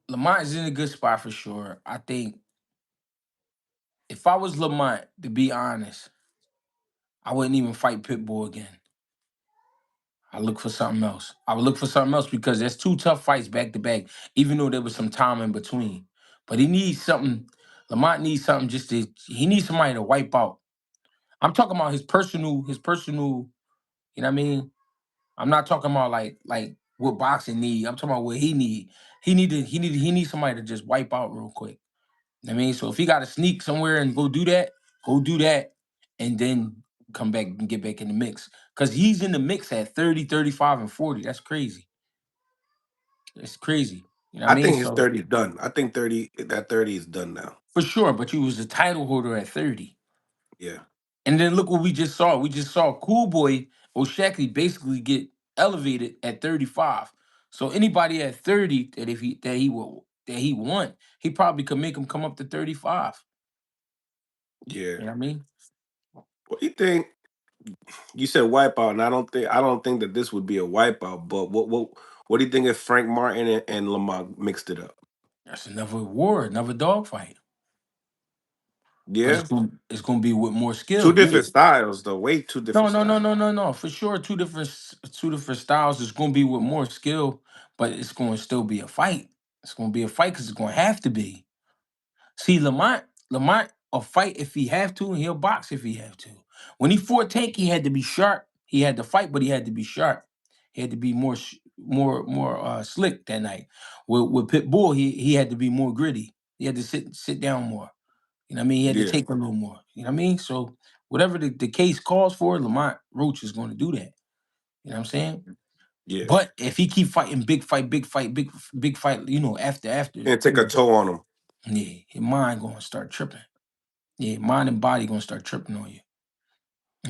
Lamont is in a good spot for sure. I think if I was Lamont, to be honest, I wouldn't even fight Pitbull again. I look for something else. I would look for something else because there's two tough fights back to back, even though there was some time in between. But he needs something. Lamont needs something he needs somebody to wipe out. I'm talking about his personal, you know what I mean? I'm not talking about like what boxing need. I'm talking about what he need. He needs somebody to just wipe out real quick. I mean, so if he got to sneak somewhere and go do that, and then come back and get back in the mix. Because he's in the mix at 30, 35, and 40. That's crazy. It's crazy. You know what I I mean? think his So 30 is done. I think 30 is done now. for sure, but you was a title holder at 30. Yeah. And then look what we just saw. We just saw Cool Boy O'Shackly basically get elevated at 35. So anybody at 30 that if he that he want, he probably could make him come up to 35. Yeah. You know what I mean? What do you think? You said wipeout, and I don't think that this would be a wipeout. But what do you think if Frank Martin and Lamont mixed it up? That's another war, another dogfight. But Yeah, it's gonna be with more two skill. Yeah. different styles, though. Way two No, different no, no, styles. no, no, no. For sure, two different styles. It's gonna be with more skill, but it's gonna still be a fight. It's gonna be a fight because it's gonna have to be. See, Lamont will fight if he have to, and he'll box if he have to. When he fought Tank, he had to be sharp. He had to fight, but he had to be sharp. He had to be more slick that night. With Pitbull, he had to be more gritty. He had to sit down more. You know what I mean? He had to Yeah, take a little more. You know what I mean? So whatever the case calls for, Lamont Roach is going to do that. You know what I'm saying? yeah, But if he keep fighting big fight, after, and take a toll on them. yeah, his mind gonna start tripping. Yeah, mind and body gonna start tripping on you.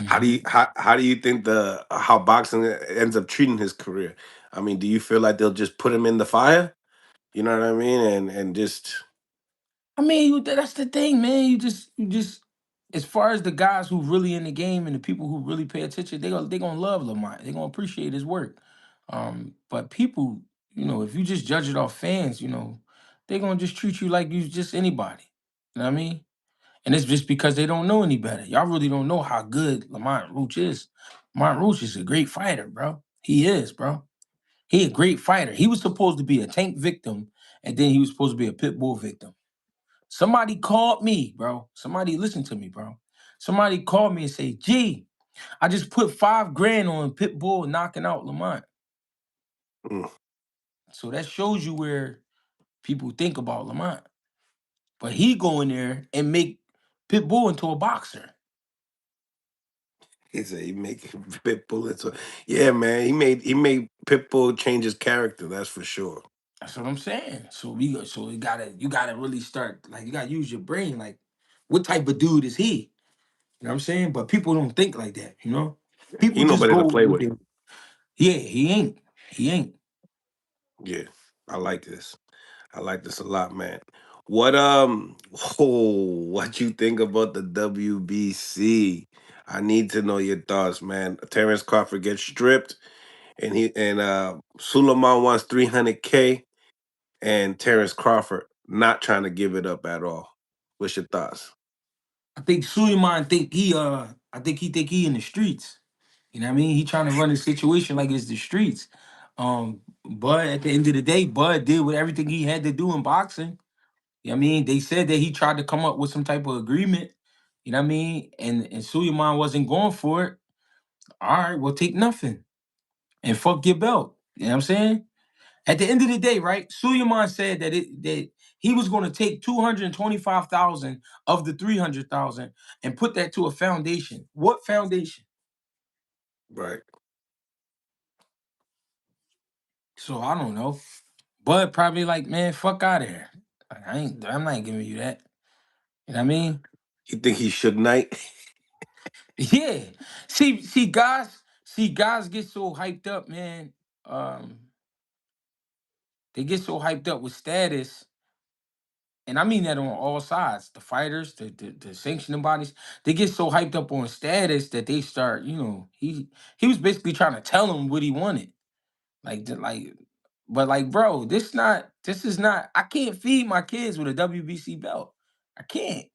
How do Hmm. you how do you think the how boxing ends up treating his career? I mean, do you feel like they'll just put him in the fire? You know what I mean? And just I mean, that's the thing, man. You just, as far as the guys who really in the game and the people who really pay attention, they gonna love Lamont. They gonna appreciate his work. But people, if you just judge it off fans, they gonna just treat you like you just anybody. You know what I mean? And it's just because they don't know any better. Y'all really don't know how good Lamont Roach is. Lamont Roach is a great fighter, bro. He is, bro. He a great fighter. He was supposed to be a tank victim, and then he was supposed to be a pit bull victim. Somebody called me, bro. Somebody listen to me, bro. Somebody called me and say, "Gee, I just put 5 grand on Pitbull knocking out Lamont." mm, So that shows you where people think about Lamont. But he go in there and make Pitbull into a boxer. he said he make Pitbull into yeah, man. He made Pitbull change his character. That's for sure. That's what I'm saying. So you gotta really start, like, you gotta use your brain. Like, what type of dude is he? You know what I'm saying? But people don't think like that. People He know just better to go play with with him. it. Yeah, he ain't. He ain't. Yeah, I like this. I like this a lot, man. What what you think about the WBC? I need to know your thoughts, man. Terence Crawford gets stripped, and Suleiman wants 300K, and Terence Crawford not trying to give it up at all. What's your thoughts? I think Suleiman think he in the streets. You know what I mean? He trying to run the situation like it's the streets. But at the end of the day, Bud did with everything he had to do in boxing. You know what I mean? They said that he tried to come up with some type of agreement. You know what I mean? And Suleiman wasn't going for it. All right, well, take nothing and fuck your belt. You know what I'm saying? At the end of the day, right? Suleiman said that he was going to take 225,000 of the 300,000 and put that to a foundation. What foundation? Right. So I don't know. Bud probably like, man, fuck out of here. Like, I'm not giving you that. You know what I mean? You think he should Knight? Yeah. See, guys get so hyped up, man. Um, they get so hyped up with status, and I mean that on all sides. The fighters, the sanctioning bodies, they get so hyped up on status that they start, he was basically trying to tell them what he wanted. Like, but like, bro, this is not, I can't feed my kids with a WBC belt. I can't.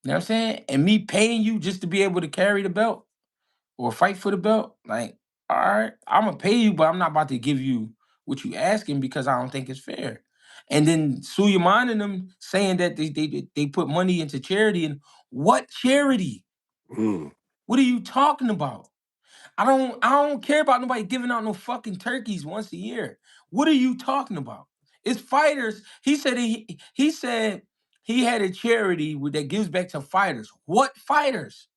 You know what I'm saying? And me paying you just to be able to carry the belt or fight for the belt, like, all right, I'm gonna pay you, but I'm not about to give you what you asking because I don't think it's fair. And then Suleiman and them saying that they put money into charity, and what charity? Mm. What are you talking about? I don't care about nobody giving out no fucking turkeys once a year. What are you talking about? It's fighters. He said he had a charity that gives back to fighters. What fighters?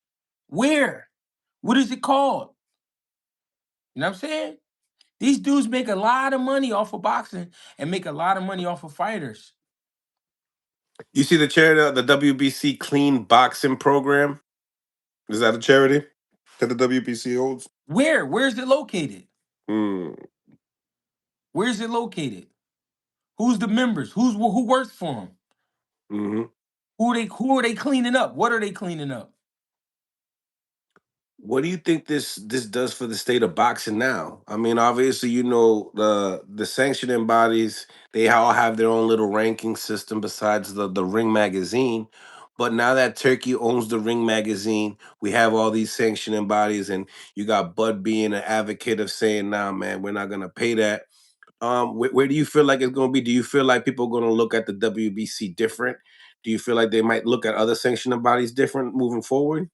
Where? What is it called? You know what I'm saying? These dudes make a lot of money off of boxing and make a lot of money off of fighters. You see the charity, the WBC Clean Boxing Program? Is that a charity that the WBC holds? Where? Where's it located? Mm. Where's it located? Who's the members? Who works for them? Hmm. Who are they cleaning up? What are they cleaning up? What do you think this does for the state of boxing now? I mean, obviously, you know the sanctioning bodies, they all have their own little ranking system besides the Ring magazine. But now that Turkey owns the Ring magazine, we have all these sanctioning bodies, and you got Bud being an advocate of saying, "Nah, man, we're not gonna pay that." Where do you feel like it's going to be? Do you feel like people are going to look at the WBC different? Do you feel like they might look at other sanctioning bodies different moving forward?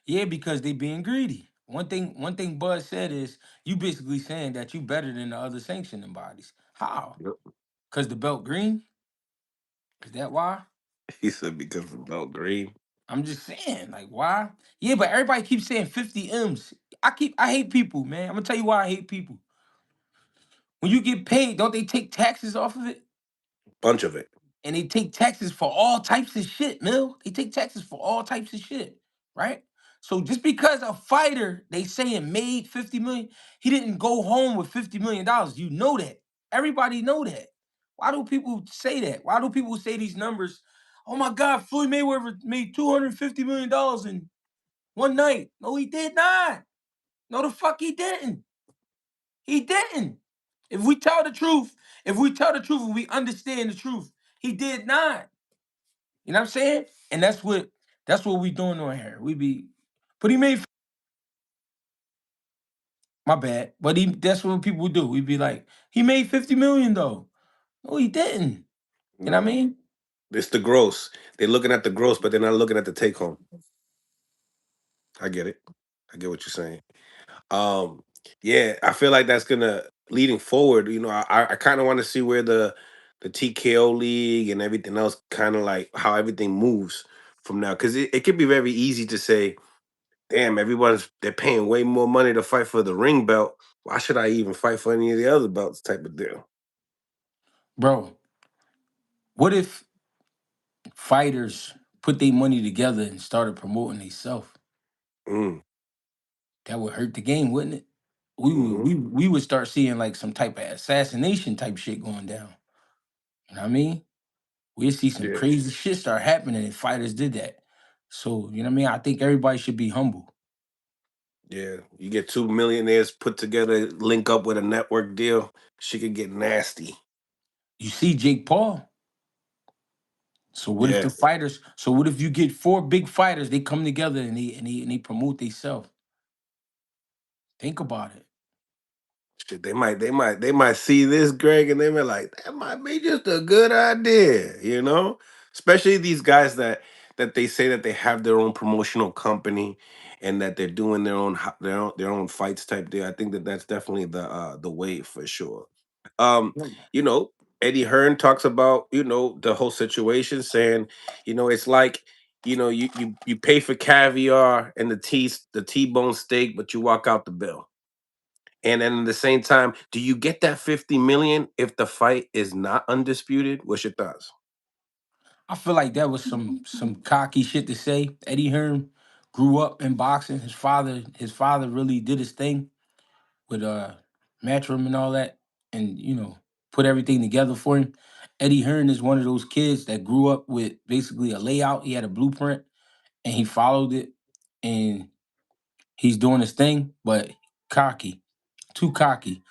Yeah, because they being greedy. One thing Bud said is you basically saying that you better than the other sanctioning bodies. How? Yep. Cause the belt green? Is that why? He said because of Belgrade. I'm just saying, like, why? Yeah, but everybody keeps saying 50 M's. I hate people, man. I'm gonna tell you why I hate people. When you get paid, don't they take taxes off of it? Bunch of it. And they take taxes for all types of shit, Mill. They take taxes for all types of shit, right? So just because a fighter they saying made 50 million, he didn't go home with $50 million. You know that. Everybody know that. Why do people say that? Why do people say these numbers? Oh my God, Floyd Mayweather made $250 million in one night. No, he did not. No, the fuck he didn't. He didn't. If we tell the truth, and we understand the truth, he did not. You know what I'm saying? And that's what we doing on here. We be, but he made my bad. But that's what people do. We be like, he made 50 million though. No, he didn't. You know what I No, mean? it's the gross. They're looking at the gross, but they're not looking at the take home. I get it. I get what you're saying. Um, yeah, I feel like that's gonna leading forward. You know, I kind of want to see where the TKO league and everything else, kind of like how everything moves from now, because it could be very easy to say, damn, everyone's they're paying way more money to fight for the ring belt. Why should I even fight for any of the other belts? Type of deal. Bro, what if fighters put their money together and started promoting themselves? Mm, That would hurt the game, wouldn't it? We would hmm. we would start seeing like some type of assassination type shit going down. You know what I mean? We'd see some Yeah, crazy shit start happening if fighters did that. So, you know what I mean? I think everybody should be humble. yeah. You get two millionaires put together, link up with a network deal. She could get nasty. You see Jake Paul. So what if Yeah. the fighters? So what if you get four big fighters? They come together and they promote themselves. Think about it, Shit, they might see this, Greg, and they might like that might be just a good idea, you know. Especially these guys that they say that they have their own promotional company and that they're doing their own fights type deal. I think that that's definitely the way for sure. Um, you know, Eddie Hearn talks about the whole situation, saying it's like you pay for caviar and the T-bone steak, but you walk out the bill. And then at the same time, do you get that 50 million if the fight is not undisputed? What's your thoughts? I feel like that was some cocky shit to say. Eddie Hearn grew up in boxing. His father really did his thing with Matchroom and all that, and put everything together for him. Eddie Hearn is one of those kids that grew up with basically a layout. He had a blueprint and he followed it, and he's doing his thing, but cocky, too cocky.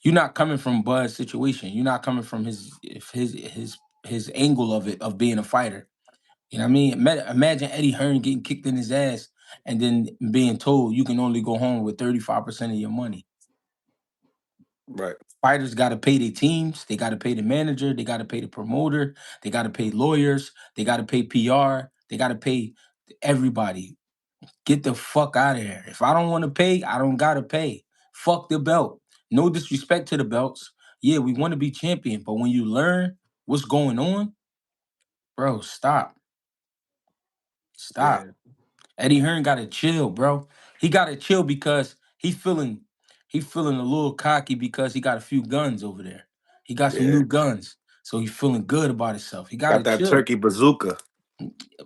You're not coming from Bud's situation. You're not coming from his angle of it of being a fighter. You know what I mean? Imagine Eddie Hearn getting kicked in his ass and then being told you can only go home with 35% of your money. Right. Fighters got to pay their teams. They got to pay the manager. They got to pay the promoter. They got to pay lawyers. They got to pay PR. They got to pay everybody. Get the fuck out of here. If I don't want to pay, I don't gotta pay. Fuck the belt. No disrespect to the belts. Yeah, we want to be champion, but when you learn what's going on, bro, stop. Stop. Yeah. Eddie Hearn gotta chill, bro. He gotta chill because he feeling a little cocky because he got a few guns over there. He got some Yeah. new guns. So he's feeling good about himself. He gotta Got that chill. turkey bazooka.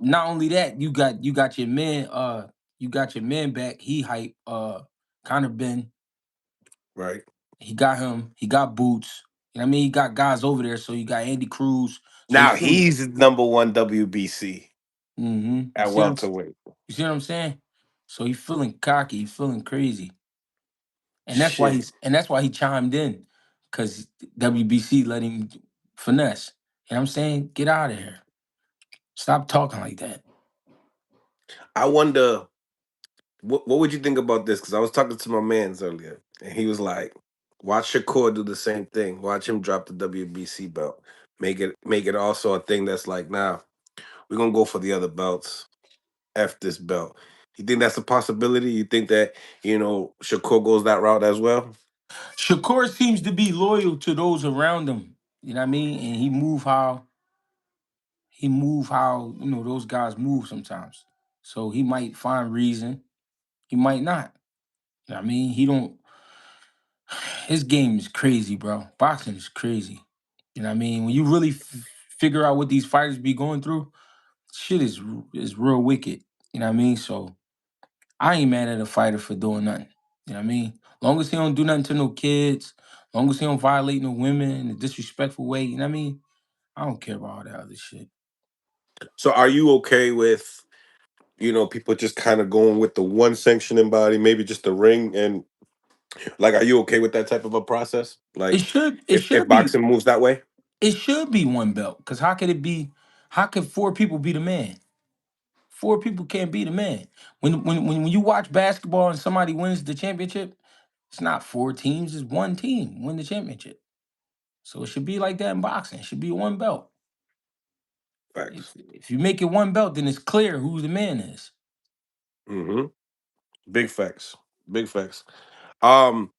Not only that, you got your man, you got your man back. He hype Connor Ben. Right. He got him. He got Boots. You know what I mean? He got guys over there, so you got Andy Cruz. So Now he's feeling. he's number one WBC You at see what I'm welterweight. you see what I'm saying? So he's feeling cocky, he's feeling crazy. Shit. And that's why he chimed in. Cause WBC let him finesse. You know what I'm saying? Get out of here. Stop talking like that. I wonder what would you think about this? Because I was talking to my man's earlier, and he was like, "Watch Shakur do the same thing. Watch him drop the WBC belt. Make it also a thing that's like, nah, we're gonna go for the other belts. F this belt." You think that's a possibility? You think that Shakur goes that route as well? Shakur seems to be loyal to those around him. You know what I mean? And he move how those guys move sometimes. So he might find reason. He might not. You know what I mean? He don't his game is crazy, bro. Boxing is crazy. You know what I mean? When you really figure out what these fighters be going through, shit is real wicked. You know what I mean? So I ain't mad at a fighter for doing nothing. You know what I mean? Long as he don't do nothing to no kids, long as he don't violate no women in a disrespectful way, you know what I mean? I don't care about all that other shit. So are you okay with people just kind of going with the one sanctioning body, maybe just the ring, and like, are you okay with that type of a process? It Like, should it if should be boxing moves that way? it should be one belt. Cause how could four people be the man? Four people can't be the man. When you watch basketball and somebody wins the championship, it's not four teams, it's one team win the championship. So it should be like that in boxing. It should be one belt. Facts. If you make it one belt, then it's clear who the man is. Hmm. Big facts. Big facts. Um,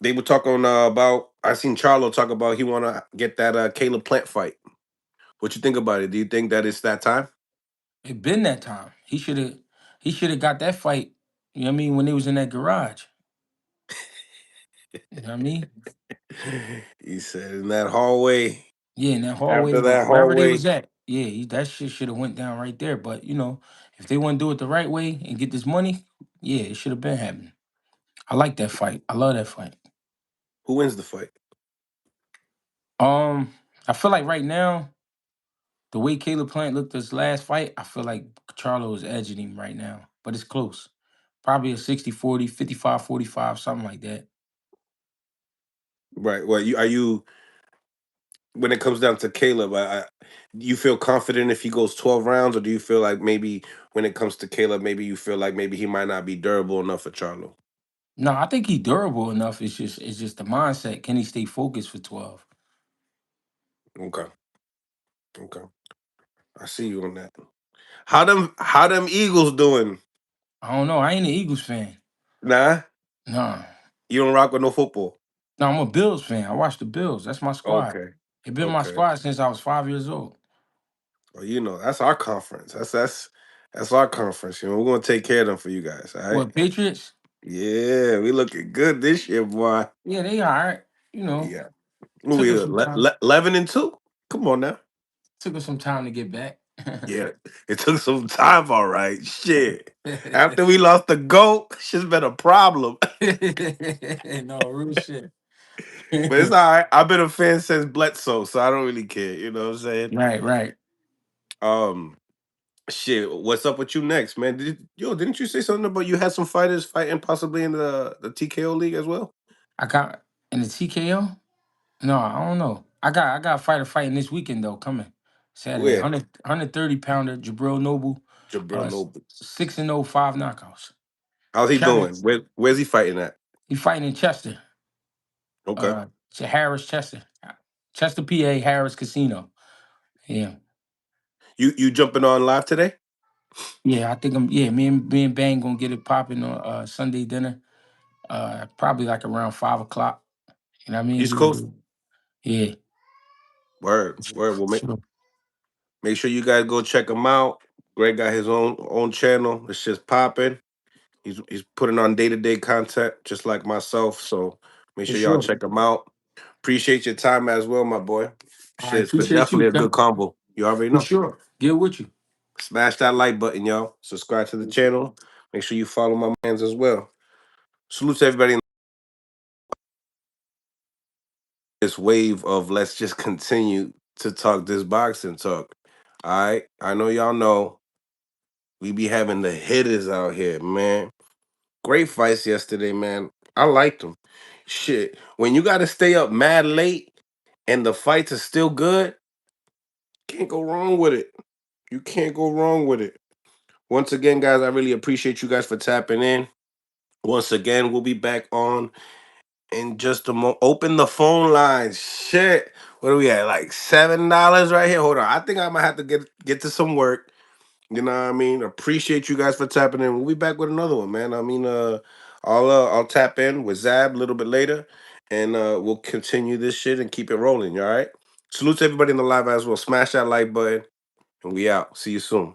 they were talking about. I seen Charlo talk about he want to get that Caleb Plant fight. What you think about it? Do you think that it's that time? It been that time. He should have got that fight. You know what I mean? When they was in that garage. You know what I mean? He said in that hallway. Yeah, in that hallway, After that wherever they hallway, was at. Yeah, that shit should have went down right there. But if they want to do it the right way and get this money, yeah, it should have been happening. I like that fight. I love that fight. who wins the fight? Um, I feel like right now, the way Caleb Plant looked this last fight, I feel like Charlo is edging him right now. But it's close. Probably a 60-40, 55-45, something like that. Right. Well, you are you when it comes down to Caleb, do you feel confident if he goes 12 rounds, or do you feel like maybe when it comes to Caleb, maybe you feel like maybe he might not be durable enough for Charlo? No, I think he's durable enough. It's just the mindset. Can he stay focused for 12? Okay. Okay. I see you on that. How them Eagles doing? I don't know. I ain't an Eagles fan. Nah, No. you don't rock with no football. No, I'm a Bills fan. I watch the Bills. That's my squad. Okay. It been my Okay. squad since I was 5 years old. Well, that's our conference. That's our conference. We're gonna take care of them for you guys. All right. What, Patriots? Yeah, we looking good this year, boy. Yeah, they all right. Yeah. What Took we us some time. 11-2. Come on now. Took us some time to get back. Yeah, it took some time, all right. Shit. After we lost the GOAT, shit's been a problem. No, real shit. But it's all right. I've been a fan since Bledsoe, so I don't really care. You know what I'm saying? Right, right. Um, shit. What's up with you next, man? Didn't you say something about you had some fighters fighting possibly in the TKO league as well? I got in the TKO. No, I don't know. I got a fighter fighting this weekend though, coming Saturday. Where? 130 pounder Jabril Noble, Jabril uh Noble. 6-0, 5 knockouts. How's he Trying to doing? Where's he fighting at? he fighting in Chester. Okay. Harris Chester. Chester, PA, Harris Casino. Yeah. You jumping on live today? Yeah, I think me and Bang gonna get it popping on Sunday dinner. Probably like around 5 o'clock. You know what I mean? East We gonna Coast? do Yeah. Word. Word. Well, Sure. make sure you guys go check him out. Greg got his own channel. It's just popping. He's putting on day-to-day content just like myself. So make For sure y'all sure. check him out. Appreciate your time as well, my boy. I Shit, it's been appreciate you, definitely a good Tim. combo. You already For know. sure. Get with you. Smash that like button, y'all. Subscribe to the channel. Make sure you follow my mans as well. Salute to everybody in this wave of let's just continue to talk this boxing talk. All right, I know y'all know we be having the hitters out here, man. Great fights yesterday, man. I liked them. Shit, when you got to stay up mad late and the fights are still good, can't go wrong with it. You can't go wrong with it. Once again, guys, I really appreciate you guys for tapping in. Once again, we'll be back on in just a moment. Open the phone lines. Shit. What are we at? Like $7 right here. Hold on. I think I might have to get to some work. You know what I mean? Appreciate you guys for tapping in. We'll be back with another one, man. I mean, I'll tap in with Zab a little bit later, and we'll continue this shit and keep it rolling. All right. Salute to everybody in the live as well. Smash that like button, and we out. See you soon.